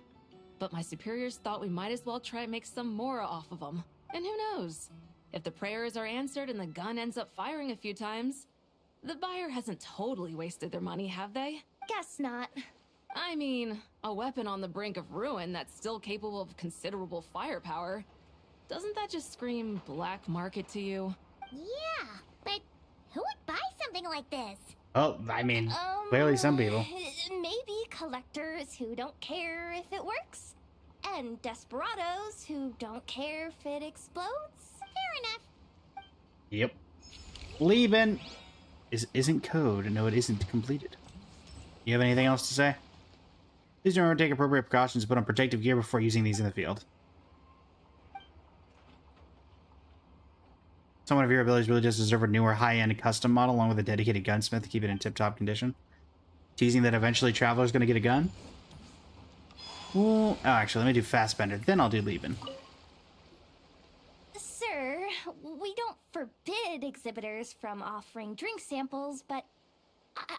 but my superiors thought we might as well try and make some more off of them. And who knows? If the prayers are answered and the gun ends up firing a few times, the buyer hasn't totally wasted their money, have they? Guess not. I mean, a weapon on the brink of ruin that's still capable of considerable firepower. Doesn't that just scream black market to you? Yeah, but who would buy something like this? Oh, I mean, clearly some people. Maybe collectors who don't care if it works, and desperados who don't care if it explodes. Fair enough. Yep. Leaving isn't code. No, it isn't completed. You have anything else to say? Please remember to take appropriate precautions to put on protective gear before using these in the field. Some of your abilities really just deserve a newer high-end custom model along with a dedicated gunsmith to keep it in tip-top condition. Teasing that eventually Traveler's gonna get a gun? Well, oh, actually, let me do Fastbender, then I'll do Leaving. Sir, we don't forbid exhibitors from offering drink samples, but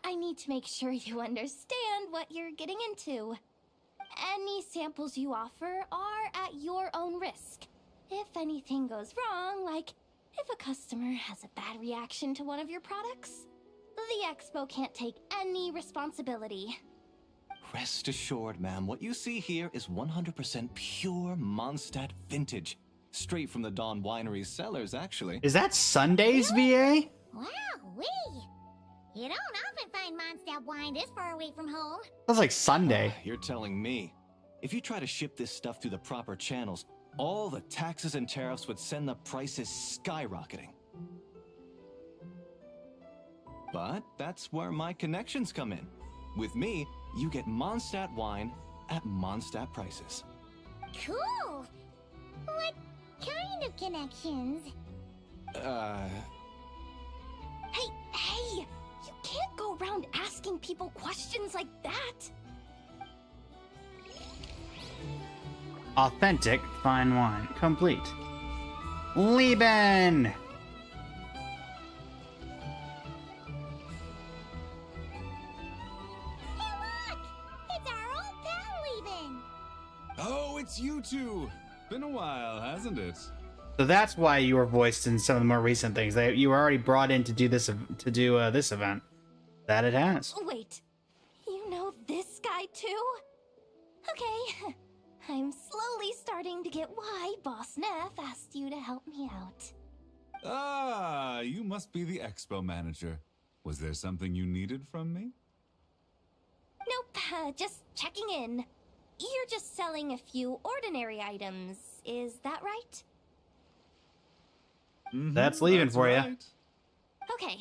I need to make sure you understand what you're getting into. Any samples you offer are at your own risk. If anything goes wrong, like if a customer has a bad reaction to one of your products, the expo can't take any responsibility. Rest assured, ma'am, what you see here is 100% pure Mondstadt vintage. Straight from the Dawn Winery's cellars, actually. Is that Sunday's VA? Wow-wee. You don't often find Mondstadt wine this far away from home. That's like Sunday. You're telling me. If you try to ship this stuff through the proper channels, all the taxes and tariffs would send the prices skyrocketing. But that's where my connections come in. With me, you get Mondstadt wine at Mondstadt prices. Cool. What kind of connections? Hey! You can't go around asking people questions like that! Authentic fine wine. Complete. Lieben! Hey, look! it's you two. Been a while, hasn't it? So that's why you were voiced in some of the more recent things. You were already brought in to do this this event. That it has. Wait, you know this guy too? Okay, I'm slowly starting to get why Boss Neff asked you to help me out. Ah, you must be the expo manager. Was there something you needed from me? Nope, just checking in. You're just selling a few ordinary items, is that right? That's leaving for you. Okay.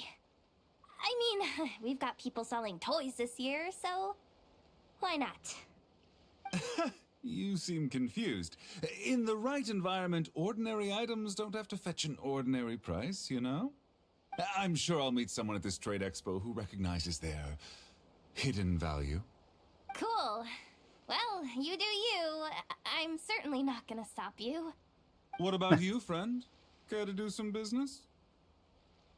I mean, we've got people selling toys this year, so why not? You seem confused. In the right environment, ordinary items don't have to fetch an ordinary price, you know? I'm sure I'll meet someone at this trade expo who recognizes their hidden value. Cool. Well, you do you. I'm certainly not gonna stop you. What about you, friend? Care to do some business?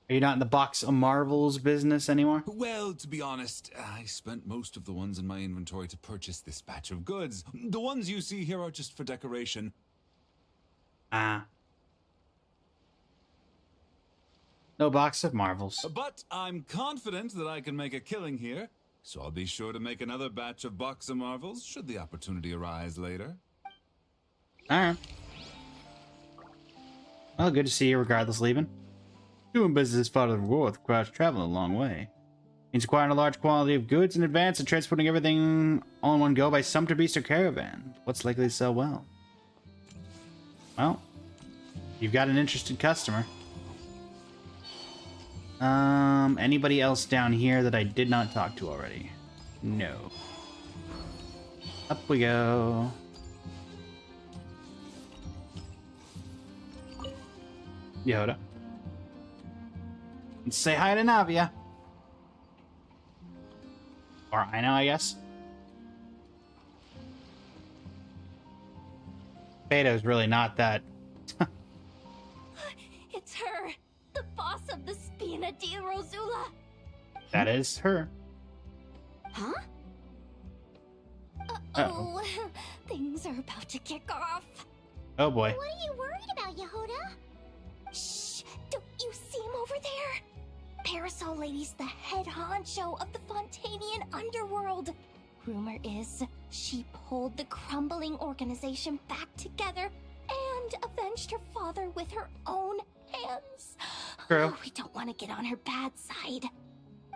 Are you not in the box of Marvels business anymore? Well, to be honest, I spent most of the ones in my inventory to purchase this batch of goods. The ones you see here are just for decoration. Ah. No box of Marvels. But I'm confident that I can make a killing here, so I'll be sure to make another batch of box of Marvels should the opportunity arise later. Alright. Well, good to see you regardless, leaving. Doing business is part of the world requires traveling a long way. Means acquiring a large quantity of goods in advance and transporting everything all in one go by sumpter beast or caravan. What's likely to sell well? Well, you've got an interested customer. Anybody else down here that I did not talk to already? No. Up we go. Yoda. And say hi to Navia. Or I know, I guess. Beto's really not that. It's her, the boss of the Spina di Rosula. That is her. Huh? Uh-oh. Things are about to kick off. Oh boy. What are you worried about, Yehoda? Shh! Don't you see him over there? Parasol Lady's the head honcho of the Fontanian underworld. Rumor is she pulled the crumbling organization back together and avenged her father with her own hands. True. Oh, we don't want to get on her bad side.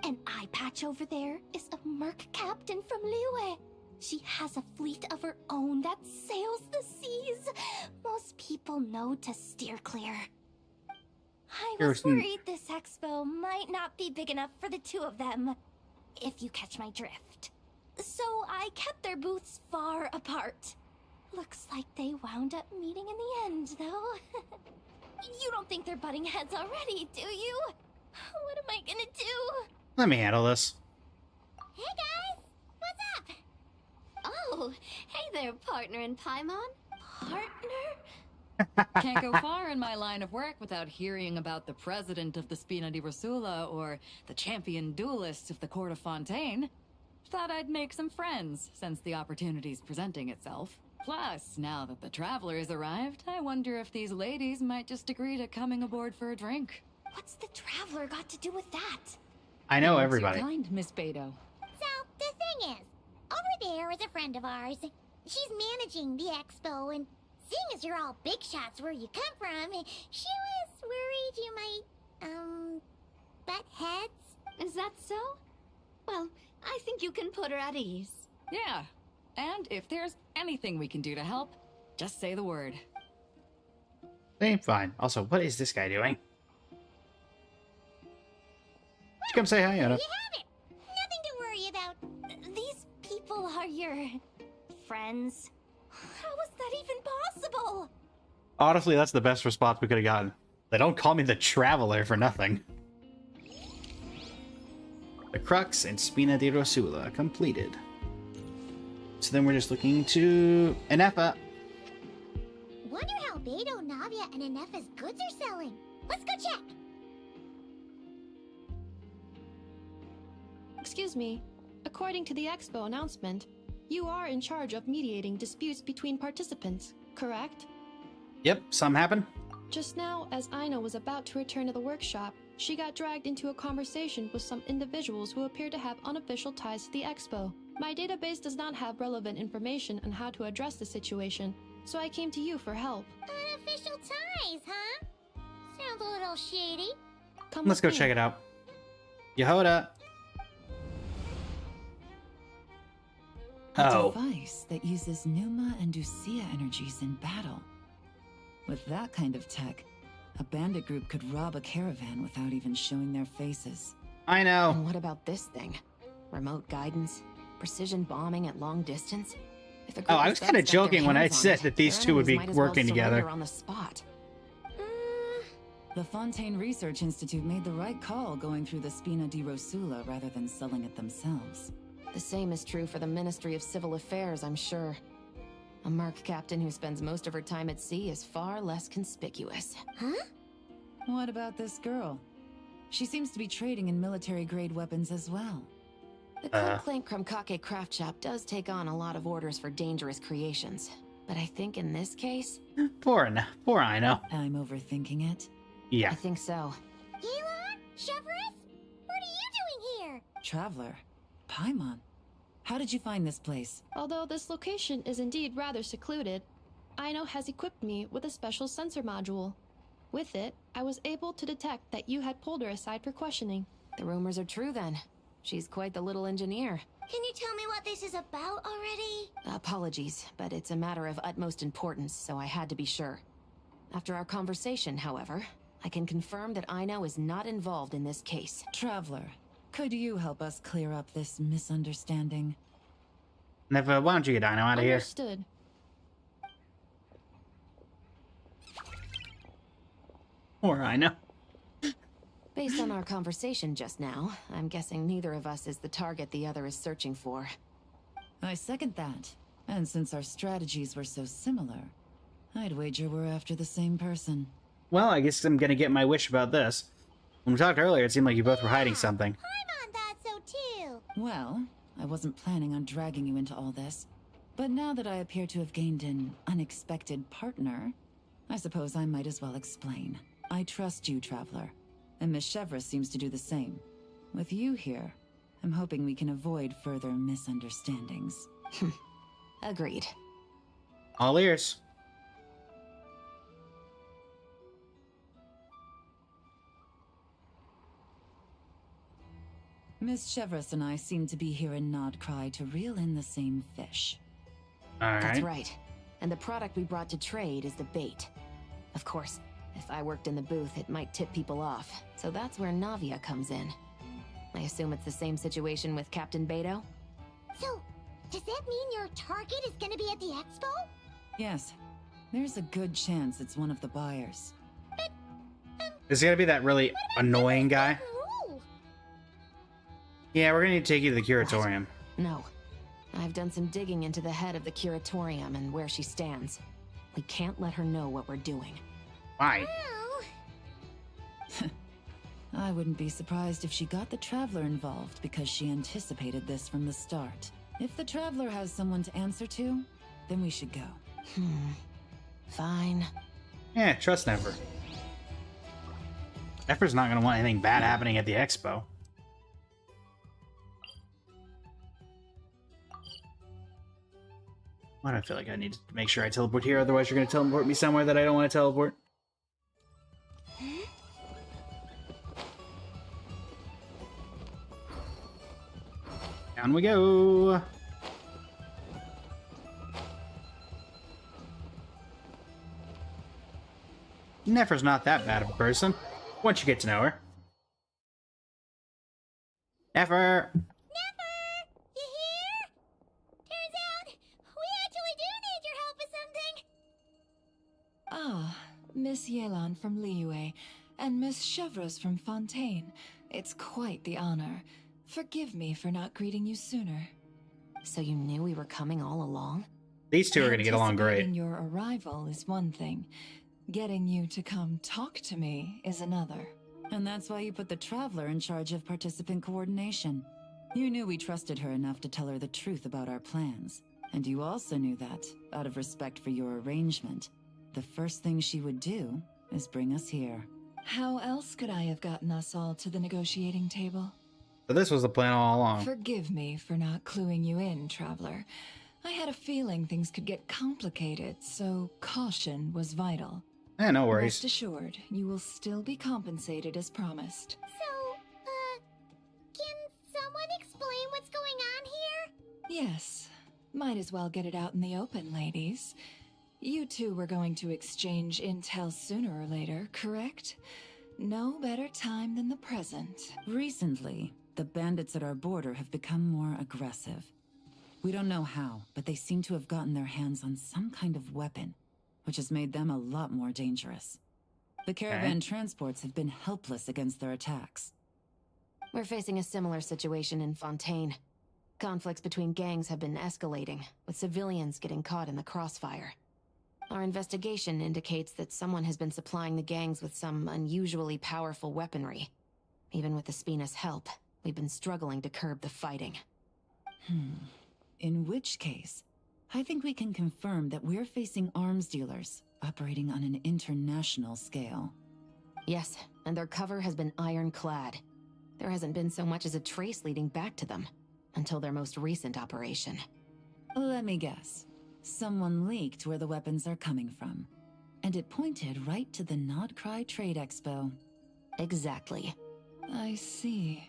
An eye patch over there is a merc captain from Liyue. She has a fleet of her own that sails the seas. Most people know to steer clear. I was worried this expo might not be big enough for the two of them, if you catch my drift. So I kept their booths far apart. Looks like they wound up meeting in the end, though. You don't think they're butting heads already, do you? What am I gonna do? Let me handle this. Hey guys, what's up? Oh, hey there, partner in Paimon. Partner? Can't go far in my line of work without hearing about the president of the Spina di Rosula or the champion duelist of the court of Fontaine. Thought I'd make some friends since the opportunity's presenting itself. Plus, now that the traveler's arrived, I wonder if these ladies might just agree to coming aboard for a drink. What's the traveler got to do with that? I know everybody. You're kind, Miss Beto. So, the thing is, over there is a friend of ours. She's managing the expo, and seeing as you're all big shots where you come from, she was worried you might, butt heads. Is that so? Well, I think you can put her at ease. Yeah, and if there's anything we can do to help, just say the word. Ain't fine. Also, what is this guy doing? Come say hi, Yoda. You have it. Nothing to worry about. These people are your friends. How is that even possible? Honestly, that's the best response we could have gotten. They don't call me the Traveler for nothing. The Crux and Spina di Rosula completed. So then we're just looking to Enefa. Wonder how Beto, Navia, and Enefa's goods are selling. Let's go check. Excuse me. According to the expo announcement, You are in charge of mediating disputes between participants, correct? Yep, something happened. Just now, as Aino was about to return to the workshop, she got dragged into a conversation with some individuals who appear to have unofficial ties to the expo. My database does not have relevant information on how to address the situation, so I came to you for help. Unofficial ties, huh? Sounds a little shady. Let's go check it out. Yehoda. A Oh. device that uses Numa and Ducia energies in battle. With that kind of tech, a bandit group could rob a caravan without even showing their faces. I know. And what about this thing? Remote guidance? Precision bombing at long distance? If a group I was kind of joking when I said that these two would be working together. On the spot. The Fontaine Research Institute made the right call going through the Spina di Rosula rather than selling it themselves. The same is true for the Ministry of Civil Affairs, I'm sure. A merc captain who spends most of her time at sea is far less conspicuous. Huh? What about this girl? She seems to be trading in military-grade weapons as well. The Clink Krumkake craft shop does take on a lot of orders for dangerous creations. But I think in this case... Poor Aino. I'm overthinking it. Yeah. I think so. Elon? Chevrolet? What are you doing here? Traveler. Paimon. How did you find this place? Although this location is indeed rather secluded, Aino has equipped me with a special sensor module. With it, I was able to detect that you had pulled her aside for questioning. The rumors are true then. She's quite the little engineer. Can you tell me what this is about already? Apologies, but it's a matter of utmost importance, so I had to be sure. After our conversation, however, I can confirm that Aino is not involved in this case. Traveler, could you help us clear up this misunderstanding? Never. Why don't you get Aino out of here? Understood. Poor Aino. Based on our conversation just now, I'm guessing neither of us is the target the other is searching for. I second that. And since our strategies were so similar, I'd wager we're after the same person. Well, I guess I'm gonna get my wish about this. When we talked earlier, it seemed like you both were hiding something. Paimon thought so too. Well, I wasn't planning on dragging you into all this. But now that I appear to have gained an unexpected partner, I suppose I might as well explain. I trust you, Traveler. And Miss Chevrolet seems to do the same. With you here, I'm hoping we can avoid further misunderstandings. Agreed. All ears. Miss Chevrolet and I seem to be here in Nodcry to reel in the same fish. That's right. And the product we brought to trade is the bait. Of course, if I worked in the booth, it might tip people off. So that's where Navia comes in. I assume it's the same situation with Captain Beto? So, does that mean your target is gonna be at the expo? Yes. There's a good chance it's one of the buyers. Is it gonna be that really annoying guy? Ooh. Yeah, we're gonna need to take you to the curatorium. No. I've done some digging into the head of the curatorium and where she stands. We can't let her know what we're doing. Why? Well, I wouldn't be surprised if she got the Traveler involved because she anticipated this from the start. If the Traveler has someone to answer to, then we should go. Fine. Yeah, trust Nefer. Nefer's not gonna want anything bad happening at the expo. Why do I feel like I need to make sure I teleport here? Otherwise, you're gonna teleport me somewhere that I don't want to teleport. Down we go. Nefer's not that bad of a person, once you get to know her. Nefer! Nefer! You here? Turns out, we actually do need your help with something. Ah, Miss Yelan from Liyue, and Miss Chevreuse from Fontaine. It's quite the honor. Forgive me for not greeting you sooner. So you knew we were coming all along? These two are gonna get along great. Anticipating your arrival is one thing. Getting you to come talk to me is another. And that's why you put the Traveler in charge of participant coordination. You knew we trusted her enough to tell her the truth about our plans. And you also knew that, out of respect for your arrangement, the first thing she would do is bring us here. How else could I have gotten us all to the negotiating table? So this was the plan all along. Forgive me for not cluing you in, Traveler. I had a feeling things could get complicated, so caution was vital. No worries. Rest assured, you will still be compensated as promised. So, can someone explain what's going on here? Yes. Might as well get it out in the open, ladies. You two were going to exchange intel sooner or later, correct? No better time than the present. Recently, the bandits at our border have become more aggressive. We don't know how, but they seem to have gotten their hands on some kind of weapon, which has made them a lot more dangerous. The caravan transports have been helpless against their attacks. We're facing a similar situation in Fontaine. Conflicts between gangs have been escalating, with civilians getting caught in the crossfire. Our investigation indicates that someone has been supplying the gangs with some unusually powerful weaponry. Even with the Spina's help, we've been struggling to curb the fighting. In which case, I think we can confirm that we're facing arms dealers operating on an international scale. Yes, and their cover has been ironclad. There hasn't been so much as a trace leading back to them, until their most recent operation. Let me guess. Someone leaked where the weapons are coming from. And it pointed right to the Nodcry Trade Expo. Exactly. I see.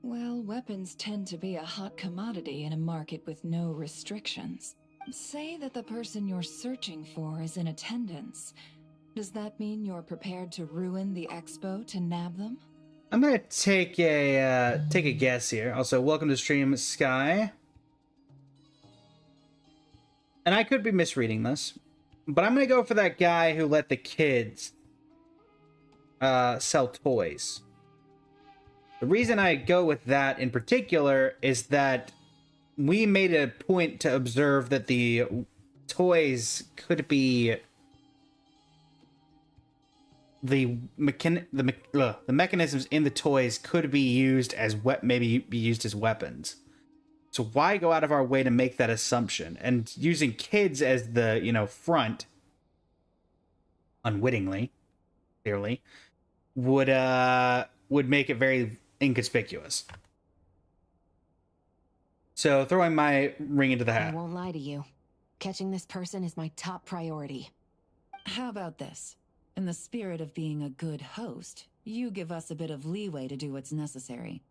Well, weapons tend to be a hot commodity in a market with no restrictions. Say that the person you're searching for is in attendance. Does that mean you're prepared to ruin the expo to nab them? I'm gonna take a guess here. Also, welcome to stream, Sky. And I could be misreading this, but I'm gonna go for that guy who let the kids sell toys. The reason I go with that in particular is that we made a point to observe that the toys could be the mechanisms in the toys could be used as maybe be used as weapons. So why go out of our way to make that assumption? And using kids as the front, unwittingly, clearly, would make it very inconspicuous. So throwing my ring into the hat. I won't lie to you. Catching this person is my top priority. How about this? In the spirit of being a good host, you give us a bit of leeway to do what's necessary.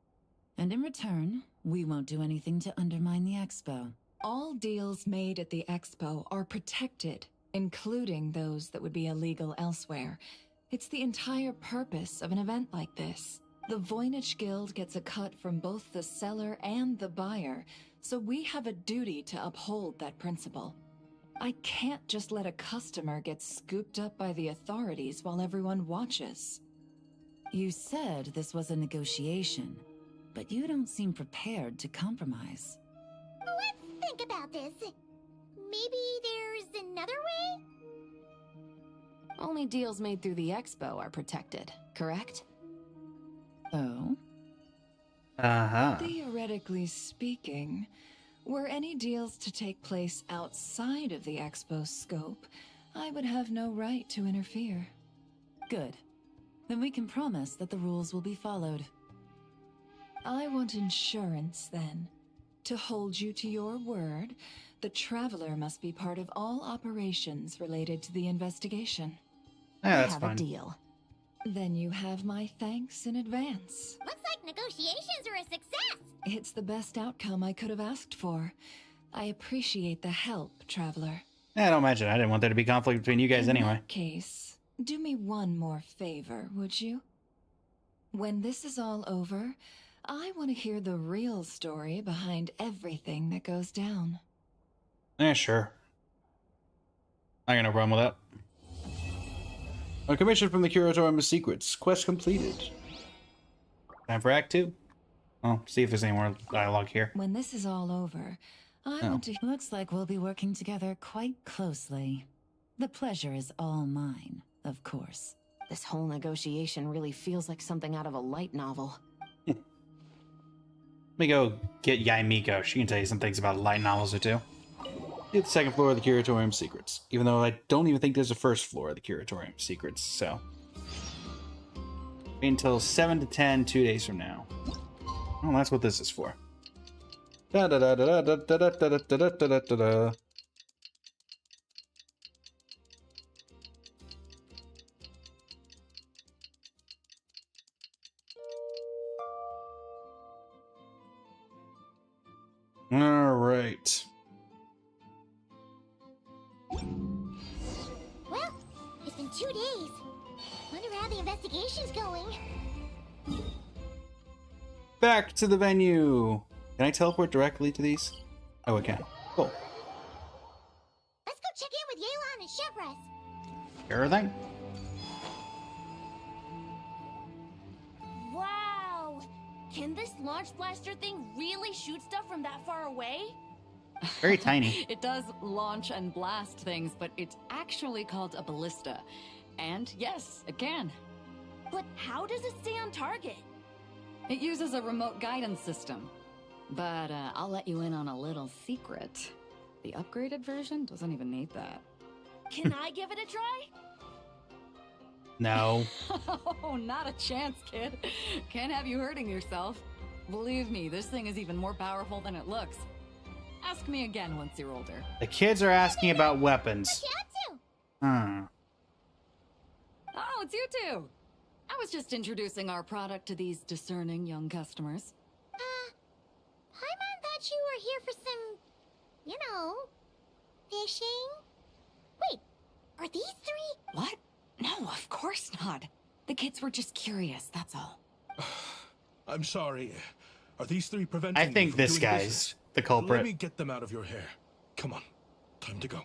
And in return, we won't do anything to undermine the expo. All deals made at the expo are protected, including those that would be illegal elsewhere. It's the entire purpose of an event like this. The Voynich Guild gets a cut from both the seller and the buyer, so we have a duty to uphold that principle. I can't just let a customer get scooped up by the authorities while everyone watches. You said this was a negotiation, but you don't seem prepared to compromise. Let's think about this. Maybe there's another way? Only deals made through the expo are protected, correct? Oh? Uh-huh. Theoretically speaking, were any deals to take place outside of the expo's scope, I would have no right to interfere. Good. Then we can promise that the rules will be followed. I want insurance, then. To hold you to your word, the Traveler must be part of all operations related to the investigation. Yeah, that's I have fine. a deal. Then you have my thanks in advance. Looks like negotiations are a success! It's the best outcome I could have asked for. I appreciate the help, Traveler. I don't imagine. I didn't want there to be conflict between you guys anyway. In that case, do me one more favor, would you? When this is all over, I want to hear the real story behind everything that goes down. Yeah, sure. I got no problem with that. A commission from the Curatorium of Secrets. Quest completed. Time for Act 2. Well, see if there's any more dialogue here. When this is all over, I want to... Looks like we'll be working together quite closely. The pleasure is all mine, of course. This whole negotiation really feels like something out of a light novel. me go get Yaimiko. She can tell you some things about light novels or two. Get the second floor of the Curatorium Secrets, even though I don't even think there's a first floor of the Curatorium Secrets, so. Wait until 7 to 10, 2 days from now. Oh, that's what this is for. Da da da da da da da da da da da da da. All right. Well, it's been 2 days. Wonder how the investigation's going. Back to the venue. Can I teleport directly to these? Oh, I can. Cool. Let's go check in with Yelan and Chevres. Everything? Wow! Can this launch blaster thing really shoot stuff from that far away? Very tiny. It does launch and blast things, but it's actually called a ballista. And yes, it can. But how does it stay on target? It uses a remote guidance system. But I'll let you in on a little secret. The upgraded version doesn't even need that. Can I give it a try? No. Oh, not a chance, kid. Can't have you hurting yourself. Believe me, this thing is even more powerful than it looks. Ask me again once you're older. The kids are asking about weapons. Hmm. Oh, it's you two. I was just introducing our product to these discerning young customers. Paimon thought you were here for some, you know, fishing. Wait, are these three? What? No, of course not. The kids were just curious, that's all. I'm sorry. Are these three preventing I think you from this doing guy's business? the culprit. Let me get them out of your hair. Come on. Time to go.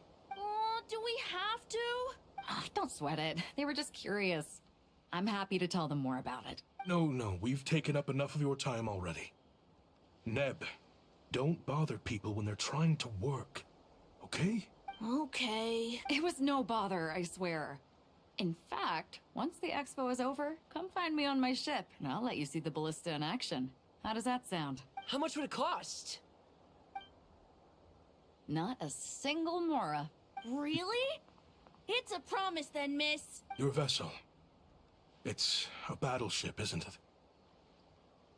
Do we have to? Oh, don't sweat it. They were just curious. I'm happy to tell them more about it. No, we've taken up enough of your time already. Neb, don't bother people when they're trying to work, okay? Okay. It was no bother, I swear. In fact, once the expo is over, come find me on my ship, and I'll let you see the ballista in action. How does that sound? How much would it cost? Not a single mora. Really? It's a promise then, miss. Your vessel. It's a battleship, isn't it?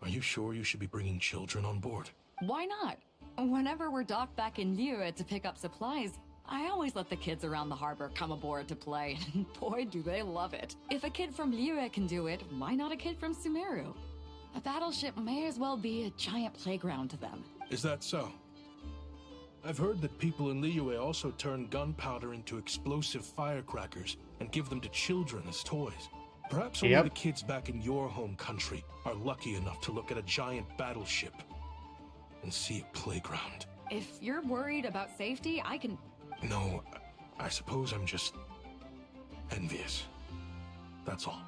Are you sure you should be bringing children on board? Why not? Whenever we're docked back in Liyue to pick up supplies, I always let the kids around the harbor come aboard to play, and boy do they love it. If a kid from Liyue can do it, why not a kid from Sumeru? A battleship may as well be a giant playground to them. Is that so? I've heard that people in Liyue also turn gunpowder into explosive firecrackers and give them to children as toys. Perhaps only the kids back in your home country are lucky enough to look at a giant battleship and see a playground. If you're worried about safety, I can... No, I suppose I'm just envious. That's all.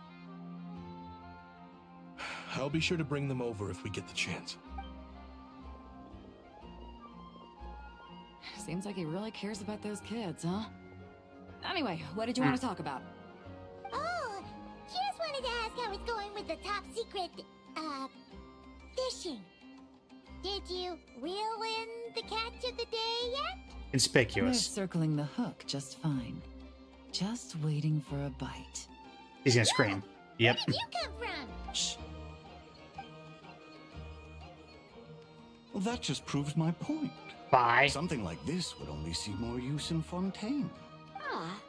I'll be sure to bring them over if we get the chance. Seems like he really cares about those kids, huh? Anyway, what did you want to talk about? Oh, just wanted to ask how it's going with the top secret, fishing. Did you reel in the catch of the day yet? They're Conspicuous. circling the hook just fine. Just waiting for a bite. He's gonna scream. Yep. Where did you come from? Shh. Well, that just proves my point. Bye. Something like this would only see more use in Fontaine. Ah,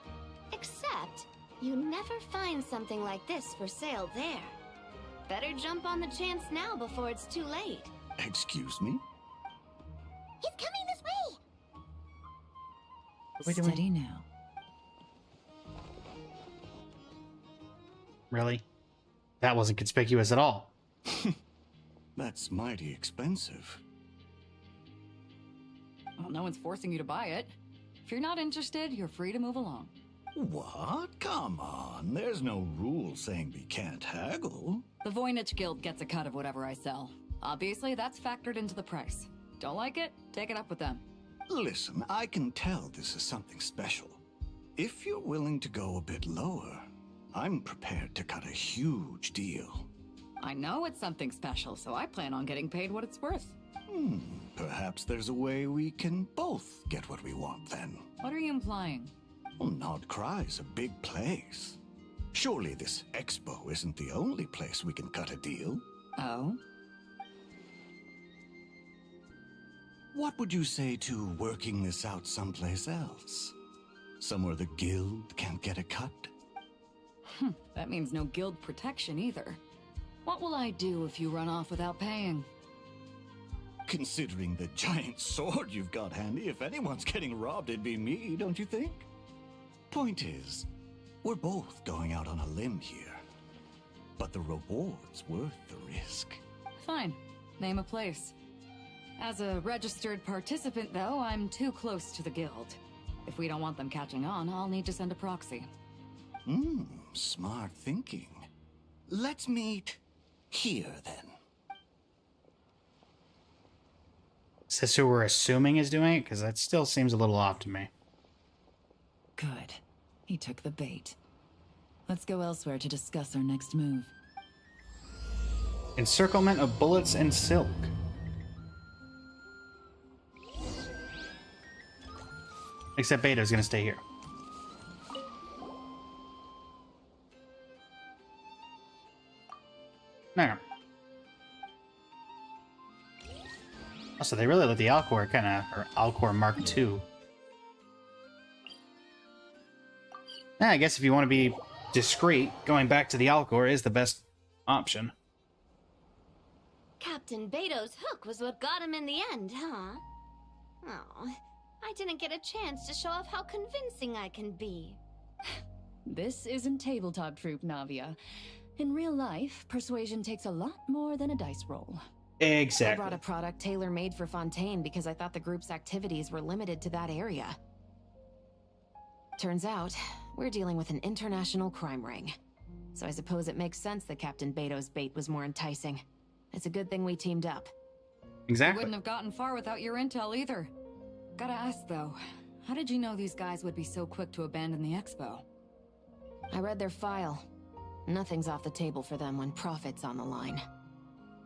except you never find something like this for sale there. Better jump on the chance now before it's too late. Excuse me? He's coming this way. Steady now. Really? That wasn't conspicuous at all. That's mighty expensive. Well, no one's forcing you to buy it. If you're not interested, you're free to move along. What? Come on. There's no rule saying we can't haggle. The Voynich Guild gets a cut of whatever I sell. Obviously, that's factored into the price. Don't like it? Take it up with them. Listen, I can tell this is something special. If you're willing to go a bit lower, I'm prepared to cut a huge deal. I know it's something special, so I plan on getting paid what it's worth. Perhaps there's a way we can both get what we want then. What are you implying? Well, Nod Cry's a big place. Surely this expo isn't the only place we can cut a deal. Oh? What would you say to working this out someplace else? Somewhere the guild can't get a cut? That means no guild protection either. What will I do if you run off without paying? Considering the giant sword you've got handy, if anyone's getting robbed, it'd be me, don't you think? Point is, we're both going out on a limb here. But the reward's worth the risk. Fine. Name a place. As a registered participant, though, I'm too close to the guild. If we don't want them catching on, I'll need to send a proxy. Smart thinking. Let's meet here, then. Is this who we're assuming is doing it? Because that still seems a little off to me. Good. He took the bait. Let's go elsewhere to discuss our next move. Encirclement of bullets and silk. Except Beto's gonna stay here. No. Oh, so they really let the Alcor or Alcor Mark II. I guess if you want to be discreet, going back to the Alcor is the best option. Captain Beto's hook was what got him in the end, huh? Oh, I didn't get a chance to show off how convincing I can be. This isn't tabletop troop, Navia. In real life, persuasion takes a lot more than a dice roll. Exactly. I brought a product tailor-made for Fontaine because I thought the group's activities were limited to that area. Turns out, we're dealing with an international crime ring. So I suppose it makes sense that Captain Beto's bait was more enticing. It's a good thing we teamed up. Exactly. We wouldn't have gotten far without your intel either. Gotta ask though, how did you know these guys would be so quick to abandon the expo? I read their file. Nothing's off the table for them when profit's on the line.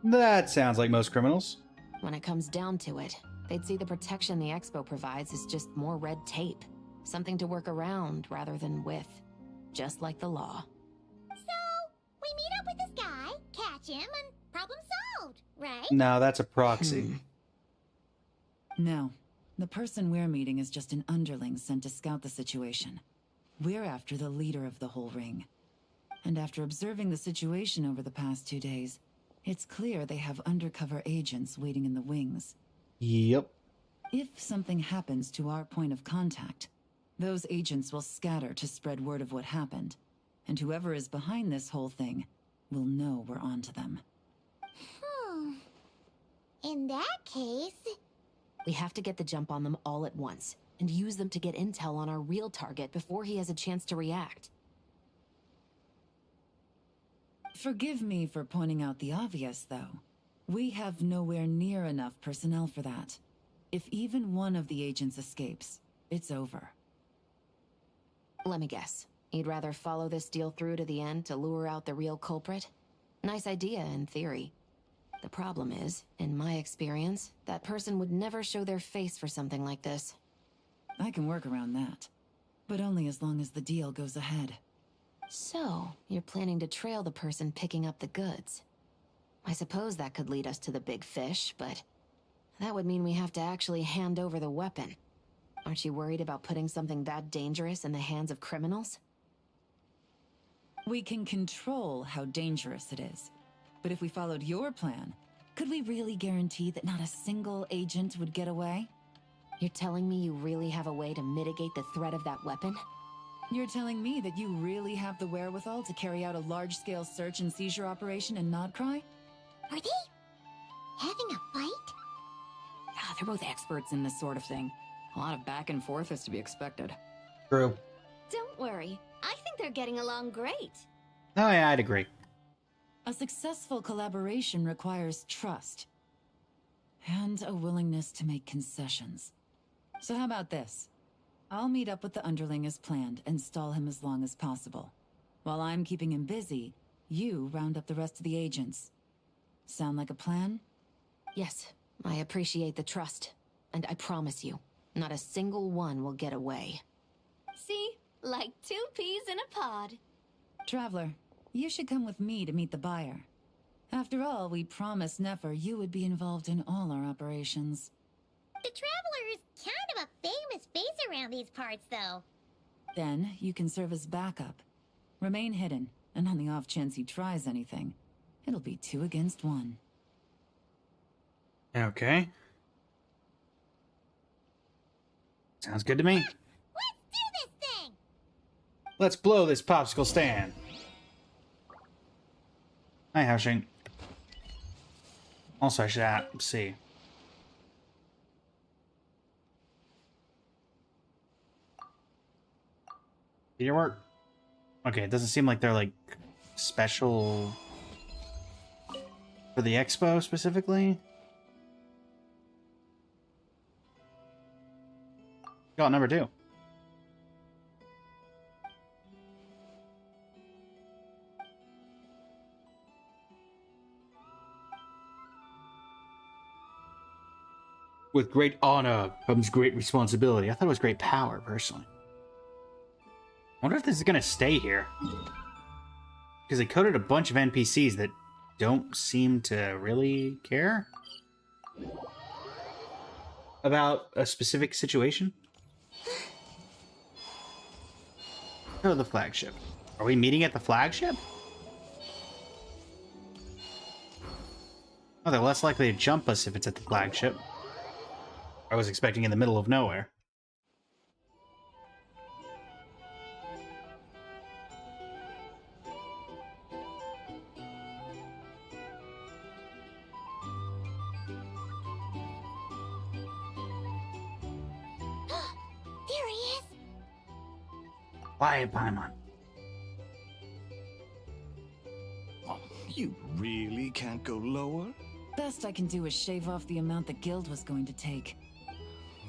That sounds like most criminals. When it comes down to it, they'd see the protection the expo provides as just more red tape. Something to work around rather than with. Just like the law. So, we meet up with this guy, catch him, and problem solved, right? No, that's a proxy. No. The person we're meeting is just an underling sent to scout the situation. We're after the leader of the whole ring. And after observing the situation over the past 2 days, it's clear they have undercover agents waiting in the wings. Yep. If something happens to our point of contact, those agents will scatter to spread word of what happened. And whoever is behind this whole thing will know we're onto them. In that case... We have to get the jump on them all at once, and use them to get intel on our real target before he has a chance to react. Forgive me for pointing out the obvious, though. We have nowhere near enough personnel for that. If even one of the agents escapes, it's over. Let me guess. You'd rather follow this deal through to the end to lure out the real culprit? Nice idea, in theory. The problem is, in my experience, that person would never show their face for something like this. I can work around that. But only as long as the deal goes ahead. So, you're planning to trail the person picking up the goods. I suppose that could lead us to the big fish, but... that would mean we have to actually hand over the weapon. Aren't you worried about putting something that dangerous in the hands of criminals? We can control how dangerous it is. But if we followed your plan, could we really guarantee that not a single agent would get away? You're telling me you really have a way to mitigate the threat of that weapon? You're telling me that you really have the wherewithal to carry out a large-scale search and seizure operation in Nodcry? Are they having a fight? Yeah, they're both experts in this sort of thing. A lot of back and forth is to be expected. True. Don't worry. I think they're getting along great. Oh yeah, I'd agree. A successful collaboration requires trust. And a willingness to make concessions. So how about this? I'll meet up with the underling as planned and stall him as long as possible. While I'm keeping him busy, you round up the rest of the agents. Sound like a plan? Yes, I appreciate the trust. And I promise you, not a single one will get away. See? Like 2 peas in a pod. Traveler, you should come with me to meet the buyer. After all, we promised Nefer you would be involved in all our operations. The Traveler is kind of a famous face around these parts, though. Then, you can serve as backup. Remain hidden, and on the off chance he tries anything, it'll be 2 against 1. Okay. Sounds good to me. Let's do this thing! Let's blow this popsicle stand. Hi, Houshing. Also, I should see. Did your work? Okay, it doesn't seem like they're like special for the expo specifically. Got number 2. With great honor comes great responsibility. I thought it was great power, personally. I wonder if this is going to stay here. Because they coded a bunch of NPCs that don't seem to really care about a specific situation. Oh, the flagship. Are we meeting at the flagship? Oh, they're less likely to jump us if it's at the flagship. I was expecting in the middle of nowhere. There he is! Quiet, Paimon. You really can't go lower? Best I can do is shave off the amount the guild was going to take.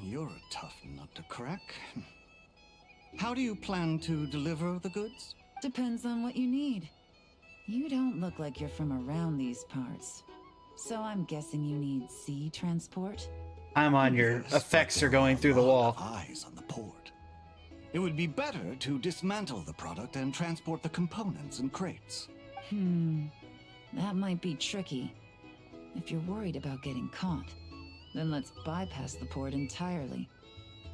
You're a tough nut to crack. How do you plan to deliver the goods? Depends on what you need. You don't look like you're from around these parts. So I'm guessing you need sea transport? I'm on your effects are going through the wall. Eyes on the port. It would be better to dismantle the product and transport the components in crates. That might be tricky. If you're worried about getting caught, then let's bypass the port entirely.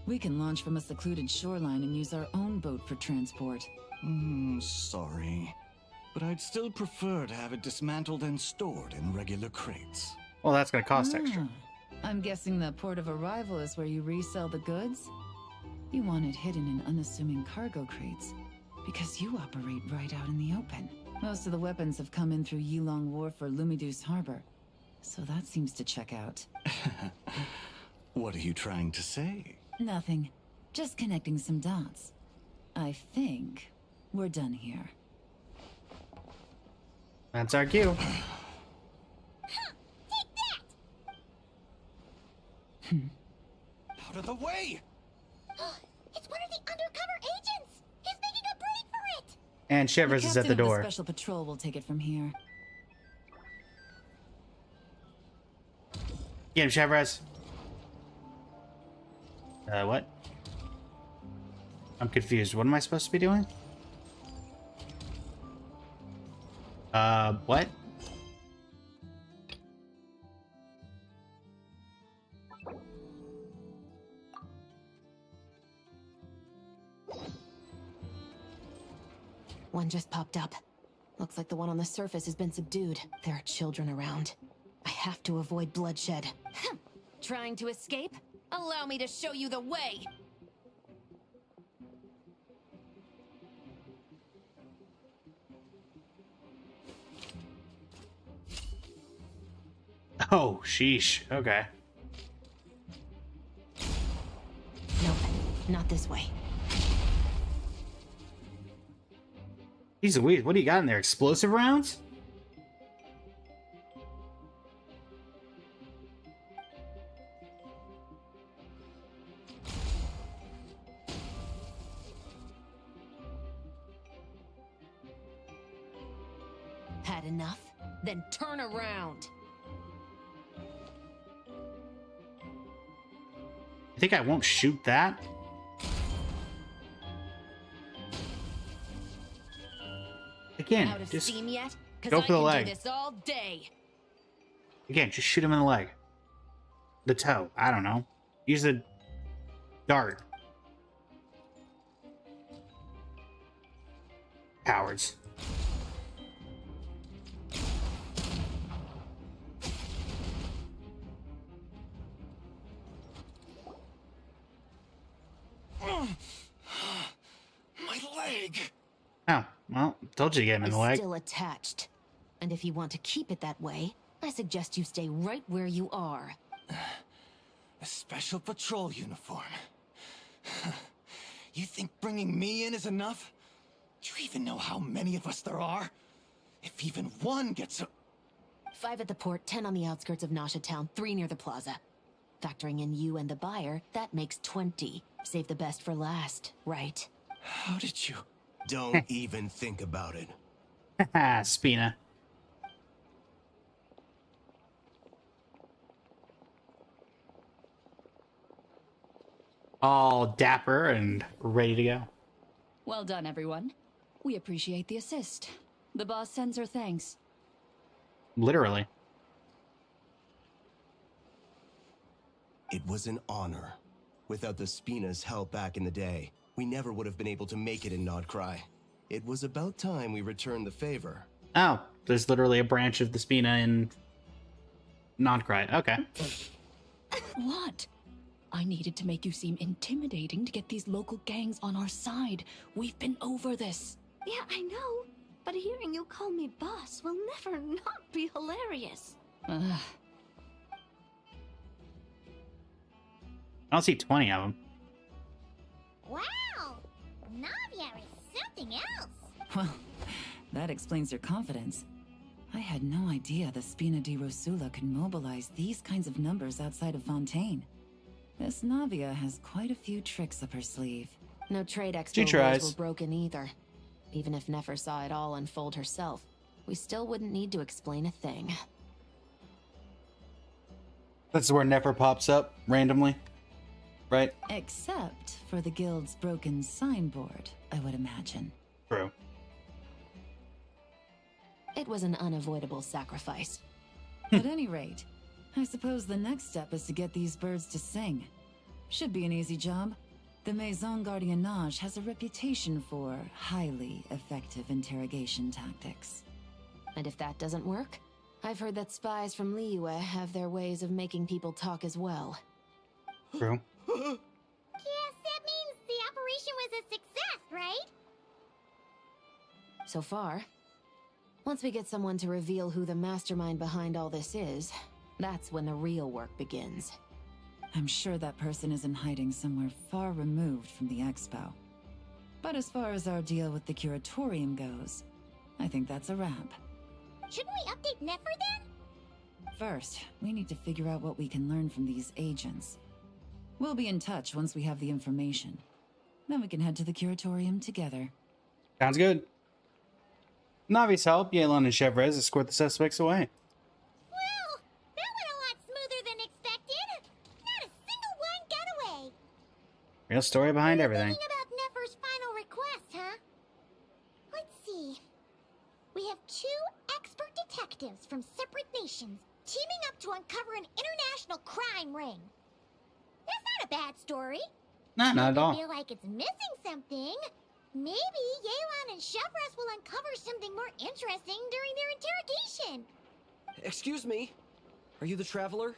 We can launch from a secluded shoreline and use our own boat for transport. Sorry. But I'd still prefer to have it dismantled and stored in regular crates. Well, that's going to cost extra. I'm guessing the port of arrival is where you resell the goods? You want it hidden in unassuming cargo crates, because you operate right out in the open. Most of the weapons have come in through Yilong Wharf or Lumiduce Harbor, so that seems to check out. What are you trying to say? Nothing. Just connecting some dots. I think we're done here. That's our cue. Out of the way! It's one of the undercover agents! He's making a break for it! And Shivers is at the door. The special patrol will take it from here. Get him, Shivers. What? I'm confused. What am I supposed to be doing? What? One just popped up. Looks like the one on the surface has been subdued. There are children around. I have to avoid bloodshed. Trying to escape? Allow me to show you the way! Oh, sheesh. Okay. Nope, not this way. Jeez Louise, what do you got in there? Explosive rounds? enough? Then turn around. You think I won't shoot that? Again, Out of just steam yet? 'Cause go I for the can leg. do this all day. Again, just shoot him in the leg. The toe. I don't know. Use a dart. Cowards. My leg! Oh, well, told you to get him in It's the leg. still attached. And if you want to keep it that way, I suggest you stay right where you are. A special patrol uniform. You think bringing me in is enough? Do you even know how many of us there are? If even one gets a... 5 at the port, 10 on the outskirts of Nasha Town, 3 near the plaza. Factoring in you and the buyer, that makes 20. Save the best for last, right? How did you... Don't even think about it. Haha, Spina. All dapper and ready to go. Well done, everyone. We appreciate the assist. The boss sends her thanks. Literally. It was an honor. Without the Spina's help back in the day, we never would have been able to make it in Nodcry. It was about time we returned the favor. Oh, there's literally a branch of the Spina in Nodcry. Okay. What? I needed to make you seem intimidating to get these local gangs on our side. We've been over this. Yeah, I know. But hearing you call me boss will never not be hilarious. I don't see 20 of them. Wow! Navia is something else. Well, that explains your confidence. I had no idea the Spina di Rosula could mobilize these kinds of numbers outside of Fontaine. This Navia has quite a few tricks up her sleeve. No trade She expo tries. rules were broken either. Even if Nefer saw it all unfold herself, we still wouldn't need to explain a thing. That's where Nefer pops up randomly, right? Except for the guild's broken signboard, I would imagine. True. It was an unavoidable sacrifice. At any rate, I suppose the next step is to get these birds to sing. Should be an easy job. The Maison Gardiennage has a reputation for highly effective interrogation tactics. And if that doesn't work, I've heard that spies from Liyue have their ways of making people talk as well. True. Yes, that means the operation was a success, right? So far. Once we get someone to reveal who the mastermind behind all this is, that's when the real work begins. I'm sure that person is in hiding somewhere far removed from the expo. But as far as our deal with the curatorium goes, I think that's a wrap. Shouldn't we update Nefer then? First, we need to figure out what we can learn from these agents. We'll be in touch once we have the information. Then we can head to the curatorium together. Sounds good. Navi's help, Yelan and Chevrez escort the suspects away. Well, that went a lot smoother than expected. Not a single one got away. Real story behind everything. Thinking about Nefer's final request, huh? Let's see. We have 2 expert detectives from separate nations teaming up to uncover an international crime ring. That's not a bad story. No, not at all. I feel like it's missing something. Maybe Yelan and Chevres will uncover something more interesting during their interrogation. Excuse me? Are you the traveler?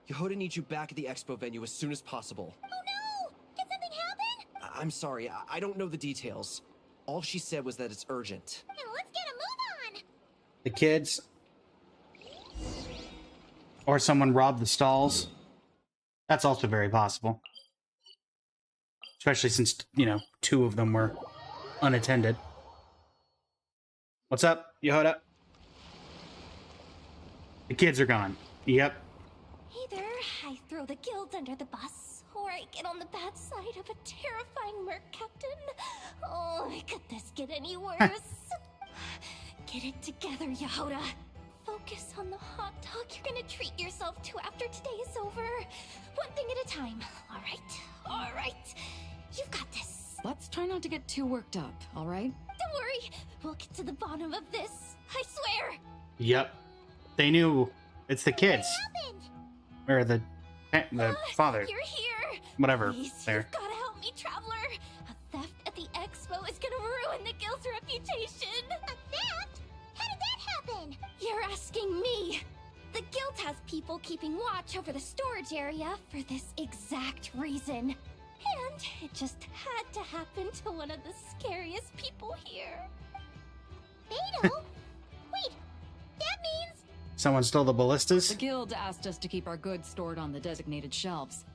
Yehoda needs you back at the expo venue as soon as possible. Oh no! Did something happen? I'm sorry, I don't know the details. All she said was that it's urgent. Now let's get a move on! The kids. Or someone robbed the stalls. That's also very possible. Especially since, 2 of them were unattended. What's up, Yehoda? The kids are gone. Yep. Either I throw the guild under the bus, or I get on the bad side of a terrifying merc captain. Oh, could this get any worse? Get it together, Yehoda. Focus on the hot dog you're gonna treat yourself to after today is over. One thing at a time. All right? All right. You've got this. Let's try not to get too worked up, all right? Don't worry. We'll get to the bottom of this. I swear. Yep. They knew. It's the kids. Or the father. You're here. Whatever. Please, There. you've gotta help me, Traveler. A theft at the expo is gonna ruin the guild's reputation. A theft? How did that happen? You're asking me. The guild has people keeping watch over the storage area for this exact reason. And it just had to happen to one of the scariest people here. Beto? Wait, that means... Someone stole the ballistas? The guild asked us to keep our goods stored on the designated shelves.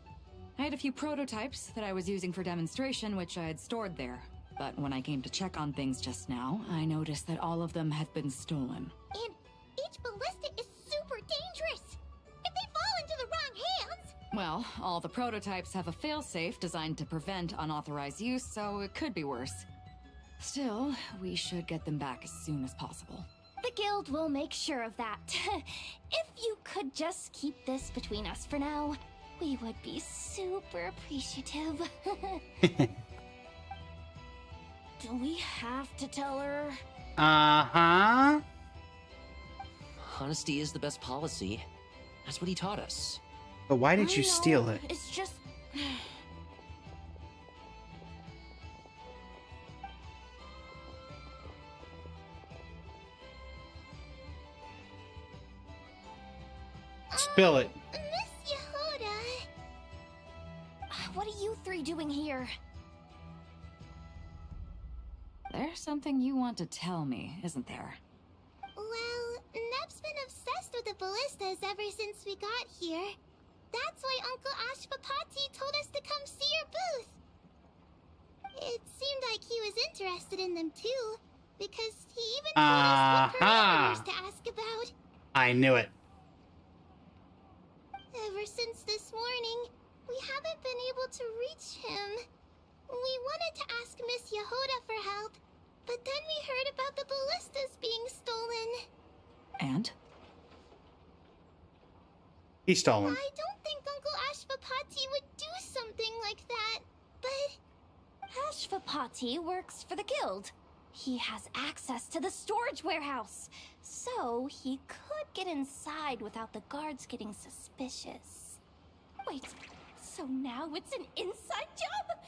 I had a few prototypes that I was using for demonstration, which I had stored there. But when I came to check on things just now, I noticed that all of them had been stolen. And each ballista is super dangerous. If they fall into the wrong hands... Well, all the prototypes have a failsafe designed to prevent unauthorized use, so it could be worse. Still, we should get them back as soon as possible. The guild will make sure of that. If you could just keep this between us for now, we would be super appreciative. Do we have to tell her? Uh-huh. Honesty is the best policy. That's what he taught us. But why did you steal it? It's just... Spill it. Miss Yehoda... What are you three doing here? There's something you want to tell me, isn't there? Well, Nev's been obsessed with the ballistas ever since we got here. That's why Uncle Ashpapati told us to come see your booth. It seemed like he was interested in them too, because he even told us what parameters to ask about. I knew it. Ever since this morning, we haven't been able to reach him. We wanted to ask Miss Yehoda for help, but then we heard about the ballistas being stolen. And? He stole them. I don't think Uncle Ashpapati would do something like that, but... Ashpapati works for the guild. He has access to the storage warehouse, so he could get inside without the guards getting suspicious. Wait, so now it's an inside job?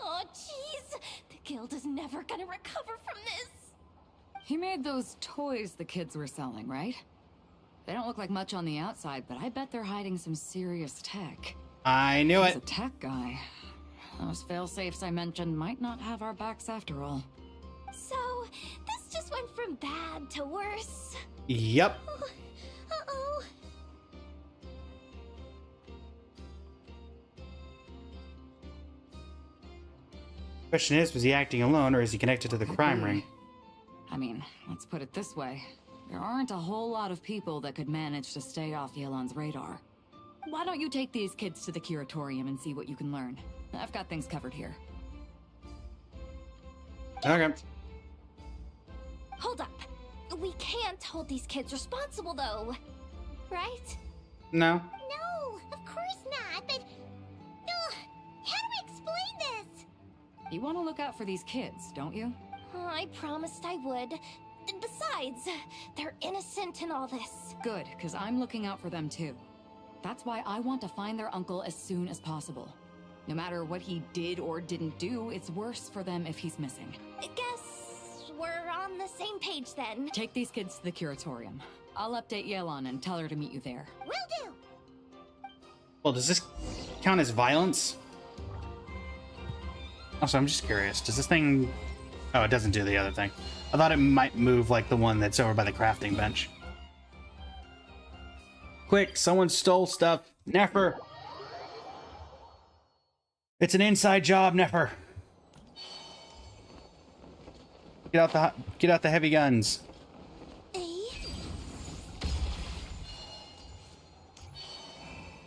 Oh, jeez. The guild is never gonna recover from this. He made those toys the kids were selling, right? They don't look like much on the outside, but I bet they're hiding some serious tech. I knew He's it. a tech guy. Those fail-safes I mentioned might not have our backs after all. So, this just went from bad to worse. Yep. Uh-oh. Question is, was he acting alone or is he connected to the crime ring? I mean, let's put it this way. There aren't a whole lot of people that could manage to stay off Yelan's radar. Why don't you take these kids to the curatorium and see what you can learn? I've got things covered here. Okay. Hold up. We can't hold these kids responsible, though. Right? No. No, of course not, but... Ugh, how do we explain this? You want to look out for these kids, don't you? I promised I would. Besides, they're innocent in all this. Good, because I'm looking out for them too. That's why I want to find their uncle as soon as possible. No matter what he did or didn't do, it's worse for them if he's missing. Guess we're on the same page then. Take these kids to the curatorium. I'll update Yelan and tell her to meet you there. Will do. Well, does this count as violence? Also, I'm just curious. Does this thing... Oh, it doesn't do the other thing. I thought it might move like the one that's over by the crafting bench. Quick, someone stole stuff. Nefer. It's an inside job, Nefer. Get out the heavy guns.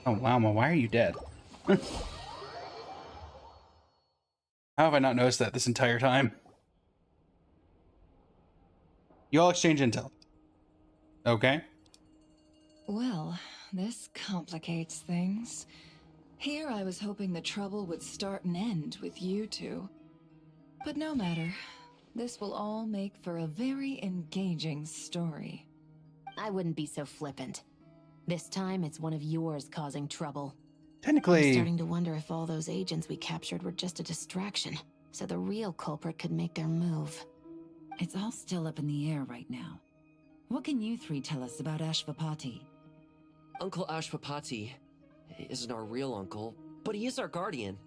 Oh, wow, why are you dead? How have I not noticed that this entire time? You all exchange intel. Okay. Well, this complicates things. Here I was hoping the trouble would start and end with you two. But no matter. This will all make for a very engaging story. I wouldn't be so flippant. This time, it's one of yours causing trouble. Technically... I'm starting to wonder if all those agents we captured were just a distraction, so the real culprit could make their move. It's all still up in the air right now. What can you three tell us about Ashvapati? Uncle Ashvapati isn't our real uncle, but he is our guardian.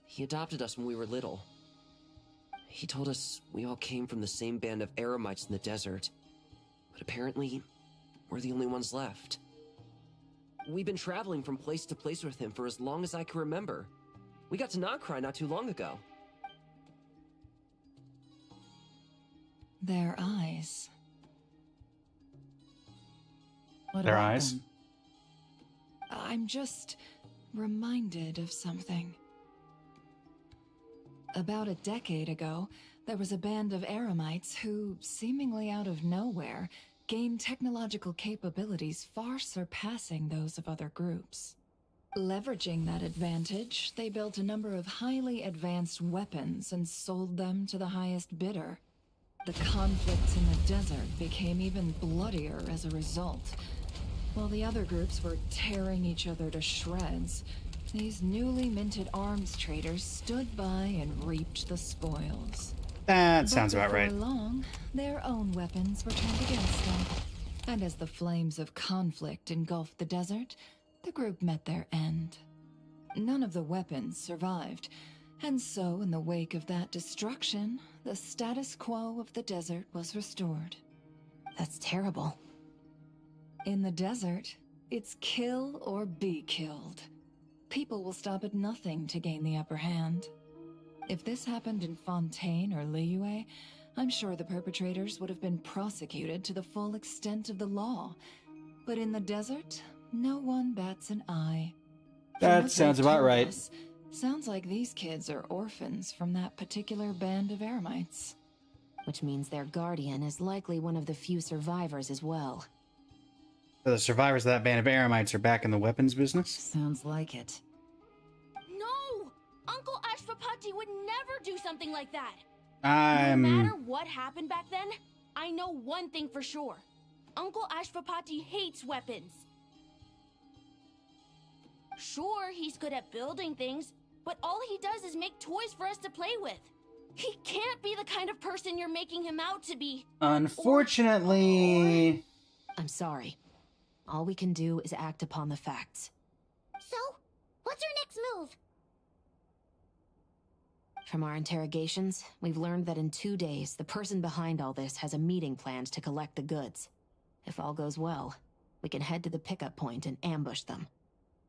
He adopted us when we were little. He told us we all came from the same band of Eremites in the desert. But apparently, we're the only ones left. We've been traveling from place to place with him for as long as I can remember. We got to Nagcry not too long ago. Their eyes. Their eyes? Them? I'm just reminded of something. About a decade ago, there was a band of Eremites who, seemingly out of nowhere, gained technological capabilities far surpassing those of other groups. Leveraging that advantage, they built a number of highly advanced weapons and sold them to the highest bidder. The conflicts in the desert became even bloodier as a result. While the other groups were tearing each other to shreds, these newly minted arms traders stood by and reaped the spoils. That sounds about right. Before long, their own weapons were turned against them. And as the flames of conflict engulfed the desert, the group met their end. None of the weapons survived, and so in the wake of that destruction, the status quo of the desert was restored. That's terrible. In the desert, it's kill or be killed. People will stop at nothing to gain the upper hand. If this happened in Fontaine or Liyue, I'm sure the perpetrators would have been prosecuted to the full extent of the law. But in the desert, no one bats an eye. That sounds about right. Sounds like these kids are orphans from that particular band of Eremites. Which means their guardian is likely one of the few survivors as well. So the survivors of that band of Eremites are back in the weapons business? Sounds like it. No! Uncle Ashvapati would never do something like that! No matter what happened back then, I know one thing for sure. Uncle Ashvapati hates weapons. Sure, he's good at building things, but all he does is make toys for us to play with. He can't be the kind of person you're making him out to be. Unfortunately... I'm sorry. All we can do is act upon the facts. So, what's our next move? From our interrogations, we've learned that in 2 days, the person behind all this has a meeting planned to collect the goods. If all goes well, we can head to the pickup point and ambush them.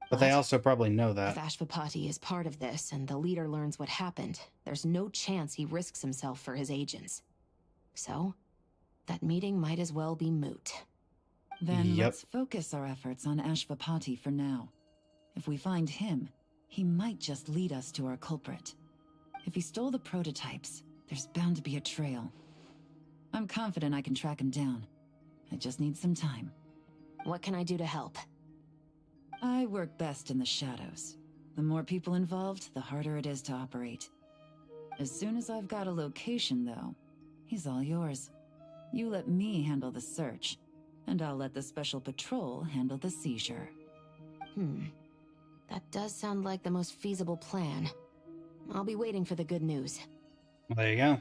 But they also probably know that. If Ashvapati is part of this and the leader learns what happened, there's no chance he risks himself for his agents. So, that meeting might as well be moot. Then let's focus our efforts on Ashvapati for now. If we find him, he might just lead us to our culprit. If he stole the prototypes, there's bound to be a trail. I'm confident I can track him down. I just need some time. What can I do to help? I work best in the shadows. The more people involved, the harder it is to operate. As soon as I've got a location, though, he's all yours. You let me handle the search, and I'll let the special patrol handle the seizure. That does sound like the most feasible plan. I'll be waiting for the good news. Well, there you go.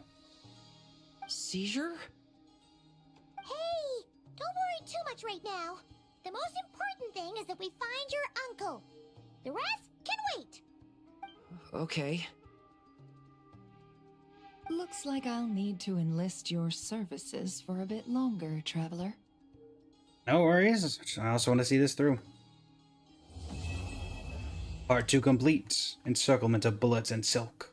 Seizure? Hey! Don't worry too much right now. The most important thing is that we find your uncle. The rest can wait. Okay. Looks like I'll need to enlist your services for a bit longer, Traveler. No worries. I also want to see this through. Part 2 complete. Encirclement of bullets and silk.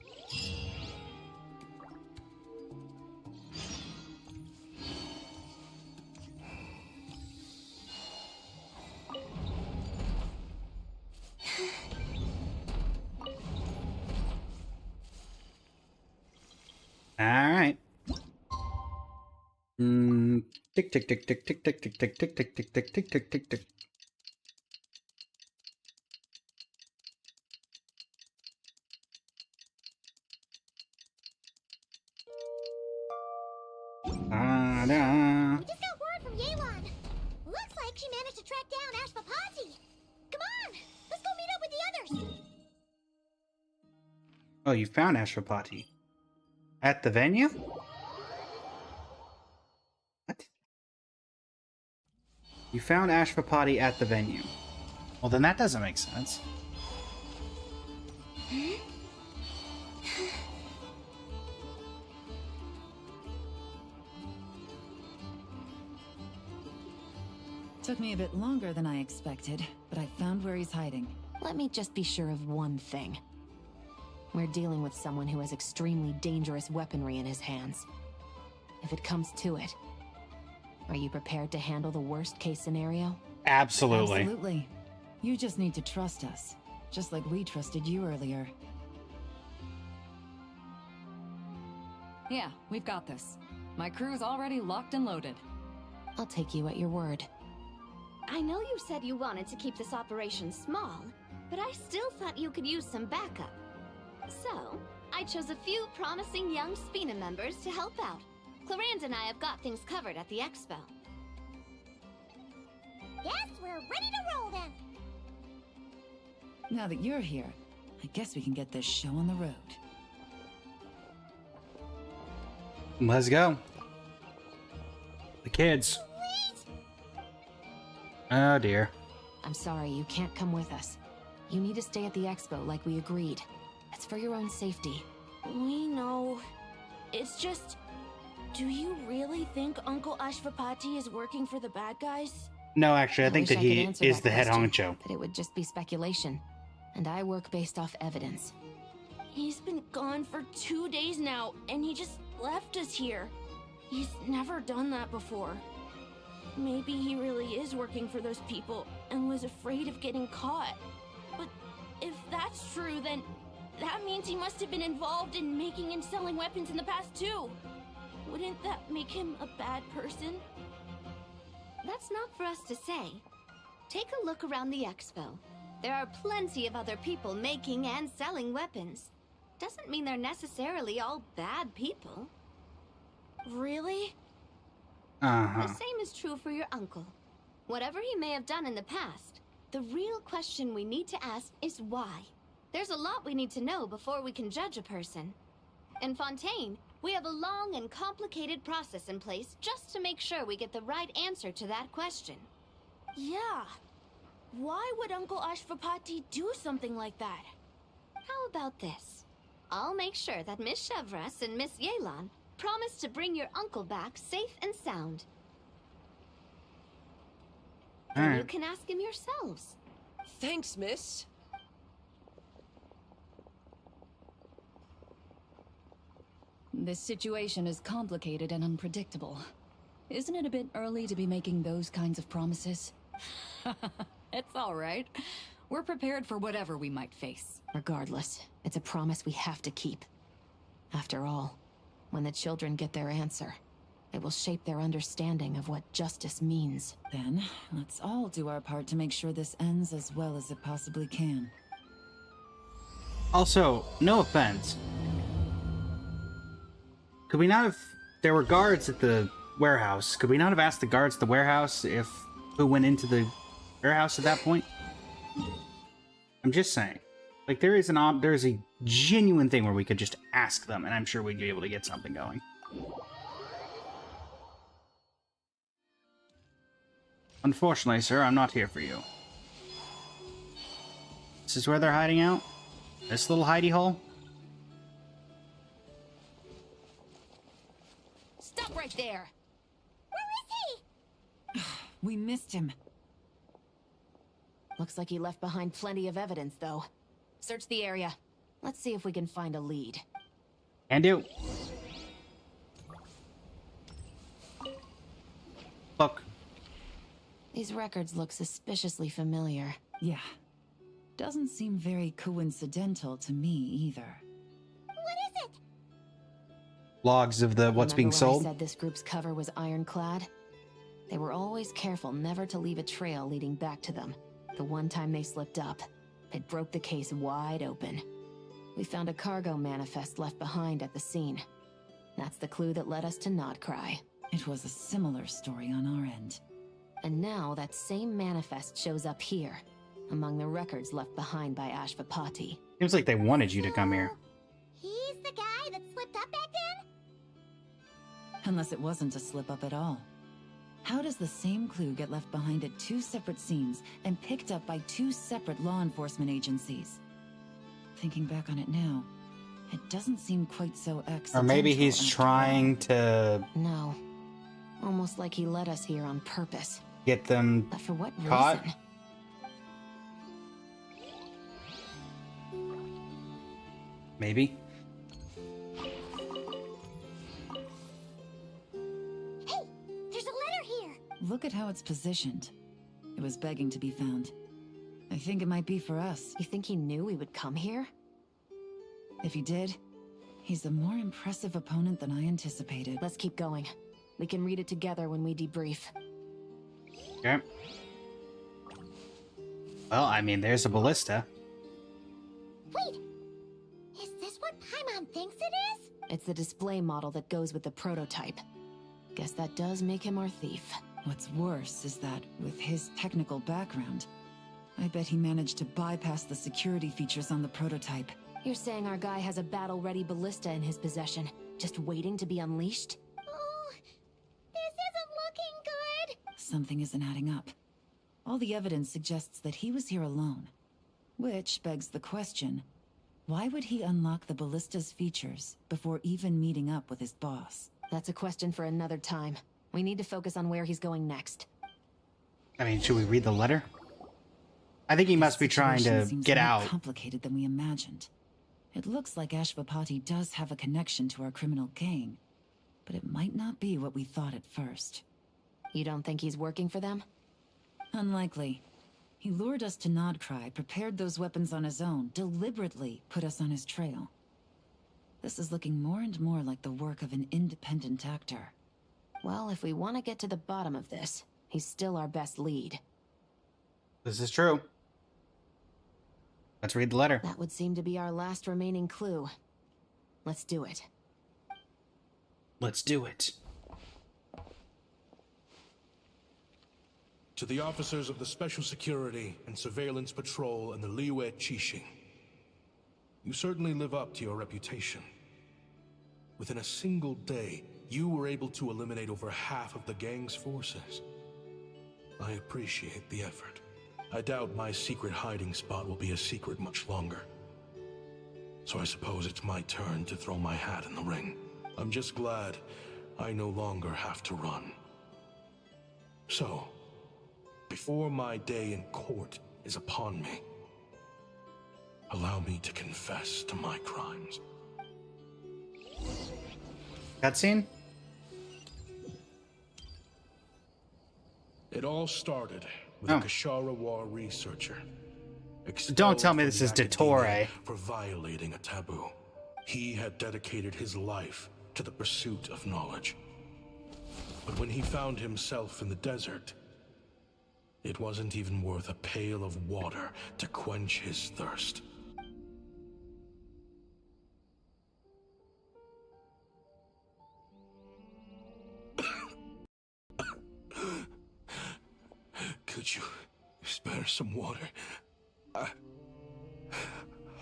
Alright. Tick tick tick tick tick tick tick tick tick tick tick tick tick tick tick tick. We just got word from Yelan. Looks like she managed to track down Ashvapati. Come on, let's go meet up with the others. Oh, you found Ashvapati at the venue? What? You found Ashvapati at the venue. Well, then that doesn't make sense. Took me a bit longer than I expected, but I found where he's hiding. Let me just be sure of one thing. We're dealing with someone who has extremely dangerous weaponry in his hands. If it comes to it, are you prepared to handle the worst case scenario? Absolutely. Absolutely. You just need to trust us, just like we trusted you earlier. Yeah, we've got this. My crew's already locked and loaded. I'll take you at your word. I know you said you wanted to keep this operation small, but I still thought you could use some backup. So, I chose a few promising young Spina members to help out. Clarence and I have got things covered at the expo. Yes, we're ready to roll then. Now that you're here, I guess we can get this show on the road. Let's go. The kids. Oh dear. I'm sorry, you can't come with us. You need to stay at the expo like we agreed. It's for your own safety. We know. It's just... Do you really think Uncle Ashvapati is working for the bad guys? No, actually, I think wish that I could he answer is that the head question, honcho. but it would just be speculation. And I work based off evidence. He's been gone for 2 days now, and he just left us here. He's never done that before. Maybe he really is working for those people and was afraid of getting caught. But if that's true, then that means he must have been involved in making and selling weapons in the past too. Wouldn't that make him a bad person? That's not for us to say. Take a look around the expo. There are plenty of other people making and selling weapons. Doesn't mean they're necessarily all bad people. Really? The same is true for your uncle. Whatever he may have done in the past, the real question we need to ask is why. There's a lot we need to know before we can judge a person. In Fontaine, we have a long and complicated process in place just to make sure we get the right answer to that question. Yeah. Why would Uncle Ashvapati do something like that? How about this? I'll make sure that Miss Chevras and Miss Yelan promise to bring your uncle back safe and sound. Then you can ask him yourselves. Thanks, miss. This situation is complicated and unpredictable. Isn't it a bit early to be making those kinds of promises? It's all right. We're prepared for whatever we might face. Regardless, it's a promise we have to keep. After all, when the children get their answer, it will shape their understanding of what justice means. Then, let's all do our part to make sure this ends as well as it possibly can. Also, no offense. Could we not have... There were guards at the warehouse. Could we not have asked the guards at the warehouse if... who went into the warehouse at that point? I'm just saying. Like, there is a genuine thing where we could just ask them, and I'm sure we'd be able to get something going. Unfortunately, sir, I'm not here for you. This is where they're hiding out? This little hidey hole? Stop right there! Where is he? We missed him. Looks like he left behind plenty of evidence, though. Search the area. Let's see if we can find a lead. Can do. Look. These records look suspiciously familiar. Yeah. Doesn't seem very coincidental to me either. What is it? logs of the what's being Remember when sold. I said this group's cover was ironclad? They were always careful never to leave a trail leading back to them. The one time they slipped up, it broke the case wide open. We found a cargo manifest left behind at the scene. That's the clue that led us to Nodcry. It was a similar story on our end. And now that same manifest shows up here, among the records left behind by Ashvapati. Seems like they wanted you to come here. He's the guy that slipped up back then? Unless it wasn't a slip-up at all. How does the same clue get left behind at two separate scenes and picked up by two separate law enforcement agencies? Thinking back on it now, it doesn't seem quite so accidental. Or maybe he's trying to... No. Almost like he led us here on purpose. Get them But for what caught? reason? Maybe. Hey, there's a letter here. Look at how it's positioned. It was begging to be found. I think it might be for us. You think he knew we would come here? If he did, he's a more impressive opponent than I anticipated. Let's keep going. We can read it together when we debrief. Okay. Well, I mean, there's a ballista. Wait, is this what Paimon thinks it is? It's the display model that goes with the prototype. Guess that does make him our thief. What's worse is that, with his technical background, I bet he managed to bypass the security features on the prototype. You're saying our guy has a battle-ready ballista in his possession, just waiting to be unleashed? Oh, this isn't looking good. Something isn't adding up. All the evidence suggests that he was here alone. Which begs the question, why would he unlock the ballista's features before even meeting up with his boss? That's a question for another time. We need to focus on where he's going next. I mean, should we read the letter? I think he must be trying to Situation seems get more out. complicated than we imagined. It looks like Ashvapati does have a connection to our criminal gang, but it might not be what we thought at first. You don't think he's working for them? Unlikely. He lured us to Nodcry, prepared those weapons on his own, deliberately put us on his trail. This is looking more and more like the work of an independent actor. Well, if we want to get to the bottom of this, he's still our best lead. This is true. Let's read the letter. That would seem to be our last remaining clue. Let's do it. Let's do it. To the officers of the Special Security and Surveillance Patrol and the Liyue Qixing, you certainly live up to your reputation. Within a single day, you were able to eliminate over half of the gang's forces. I appreciate the effort. I doubt my secret hiding spot will be a secret much longer. So I suppose it's my turn to throw my hat in the ring. I'm just glad I no longer have to run. So, before my day in court is upon me, allow me to confess to my crimes. Cutscene? It all started with a Kashara War researcher. Don't tell me expelled this from is the academia Dottore. for violating a taboo. He had dedicated his life to the pursuit of knowledge. But when he found himself in the desert, it wasn't even worth a pail of water to quench his thirst. Could you spare some water?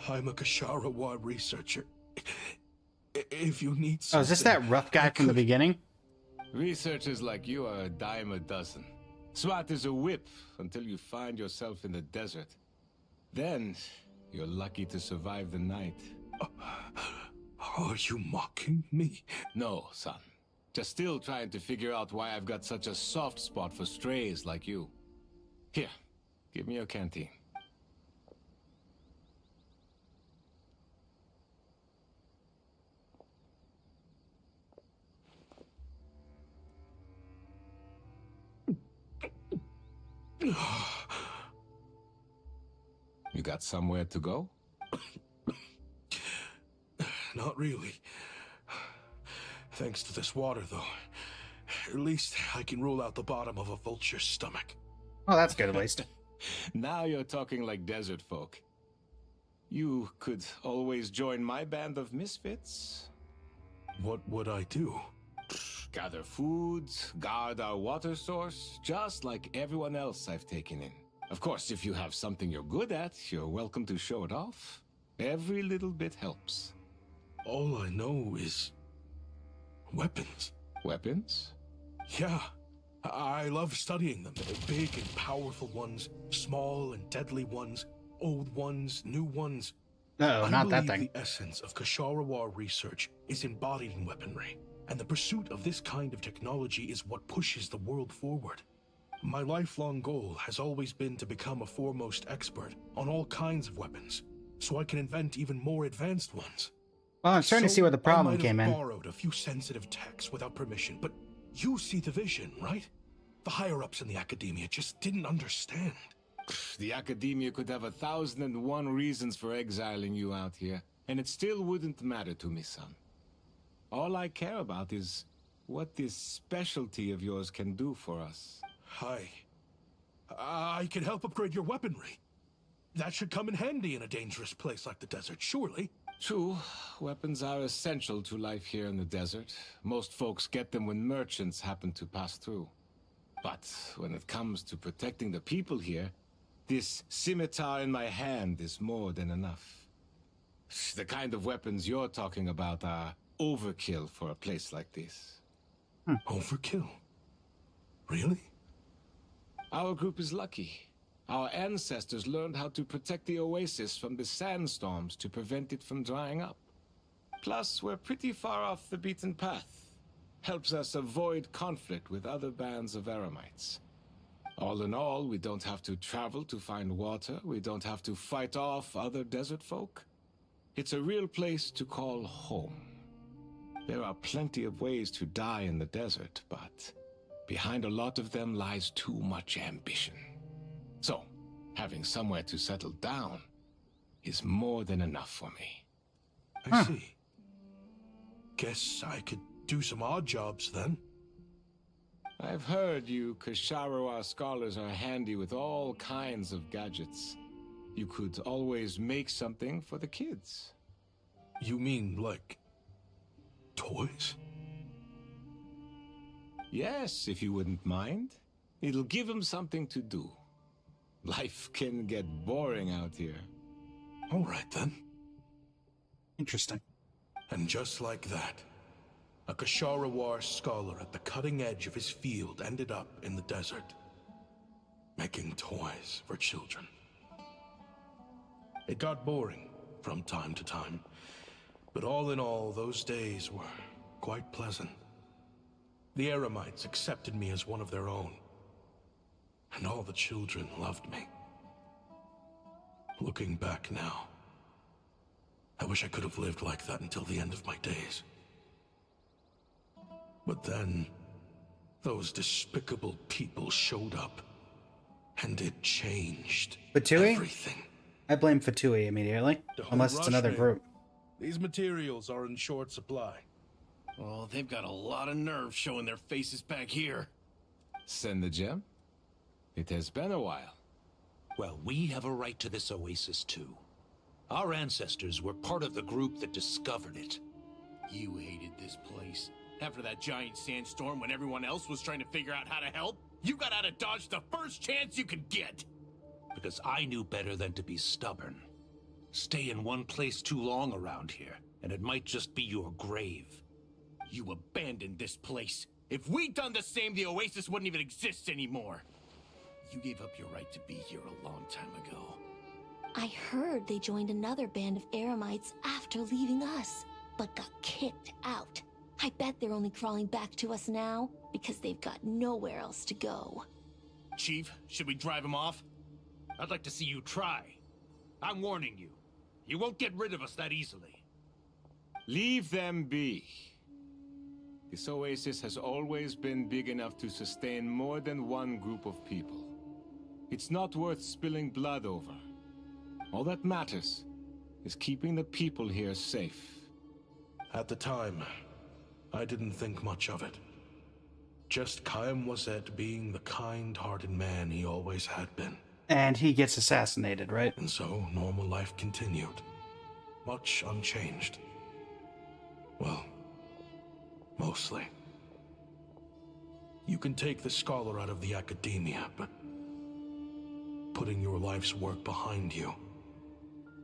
I'm a Kashara War researcher. If you need something... Oh, is this that rough guy from the beginning? Researchers like you are a dime a dozen. Smart as a whip until you find yourself in the desert. Then, you're lucky to survive the night. Are you mocking me? No, son. Just still trying to figure out why I've got such a soft spot for strays like you. Here, give me your canteen. You got somewhere to go? Not really. Thanks to this water, though, at least I can rule out the bottom of a vulture's stomach. Well, that's good at least. Now you're talking like desert folk. You could always join my band of misfits. What would I do? Gather food, guard our water source, just like everyone else I've taken in. Of course, if you have something you're good at, you're welcome to show it off. Every little bit helps. All I know is weapons. Weapons? Yeah. I love studying them. Big and powerful ones, small and deadly ones, old ones, new ones. No, not that thing. I believe the essence of Ksharawar research is embodied in weaponry, and the pursuit of this kind of technology is what pushes the world forward. My lifelong goal has always been to become a foremost expert on all kinds of weapons, so I can invent even more advanced ones. Well, I'm starting to see where the problem came I in. might have borrowed a few sensitive techs without permission, but you see the vision, right? The higher-ups in the academia just didn't understand. The academia could have 1,001 reasons for exiling you out here, and it still wouldn't matter to me, son. All I care about is what this specialty of yours can do for us. I can help upgrade your weaponry. That should come in handy in a dangerous place like the desert, surely. True, weapons are essential to life here in the desert. Most folks get them when merchants happen to pass through. But when it comes to protecting the people here, this scimitar in my hand is more than enough. The kind of weapons you're talking about are overkill for a place like this. Overkill? Really? Our group is lucky. Our ancestors learned how to protect the oasis from the sandstorms to prevent it from drying up. Plus, we're pretty far off the beaten path. Helps us avoid conflict with other bands of Eremites. All in all, we don't have to travel to find water. We don't have to fight off other desert folk. It's a real place to call home. There are plenty of ways to die in the desert, but behind a lot of them lies too much ambition. So, having somewhere to settle down is more than enough for me. I see. Guess I could do some odd jobs then. I've heard you Ksharawar scholars are handy with all kinds of gadgets. You could always make something for the kids. You mean, like, toys? Yes, if you wouldn't mind. It'll give them something to do. Life can get boring out here. All right, then. Interesting. And just like that, a Ksharawar scholar at the cutting edge of his field ended up in the desert, making toys for children. It got boring from time to time, but all in all, those days were quite pleasant. The Eremites accepted me as one of their own, and all the children loved me. Looking back now, I wish I could have lived like that until the end of my days. But then, those despicable people showed up, and it changed Fatui? everything. I blame Fatui immediately, unless it's another group. These materials are in short supply. Oh, they've got a lot of nerve showing their faces back here. Send the gem? It has been a while. Well, we have a right to this oasis too. Our ancestors were part of the group that discovered it. You hated this place. After that giant sandstorm when everyone else was trying to figure out how to help, you got out of Dodge the first chance you could get. Because I knew better than to be stubborn. Stay in one place too long around here, and it might just be your grave. You abandoned this place. If we'd done the same, the oasis wouldn't even exist anymore. You gave up your right to be here a long time ago. I heard they joined another band of Eremites after leaving us, but got kicked out. I bet they're only crawling back to us now because they've got nowhere else to go. Chief, should we drive him off? I'd like to see you try. I'm warning you. You won't get rid of us that easily. Leave them be. This oasis has always been big enough to sustain more than one group of people. It's not worth spilling blood over. All that matters is keeping the people here safe. At the time, I didn't think much of it. Just Chaim Wazet being the kind-hearted man he always had been. And he gets assassinated, right? And so, normal life continued. Much unchanged. Well, mostly. You can take the scholar out of the academia, but putting your life's work behind you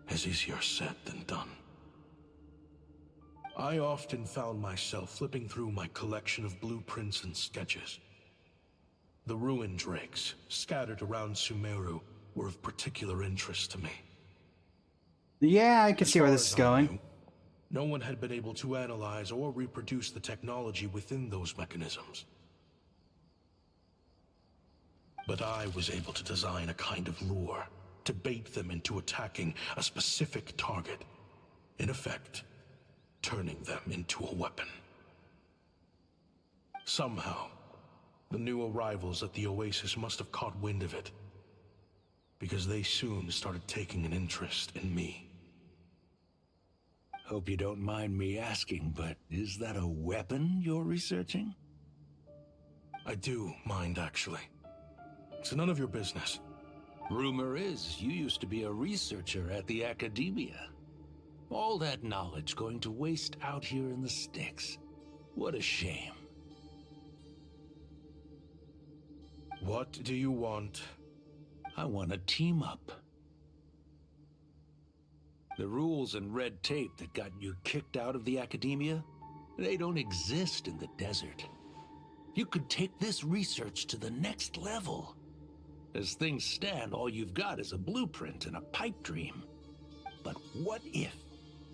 is easier said than done. I often found myself flipping through my collection of blueprints and sketches. The ruin drakes scattered around Sumeru were of particular interest to me. Yeah, I can see where this is going. No one had been able to analyze or reproduce the technology within those mechanisms. But I was able to design a kind of lure to bait them into attacking a specific target. In effect, turning them into a weapon. Somehow, the new arrivals at the Oasis must have caught wind of it, because they soon started taking an interest in me. Hope you don't mind me asking, but is that a weapon you're researching? I do mind, actually. It's none of your business. Rumor is you used to be a researcher at the academia. All that knowledge going to waste out here in the sticks. What a shame. What do you want? I want to team up. The rules and red tape that got you kicked out of the academia, they don't exist in the desert. You could take this research to the next level. As things stand, all you've got is a blueprint and a pipe dream. But what if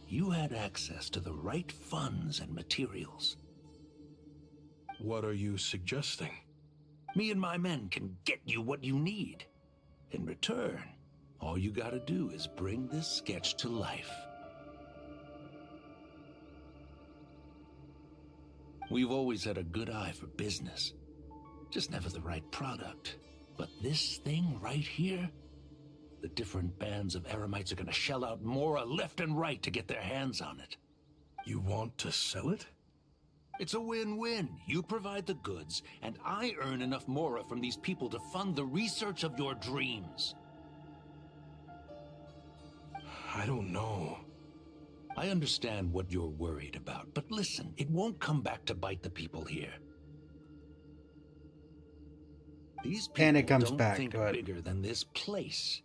you had access to the right funds and materials? What are you suggesting? Me and my men can get you what you need. In return, all you gotta do is bring this sketch to life. We've always had a good eye for business, just never the right product. But this thing right here, the different bands of Eremites are gonna shell out Mora left and right to get their hands on it. You want to sell it? It's a win-win. You provide the goods, and I earn enough Mora from these people to fund the research of your dreams. I don't know. I understand what you're worried about, but listen, it won't come back to bite the people here. These people And it comes don't back. think bigger than this place.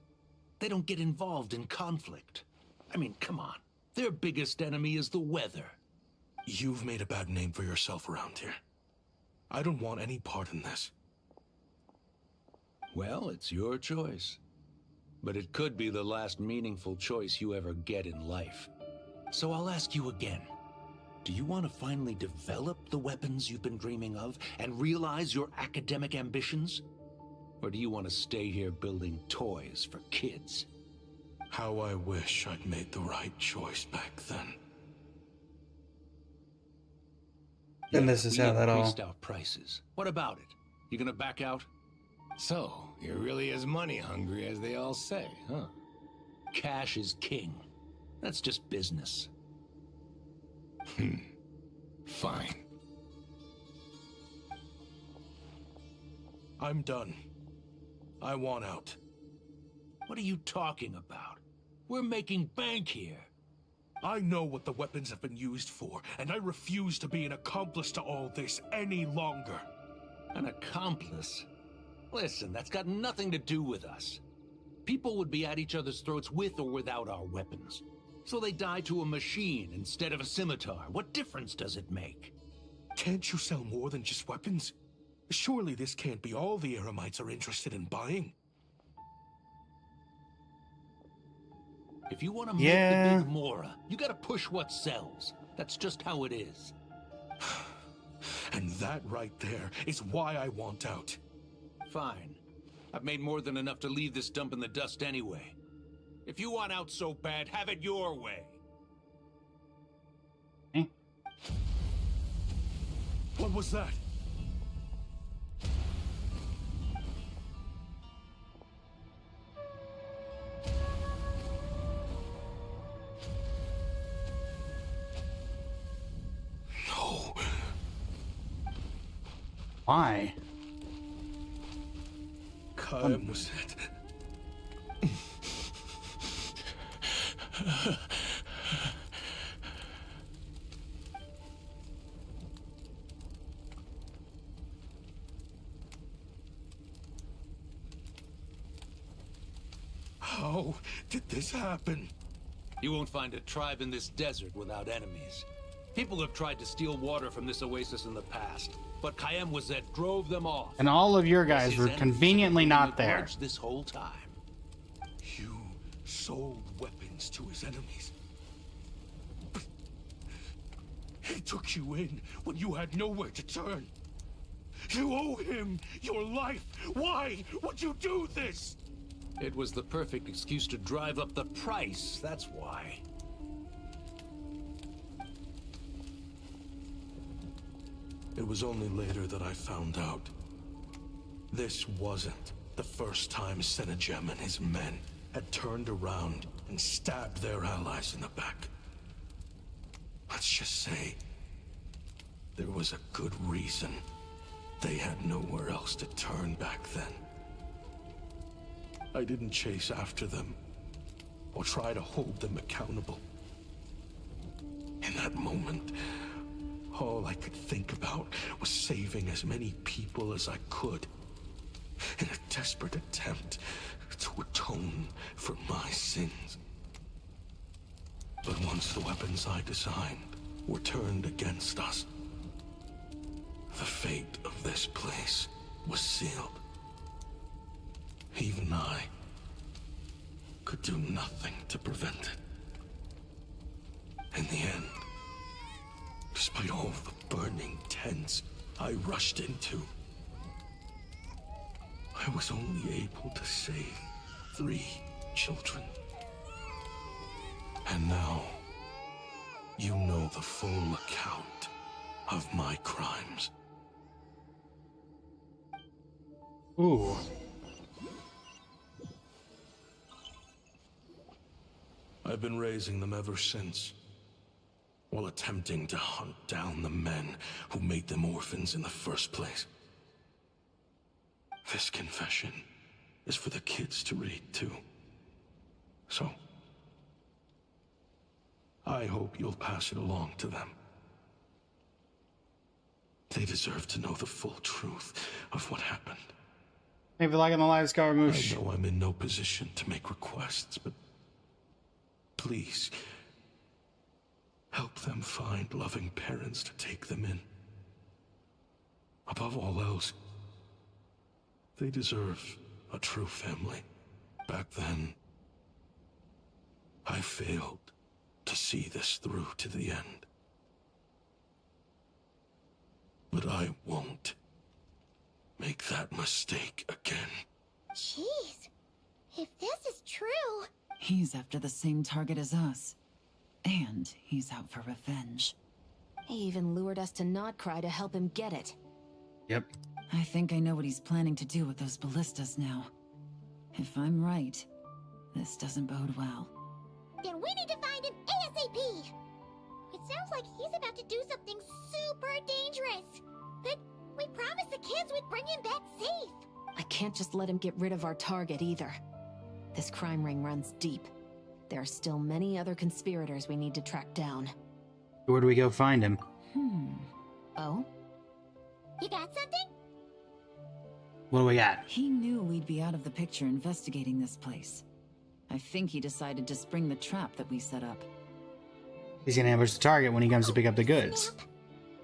They don't get involved in conflict. I mean, come on. Their biggest enemy is the weather. You've made a bad name for yourself around here. I don't want any part in this. Well, it's your choice. But it could be the last meaningful choice you ever get in life. So I'll ask you again. Do you want to finally develop the weapons you've been dreaming of and realize your academic ambitions? Or do you want to stay here building toys for kids? How I wish I'd made the right choice back then. And this is how that all... increased our prices. What about it? You gonna back out? So, you're really as money hungry as they all say, huh? Cash is king. That's just business. Fine. I'm done. I want out. What are you talking about? We're making bank here. I know what the weapons have been used for, and I refuse to be an accomplice to all this any longer. An accomplice? Listen, that's got nothing to do with us. People would be at each other's throats with or without our weapons. So they die to a machine instead of a scimitar. What difference does it make? Can't you sell more than just weapons? Surely this can't be all the Eremites are interested in buying. If you want to make the big Mora, you gotta push what sells. That's just how it is. And that right there is why I want out. Fine. I've made more than enough to leave this dump in the dust anyway. If you want out so bad, have it your way. What was that? No. Why? Kyle was it. How did this happen? You won't find a tribe in this desert without enemies. People have tried to steal water from this oasis in the past, but Kayemwazet drove them off. And all of your guys were conveniently not there. This whole time. You sold weapons to his enemies. But he took you in when you had nowhere to turn. You owe him your life. Why would you do this? It was the perfect excuse to drive up the price, that's why. It was only later that I found out. This wasn't the first time Senegem and his men had turned around and stabbed their allies in the back. Let's just say there was a good reason they had nowhere else to turn back then. I didn't chase after them or try to hold them accountable. In that moment, all I could think about was saving as many people as I could in a desperate attempt to atone for my sins. But once the weapons I designed were turned against us, the fate of this place was sealed. Even I could do nothing to prevent it. In the end, despite all the burning tents I rushed into, I was only able to save 3 children. And now, you know the full account of my crimes. Ooh. I've been raising them ever since, while attempting to hunt down the men who made them orphans in the first place. This confession is for the kids to read too. So, I hope you'll pass it along to them. They deserve to know the full truth of what happened. Maybe like in the live scar moosh. I know I'm in no position to make requests, but please, help them find loving parents to take them in. Above all else, they deserve a true family. Back then, I failed to see this through to the end. But I won't make that mistake again. Jeez. If this is true... He's after the same target as us. And he's out for revenge. He even lured us to Nodcry to help him get it. Yep. I think I know what he's planning to do with those ballistas now. If I'm right, this doesn't bode well. Then we need to find him ASAP! It sounds like he's about to do something super dangerous. But we promised the kids we'd bring him back safe. I can't just let him get rid of our target either. This crime ring runs deep. There are still many other conspirators we need to track down. Where do we go find him? Oh? You got something? What do we got? He knew we'd be out of the picture investigating this place. I think he decided to spring the trap that we set up. He's gonna ambush the target when he comes to pick up the goods. Snap.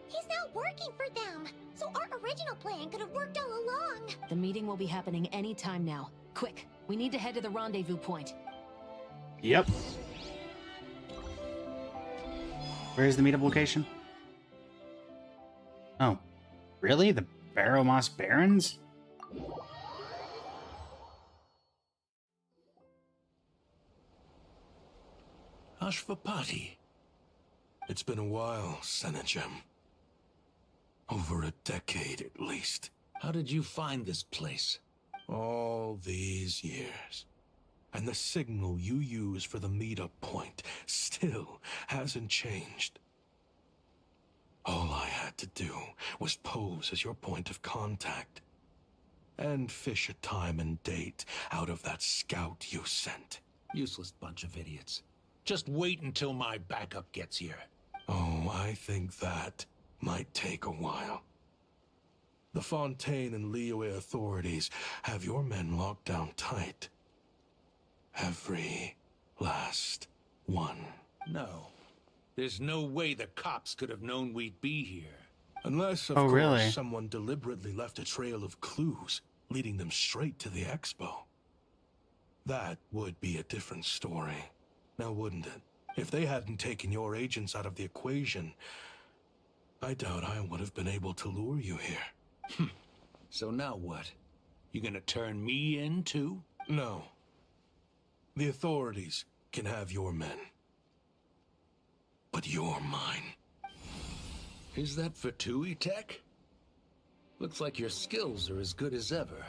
He's not working for them, so our original plan could have worked all along. The meeting will be happening any time now. Quick, we need to head to the rendezvous point. Yep. Where's the meetup location? Oh. Really? The Barrow Moss Barrens? Ashvapati. It's been a while, Senegem. Over a decade at least. How did you find this place? All these years. And the signal you use for the meetup point still hasn't changed. All I had to do was pose as your point of contact and fish a time and date out of that scout you sent. Useless bunch of idiots. Just wait until my backup gets here. Oh, I think that might take a while. The Fontaine and Liyue authorities have your men locked down tight. Every last one. No. There's no way the cops could have known we'd be here. Unless, of course, someone deliberately left a trail of clues, leading them straight to the expo. That would be a different story, now wouldn't it? If they hadn't taken your agents out of the equation, I doubt I would have been able to lure you here. So now what? You gonna turn me in too? No. The authorities can have your men. But you're mine. Is that for Tui Tech? Looks like your skills are as good as ever.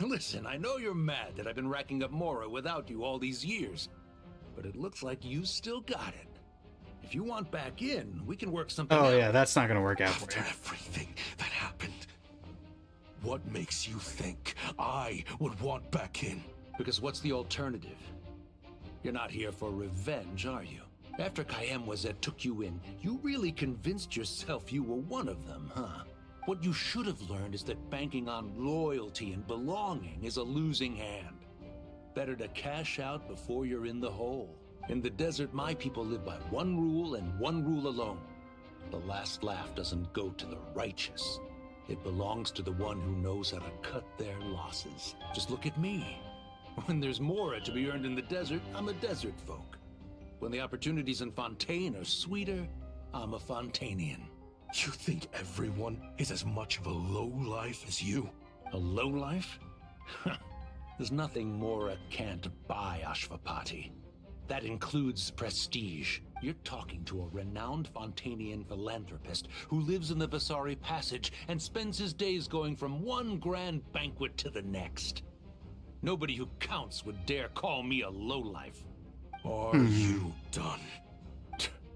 Listen, I know you're mad that I've been racking up Mora without you all these years, but it looks like you still got it. If you want back in, we can work something out. Oh yeah, that's not gonna work out for After you. everything that happened, what makes you think I would want back in? Because what's the alternative? You're not here for revenge, are you? After Kaem took you in, you really convinced yourself you were one of them, huh? What you should have learned is that banking on loyalty and belonging is a losing hand. Better to cash out before you're in the hole. In the desert, my people live by one rule and one rule alone. The last laugh doesn't go to the righteous. It belongs to the one who knows how to cut their losses. Just look at me. When there's Mora to be earned in the desert, I'm a desert folk. When the opportunities in Fontaine are sweeter, I'm a Fontainian. You think everyone is as much of a lowlife as you? A lowlife? There's nothing Mora can't buy, Ashvapati. That includes prestige. You're talking to a renowned Fontainian philanthropist who lives in the Vasari Passage and spends his days going from one grand banquet to the next. Nobody who counts would dare call me a lowlife. Are you done?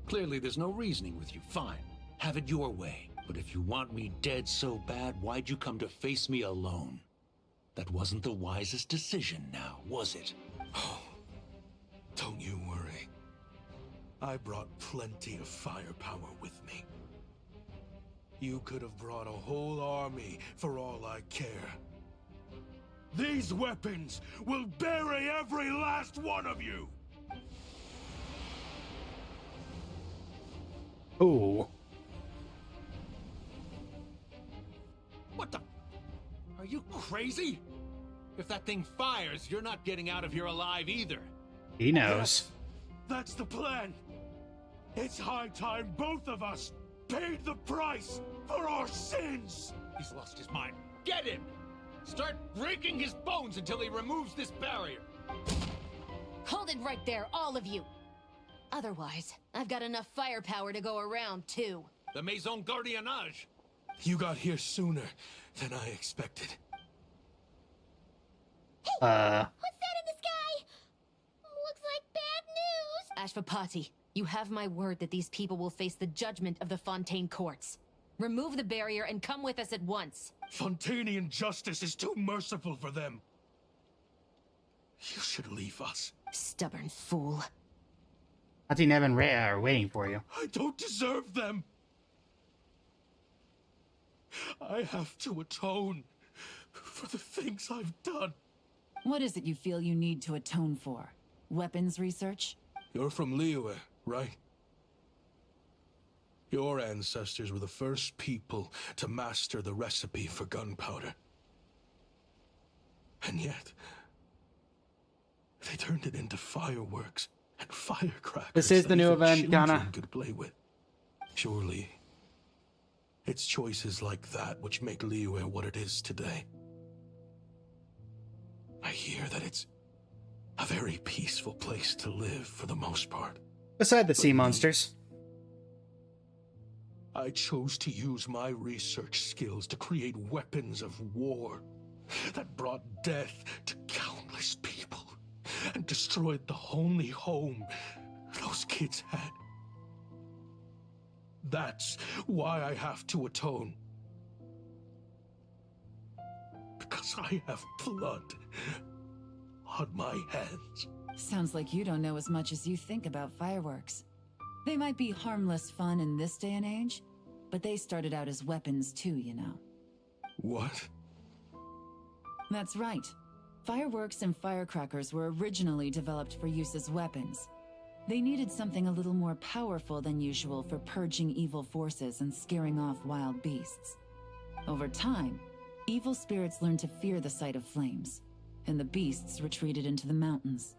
Clearly there's no reasoning with you. Fine. Have it your way. But if you want me dead so bad, why'd you come to face me alone? That wasn't the wisest decision now, was it? Oh, don't you worry. I brought plenty of firepower with me. You could have brought a whole army for all I care. These weapons will bury every last one of you! Ooh. What the? Are you crazy? If that thing fires, you're not getting out of here alive either. He knows. Yes, that's the plan. It's high time both of us paid the price for our sins. He's lost his mind. Get him! Start breaking his bones until he removes this barrier. Hold it right there, all of you. Otherwise, I've got enough firepower to go around, too. The Maison Gardiennage. You got here sooner than I expected. What's that in the sky? Looks like bad news. Ashvapati, you have my word that these people will face the judgment of the Fontaine courts. Remove the barrier and come with us at once. Fontainian justice is too merciful for them. You should leave us. Stubborn fool. Hati, Nev, and Rhea are waiting for you. I don't deserve them. I have to atone for the things I've done. What is it you feel you need to atone for? Weapons research? You're from Liyue, right? Your ancestors were the first people to master the recipe for gunpowder. And yet, they turned it into fireworks and firecrackers. This is the new that even event, Ghana. children could play with. Surely, it's choices like that which make Liyue what it is today. I hear that it's a very peaceful place to live for the most part. Beside the sea monsters. I chose to use my research skills to create weapons of war that brought death to countless people and destroyed the only home those kids had. That's why I have to atone. Because I have blood on my hands. Sounds like you don't know as much as you think about fireworks. They might be harmless fun in this day and age, but they started out as weapons too, you know. What? That's right. Fireworks and firecrackers were originally developed for use as weapons. They needed something a little more powerful than usual for purging evil forces and scaring off wild beasts. Over time, evil spirits learned to fear the sight of flames, and the beasts retreated into the mountains.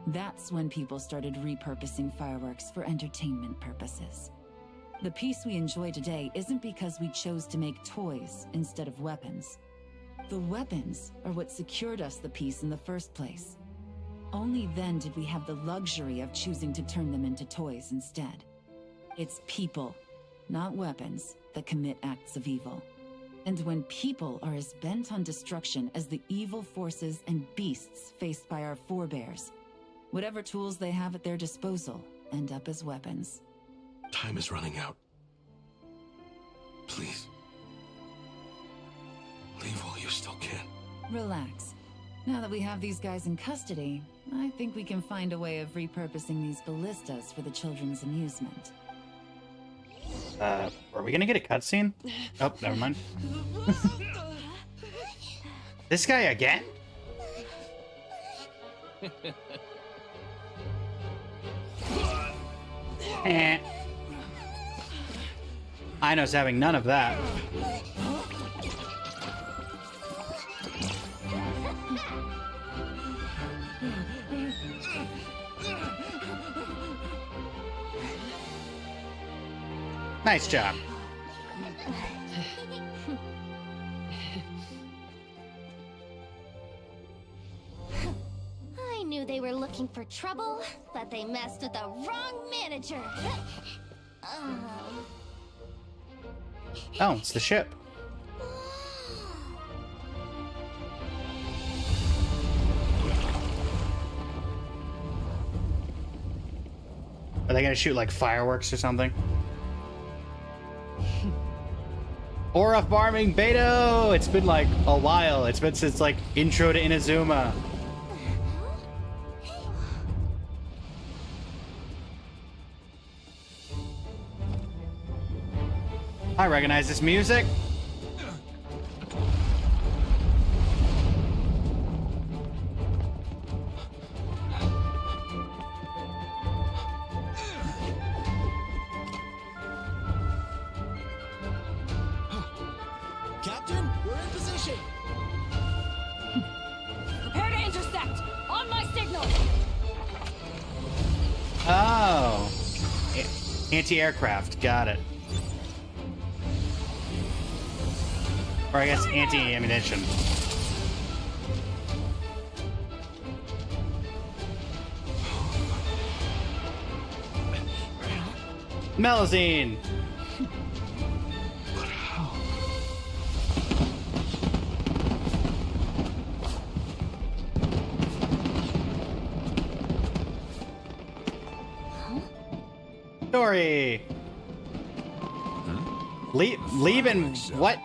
That's when people started repurposing fireworks for entertainment purposes. The peace we enjoy today isn't because we chose to make toys instead of weapons. The weapons are what secured us the peace in the first place. Only then did we have the luxury of choosing to turn them into toys instead. It's people, not weapons, that commit acts of evil. And when people are as bent on destruction as the evil forces and beasts faced by our forebears, whatever tools they have at their disposal end up as weapons. Time is running out. Please. Leave while you still can. Relax. Now that we have these guys in custody, I think we can find a way of repurposing these ballistas for the children's amusement. Are we gonna get a cutscene? Oh, never mind. This guy again? Eh. Ino's having none of that. Nice job. I knew they were looking for trouble, but they messed with the wrong manager. Oh, it's the ship. Are they gonna shoot like fireworks or something? Oraf Barming Beto! It's been like a while. It's been since like intro to Inazuma. I recognize this music. Captain, we're in position. Prepare to intersect! On my signal! Oh. Anti-aircraft. Got it. Or I guess anti-ammunition. Melusine! Dory! Leaving what?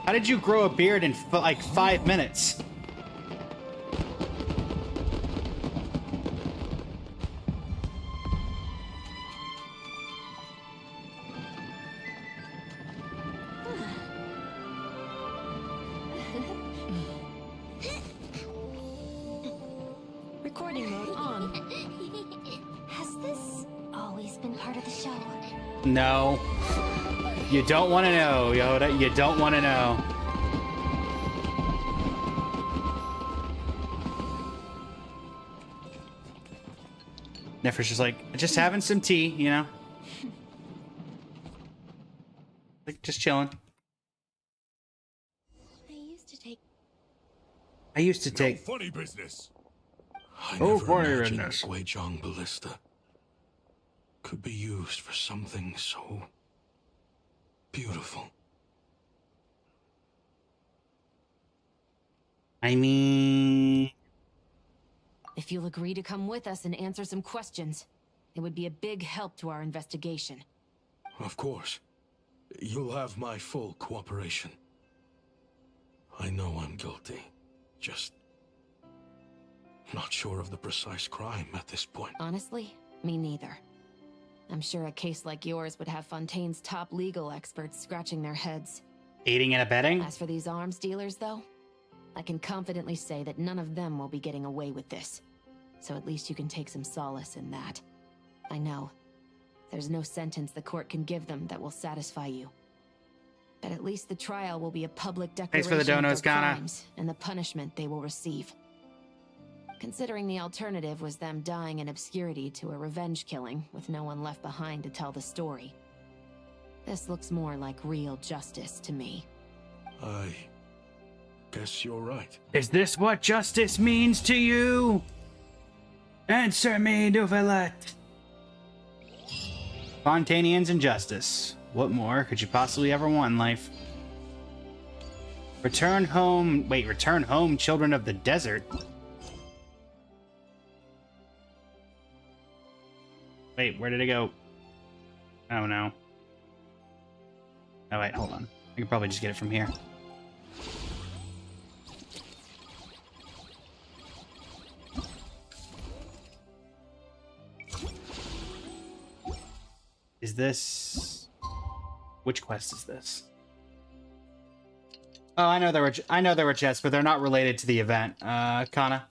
How did you grow a beard in like 5 minutes? Recording mode on. Has this always been part of the show? No. You don't want to know, Yoda. You don't want to know. Nefer's just like, just having some tea, you know? Like, just chilling. I used to take... No funny business. I Oh, never funny imagined business. the Guizhong ballista could be used for something so beautiful. I mean... If you'll agree to come with us and answer some questions, it would be a big help to our investigation. Of course. You'll have my full cooperation. I know I'm guilty. Just not sure of the precise crime at this point. Honestly, me neither. I'm sure a case like yours would have Fontaine's top legal experts scratching their heads. Aiding and abetting? As for these arms dealers, though, I can confidently say that none of them will be getting away with this. So at least you can take some solace in that. I know. There's no sentence the court can give them that will satisfy you. But at least the trial will be a public declaration for the donos, of their Ghana. crimes and the punishment they will receive. Considering the alternative was them dying in obscurity to a revenge killing with no one left behind to tell the story. This looks more like real justice to me. I guess you're right. Is this what justice means to you? Answer me, Novelette. Fontainians and justice. What more could you possibly ever want in life? Return home. Wait, return home, children of the desert. Wait, where did it go? Oh no. Oh wait, hold on. I can probably just get it from here. Is this... Which quest is this? Oh, I know there were chests, but they're not related to the event. Kana.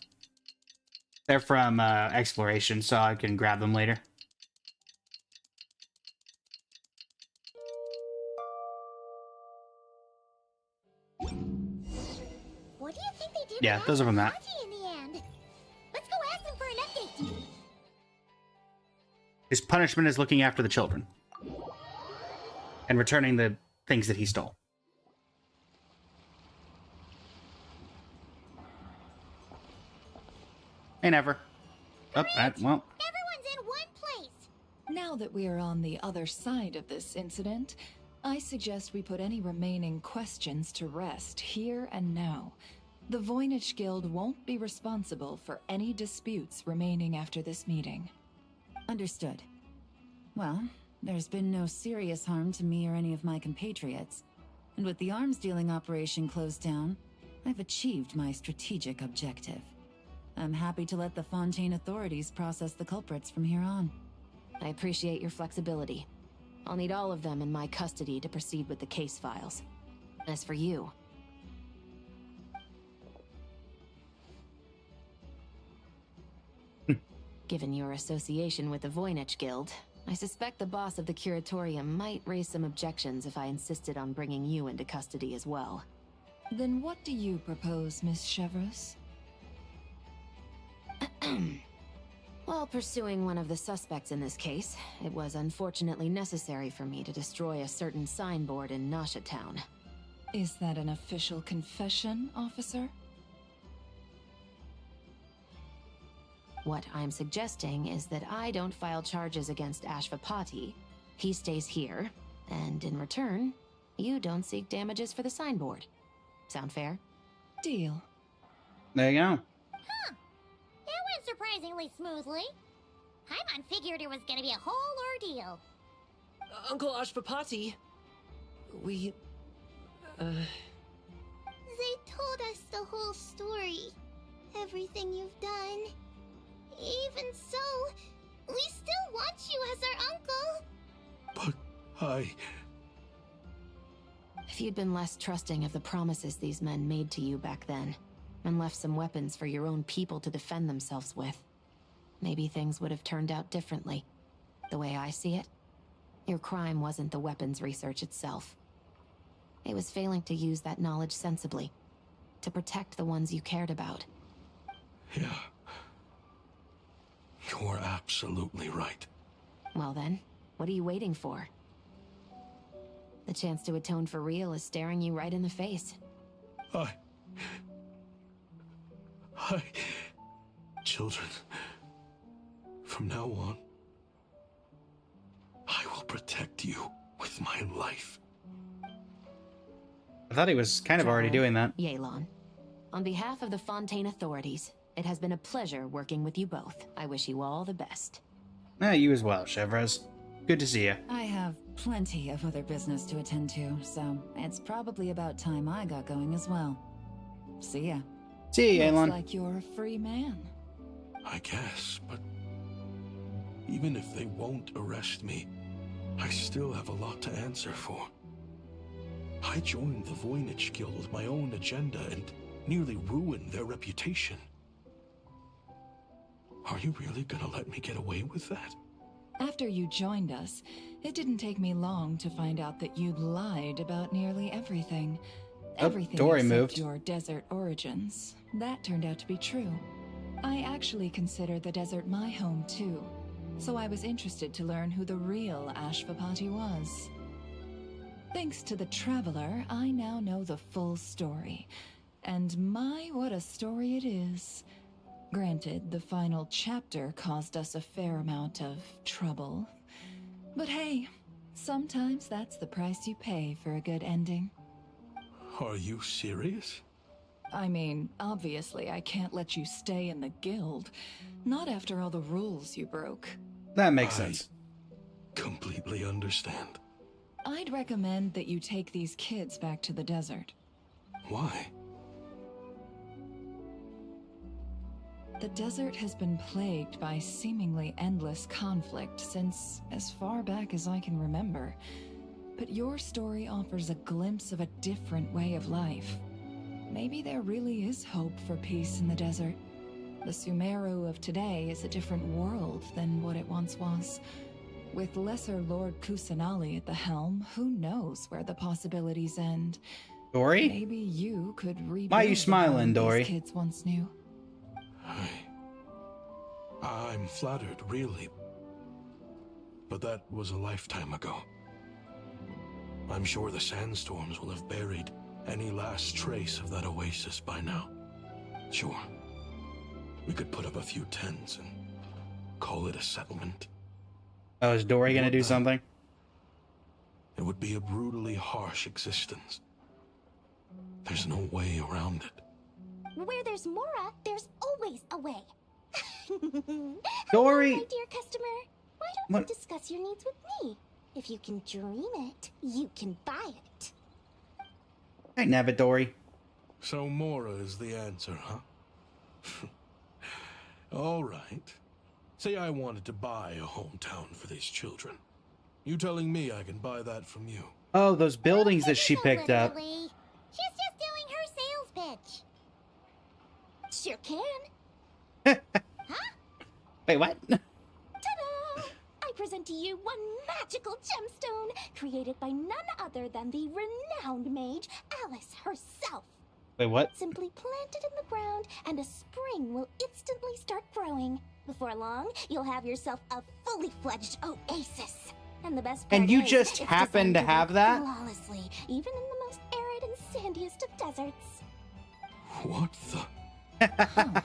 They're from exploration, so I can grab them later. What do you think they did? Yeah, those are from that. In the end? Let's go ask them for an update. His punishment is looking after the children. And returning the things that he stole. Hey, never. Oh, that, well. Everyone's in one place. Now that we are on the other side of this incident, I suggest we put any remaining questions to rest here and now. The Voynich Guild won't be responsible for any disputes remaining after this meeting. Understood. Well, there's been no serious harm to me or any of my compatriots. And with the arms dealing operation closed down, I've achieved my strategic objective. I'm happy to let the Fontaine authorities process the culprits from here on. I appreciate your flexibility. I'll need all of them in my custody to proceed with the case files. As for you... Given your association with the Voynich Guild, I suspect the boss of the Curatorium might raise some objections if I insisted on bringing you into custody as well. Then what do you propose, Miss Chevreuse? While pursuing one of the suspects in this case, it was unfortunately necessary for me to destroy a certain signboard in Nasha Town. Is that an official confession, officer? What I'm suggesting is that I don't file charges against Ashvapati, he stays here, and in return, you don't seek damages for the signboard. Sound fair? Deal. There you go. Huh. That went surprisingly smoothly. Paimon figured it was gonna be a whole ordeal. Uncle Ashvapati, we... They told us the whole story. Everything you've done. Even so, we still want you as our uncle. But If you'd been less trusting of the promises these men made to you back then, and left some weapons for your own people to defend themselves with, maybe things would have turned out differently. The way I see it, your crime wasn't the weapons research itself. It was failing to use that knowledge sensibly, to protect the ones you cared about. Yeah. You're absolutely right. Well then, what are you waiting for? The chance to atone for real is staring you right in the face. Children, from now on, I will protect you with my life. I thought he was kind of already doing that. Yelan. On behalf of the Fontaine authorities, it has been a pleasure working with you both. I wish you all the best. You as well, Chevreuse. Good to see you. I have plenty of other business to attend to, so it's probably about time I got going as well. See ya. See ya, Looks Aelon. like you're a free man. I guess, but even if they won't arrest me, I still have a lot to answer for. I joined the Voynich Guild with my own agenda and nearly ruined their reputation. Are you really gonna let me get away with that? After you joined us, it didn't take me long to find out that you'd lied about nearly everything. Everything Dory except moved. your desert origins. That turned out to be true. I actually consider the desert my home too, so I was interested to learn who the real Ashvapati was. Thanks to the Traveler, I now know the full story. And my, what a story it is. Granted, the final chapter caused us a fair amount of trouble. But hey, sometimes that's the price you pay for a good ending. Are you serious? I mean, obviously I can't let you stay in the guild. Not after all the rules you broke. That makes sense. Completely understand. I'd recommend that you take these kids back to the desert. Why? The desert has been plagued by seemingly endless conflict since as far back as I can remember. But your story offers a glimpse of a different way of life. Maybe there really is hope for peace in the desert. The Sumeru of today is a different world than what it once was. With Lesser Lord Kusanali at the helm, who knows where the possibilities end? Dory? Maybe you could rebuild Why are you the smiling, home Dory? these kids once knew. I'm flattered, really. But that was a lifetime ago. I'm sure the sandstorms will have buried any last trace of that oasis by now. Sure, we could put up a few tents and call it a settlement. Oh, is Dory gonna do something? It would be a brutally harsh existence. There's no way around it. Where there's Mora, there's always a way. Dory! Hello, my dear customer. Why don't What? you discuss your needs with me? If you can dream it, you can buy it. Hey, Nabbit Dory. So Mora is the answer, huh? All right. Say I wanted to buy a hometown for these children. You telling me I can buy that from you? Oh, those buildings that she picked up. Literally. She's just doing her sales pitch. Sure can. Wait, what? Ta-da! I present to you one magical gemstone created by none other than the renowned mage Alice herself. Wait, what? Simply plant it in the ground and a spring will instantly start growing. Before long, you'll have yourself a fully fledged oasis. And the best part And you is, just it's happen to designed have work that? flawlessly, even in the most arid and sandiest of deserts. What the?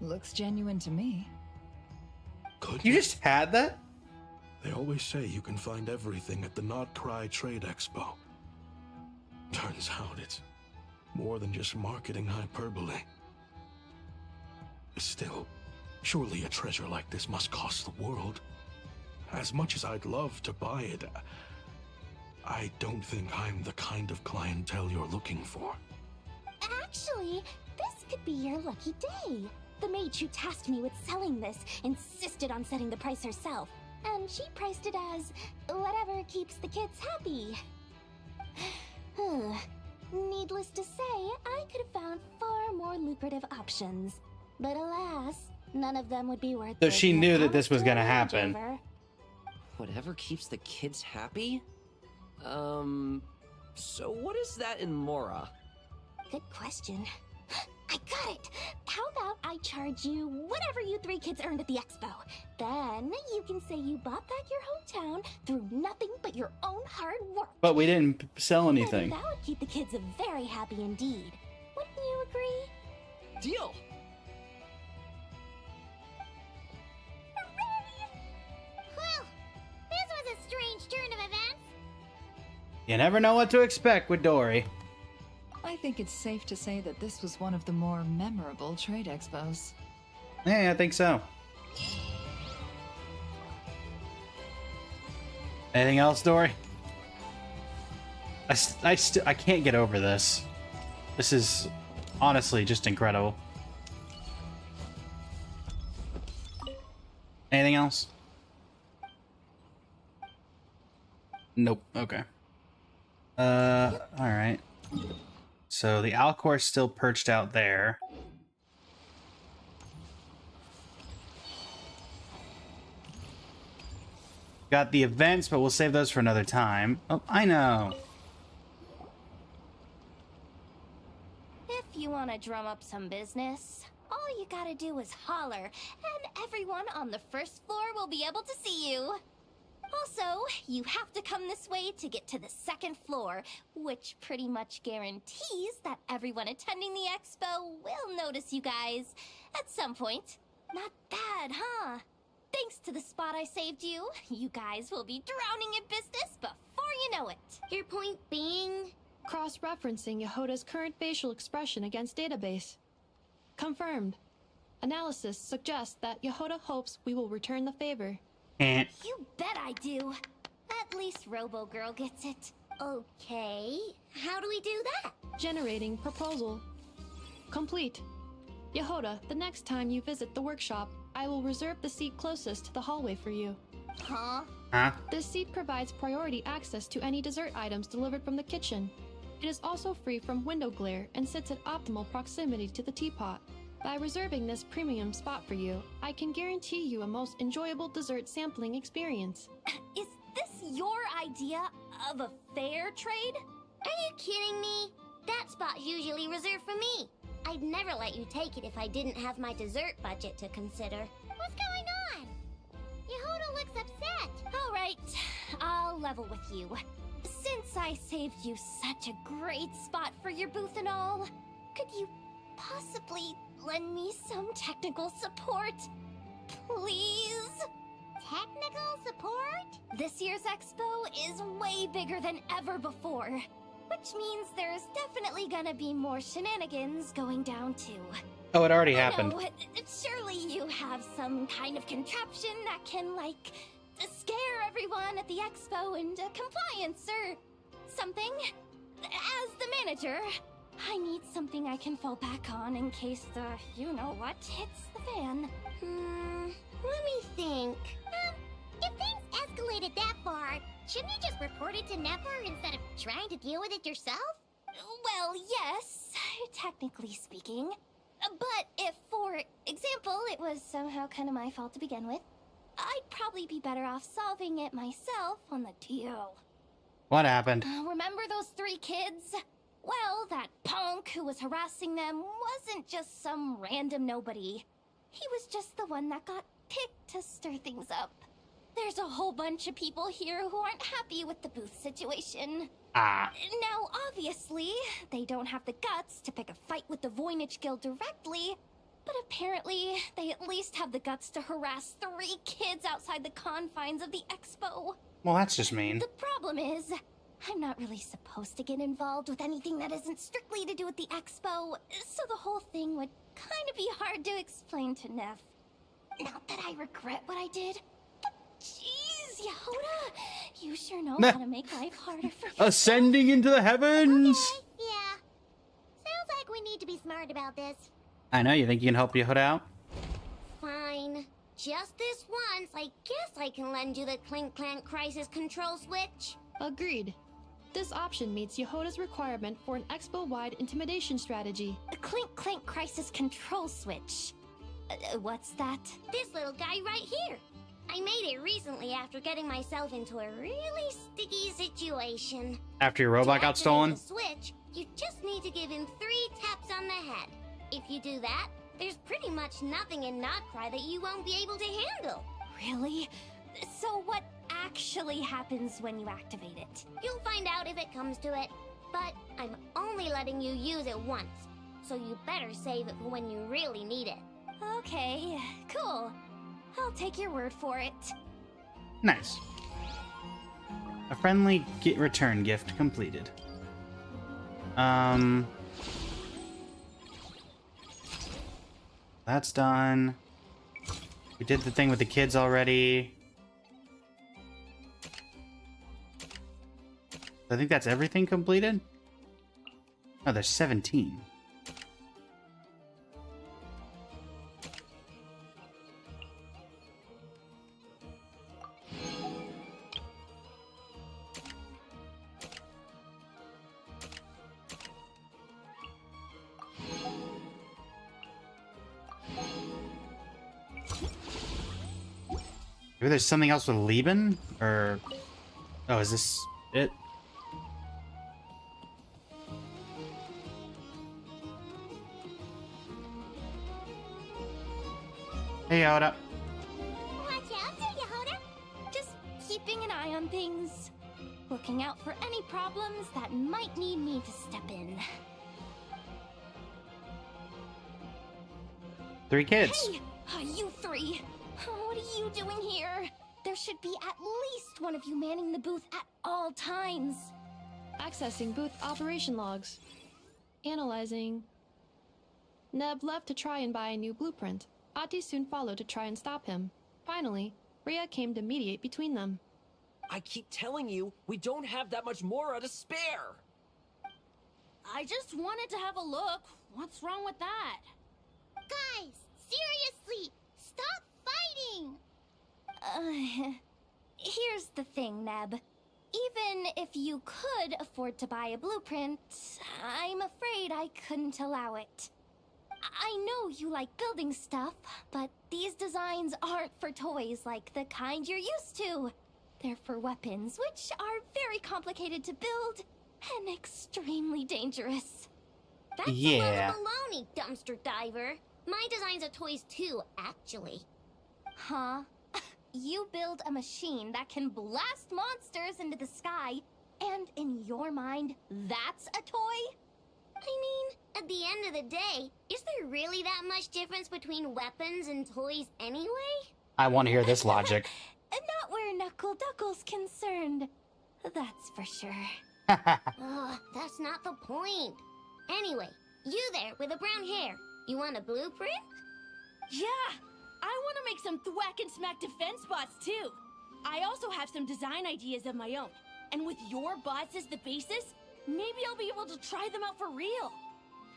Looks genuine to me. Could You just had that? They always say you can find everything at the Not Cry Trade Expo. Turns out it's more than just marketing hyperbole. Still, surely a treasure like this must cost the world. As much as I'd love to buy it, I don't think I'm the kind of clientele you're looking for. Actually, this could be your lucky day. The mage who tasked me with selling this insisted on setting the price herself, and she priced it as whatever keeps the kids happy. Needless to say, I could have found far more lucrative options. But alas, none of them would be worth So it. she knew that this was gonna happen. Whatever keeps the kids happy? So what is that in Mora? Good question. I got it! How about I charge you whatever you three kids earned at the expo? Then you can say you bought back your hometown through nothing but your own hard work. But we didn't sell anything. That would keep the kids very happy indeed. Wouldn't you agree? Deal! Well, this was a strange turn of events. You never know what to expect with Dory. I think it's safe to say that this was one of the more memorable trade expos. Yeah, I think so. Anything else, Dory? I can't get over this. This is honestly just incredible. Anything else? Nope. Okay. Alright. So the Alcor's still perched out there. Got the events, but we'll save those for another time. Oh, I know. If you want to drum up some business, all you gotta do is holler, and everyone on the first floor will be able to see you. Also, you have to come this way to get to the second floor, which pretty much guarantees that everyone attending the expo will notice you guys at some point. Not bad, huh? Thanks to the spot I saved you, you guys will be drowning in business before you know it. Your point being? Cross-referencing Yehoda's current facial expression against database. Confirmed. Analysis suggests that Yehoda hopes we will return the favor. You bet I do. At least Robo-Girl gets it. Okay, how do we do that? Generating proposal. Complete. Yehoda, the next time you visit the workshop, I will reserve the seat closest to the hallway for you. Huh? This seat provides priority access to any dessert items delivered from the kitchen. It is also free from window glare and sits at optimal proximity to the teapot. By reserving this premium spot for you, I can guarantee you a most enjoyable dessert sampling experience. Is this your idea of a fair trade? Are you kidding me? That spot's usually reserved for me. I'd never let you take it if I didn't have my dessert budget to consider. What's going on? Yehoda looks upset. All right, I'll level with you. Since I saved you such a great spot for your booth and all, could you possibly lend me some technical support? Please? Technical support? This year's expo is way bigger than ever before, which means there's definitely gonna be more shenanigans going down too. Oh, it already happened. No, surely you have some kind of contraption that can, like, scare everyone at the expo into compliance or something. As the manager, I need something I can fall back on in case the you-know-what hits the fan. Let me think. If things escalated that far, shouldn't you just report it to Nefer instead of trying to deal with it yourself? Well, yes, technically speaking. But if, for example, it was somehow kind of my fault to begin with, I'd probably be better off solving it myself on the DL. What happened? Remember those 3 kids? Well, that punk who was harassing them wasn't just some random nobody. He was just the one that got picked to stir things up. There's a whole bunch of people here who aren't happy with the booth situation. Now, obviously, they don't have the guts to pick a fight with the Voynich Guild directly, but apparently, they at least have the guts to harass 3 kids outside the confines of the expo. Well, that's just mean. The problem is, I'm not really supposed to get involved with anything that isn't strictly to do with the expo, so the whole thing would kind of be hard to explain to Neff. Not that I regret what I did, but jeez, Yehoda, you sure know how to make life harder for me. Ascending into the heavens! Okay, yeah. Sounds like we need to be smart about this. I know, you think you can help Yehoda out? Fine. Just this once, I guess I can lend you the Clink Clank Crisis Control Switch. Agreed. This option meets Yehoda's requirement for an expo-wide intimidation strategy. A Clink Clank Crisis Control Switch. What's that? This little guy right here. I made it recently after getting myself into a really sticky situation. After your robot got stolen? To activate the switch, you just need to give him 3 taps on the head. If you do that, there's pretty much nothing in Notcry that you won't be able to handle. Really? So what actually happens when you activate it? You'll find out if it comes to it. But I'm only letting you use it once, so you better save it for when you really need it. Okay, cool. I'll take your word for it. Nice. A friendly return gift completed. That's done. We did the thing with the kids already. I think that's everything completed. Oh, there's 17. Maybe there's something else with Lieben? Or... Oh, is this it? Hey, Yoda. Watch out there, Yehoda. Just keeping an eye on things. Looking out for any problems that might need me to step in. 3 kids. Hey, you three. What are you doing here? There should be at least one of you manning the booth at all times. Accessing booth operation logs. Analyzing. Neb left to try and buy a new blueprint. Ati soon followed to try and stop him. Finally, Rhea came to mediate between them. I keep telling you, we don't have that much Mora to spare. I just wanted to have a look. What's wrong with that? Guys, seriously, stop fighting! Here's the thing, Neb. Even if you could afford to buy a blueprint, I'm afraid I couldn't allow it. I know you like building stuff, but these designs aren't for toys like the kind you're used to. They're for weapons, which are very complicated to build and extremely dangerous. That's a lot of baloney, dumpster diver. My designs are toys too, actually. Huh? You build a machine that can blast monsters into the sky, and in your mind, that's a toy? I mean, at the end of the day, is there really that much difference between weapons and toys anyway? I want to hear this logic. Not where Knuckle Duckle's concerned. That's for sure. Ugh, that's not the point. Anyway, you there with the brown hair, you want a blueprint? Yeah! I want to make some thwack and smack defense bots too. I also have some design ideas of my own. And with your bots as the basis, maybe I'll be able to try them out for real.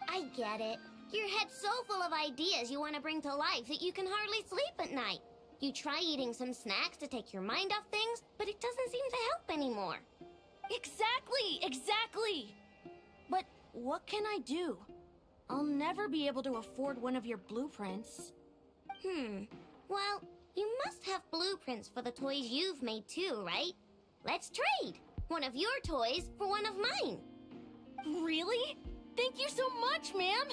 I get it. Your head's so full of ideas you want to bring to life that you can hardly sleep at night. You try eating some snacks to take your mind off things, but it doesn't seem to help anymore. Exactly! But what can I do? I'll never be able to afford one of your blueprints. Well, you must have blueprints for the toys you've made too, right? Let's trade! One of your toys for one of mine. Really? Thank you so much, ma'am!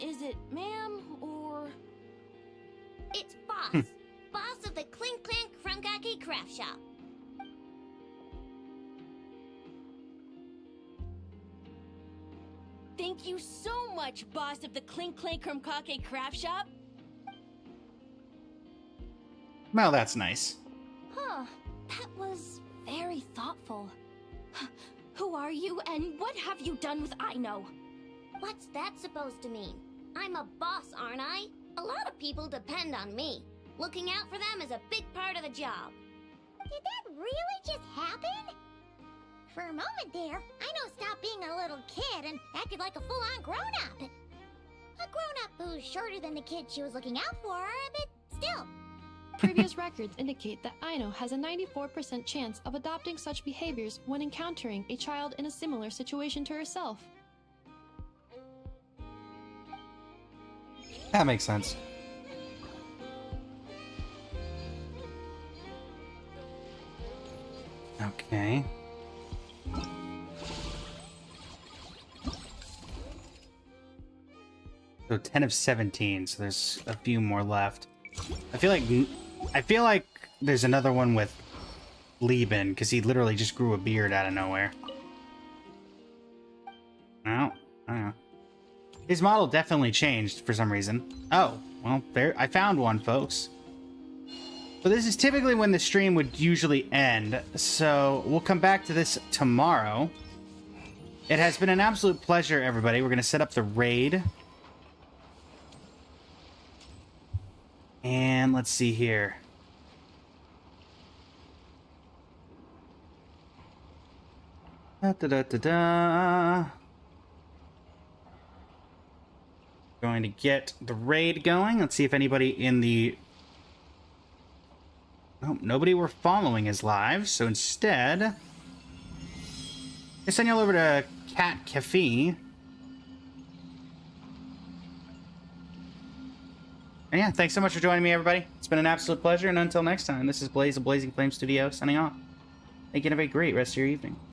Is it ma'am, or...? It's Boss. Boss of the Clink Clank Krumgake Craft Shop. Thank you so much, boss of the Clink Clank Krumgake Craft Shop. Well, that's nice. Huh. That was very thoughtful. Who are you, and what have you done with Aino? What's that supposed to mean? I'm a boss, aren't I? A lot of people depend on me. Looking out for them is a big part of the job. Did that really just happen? For a moment there, Aino stopped being a little kid and acted like a full-on grown-up. A grown-up who's shorter than the kid she was looking out for, but still. Previous records indicate that Aino has a 94% chance of adopting such behaviors when encountering a child in a similar situation to herself. That makes sense. Okay. So 10 of 17, so there's a few more left. I feel like there's another one with Lieben, because he literally just grew a beard out of nowhere. No, I don't know. His model definitely changed for some reason. Oh, well, there, I found one, folks. So this is typically when the stream would usually end, so we'll come back to this tomorrow. It has been an absolute pleasure, everybody. We're going to set up the raid. And let's see here. Da, da, da, da, da. Going to get the raid going. Let's see if anybody in the... Oh, nobody were following is live, so instead... I send you all over to Cat Cafe. And yeah, thanks so much for joining me, everybody. It's been an absolute pleasure, and until next time, this is Blaze of Blazing Flame Studio signing off. Thank you, and have a great rest of your evening.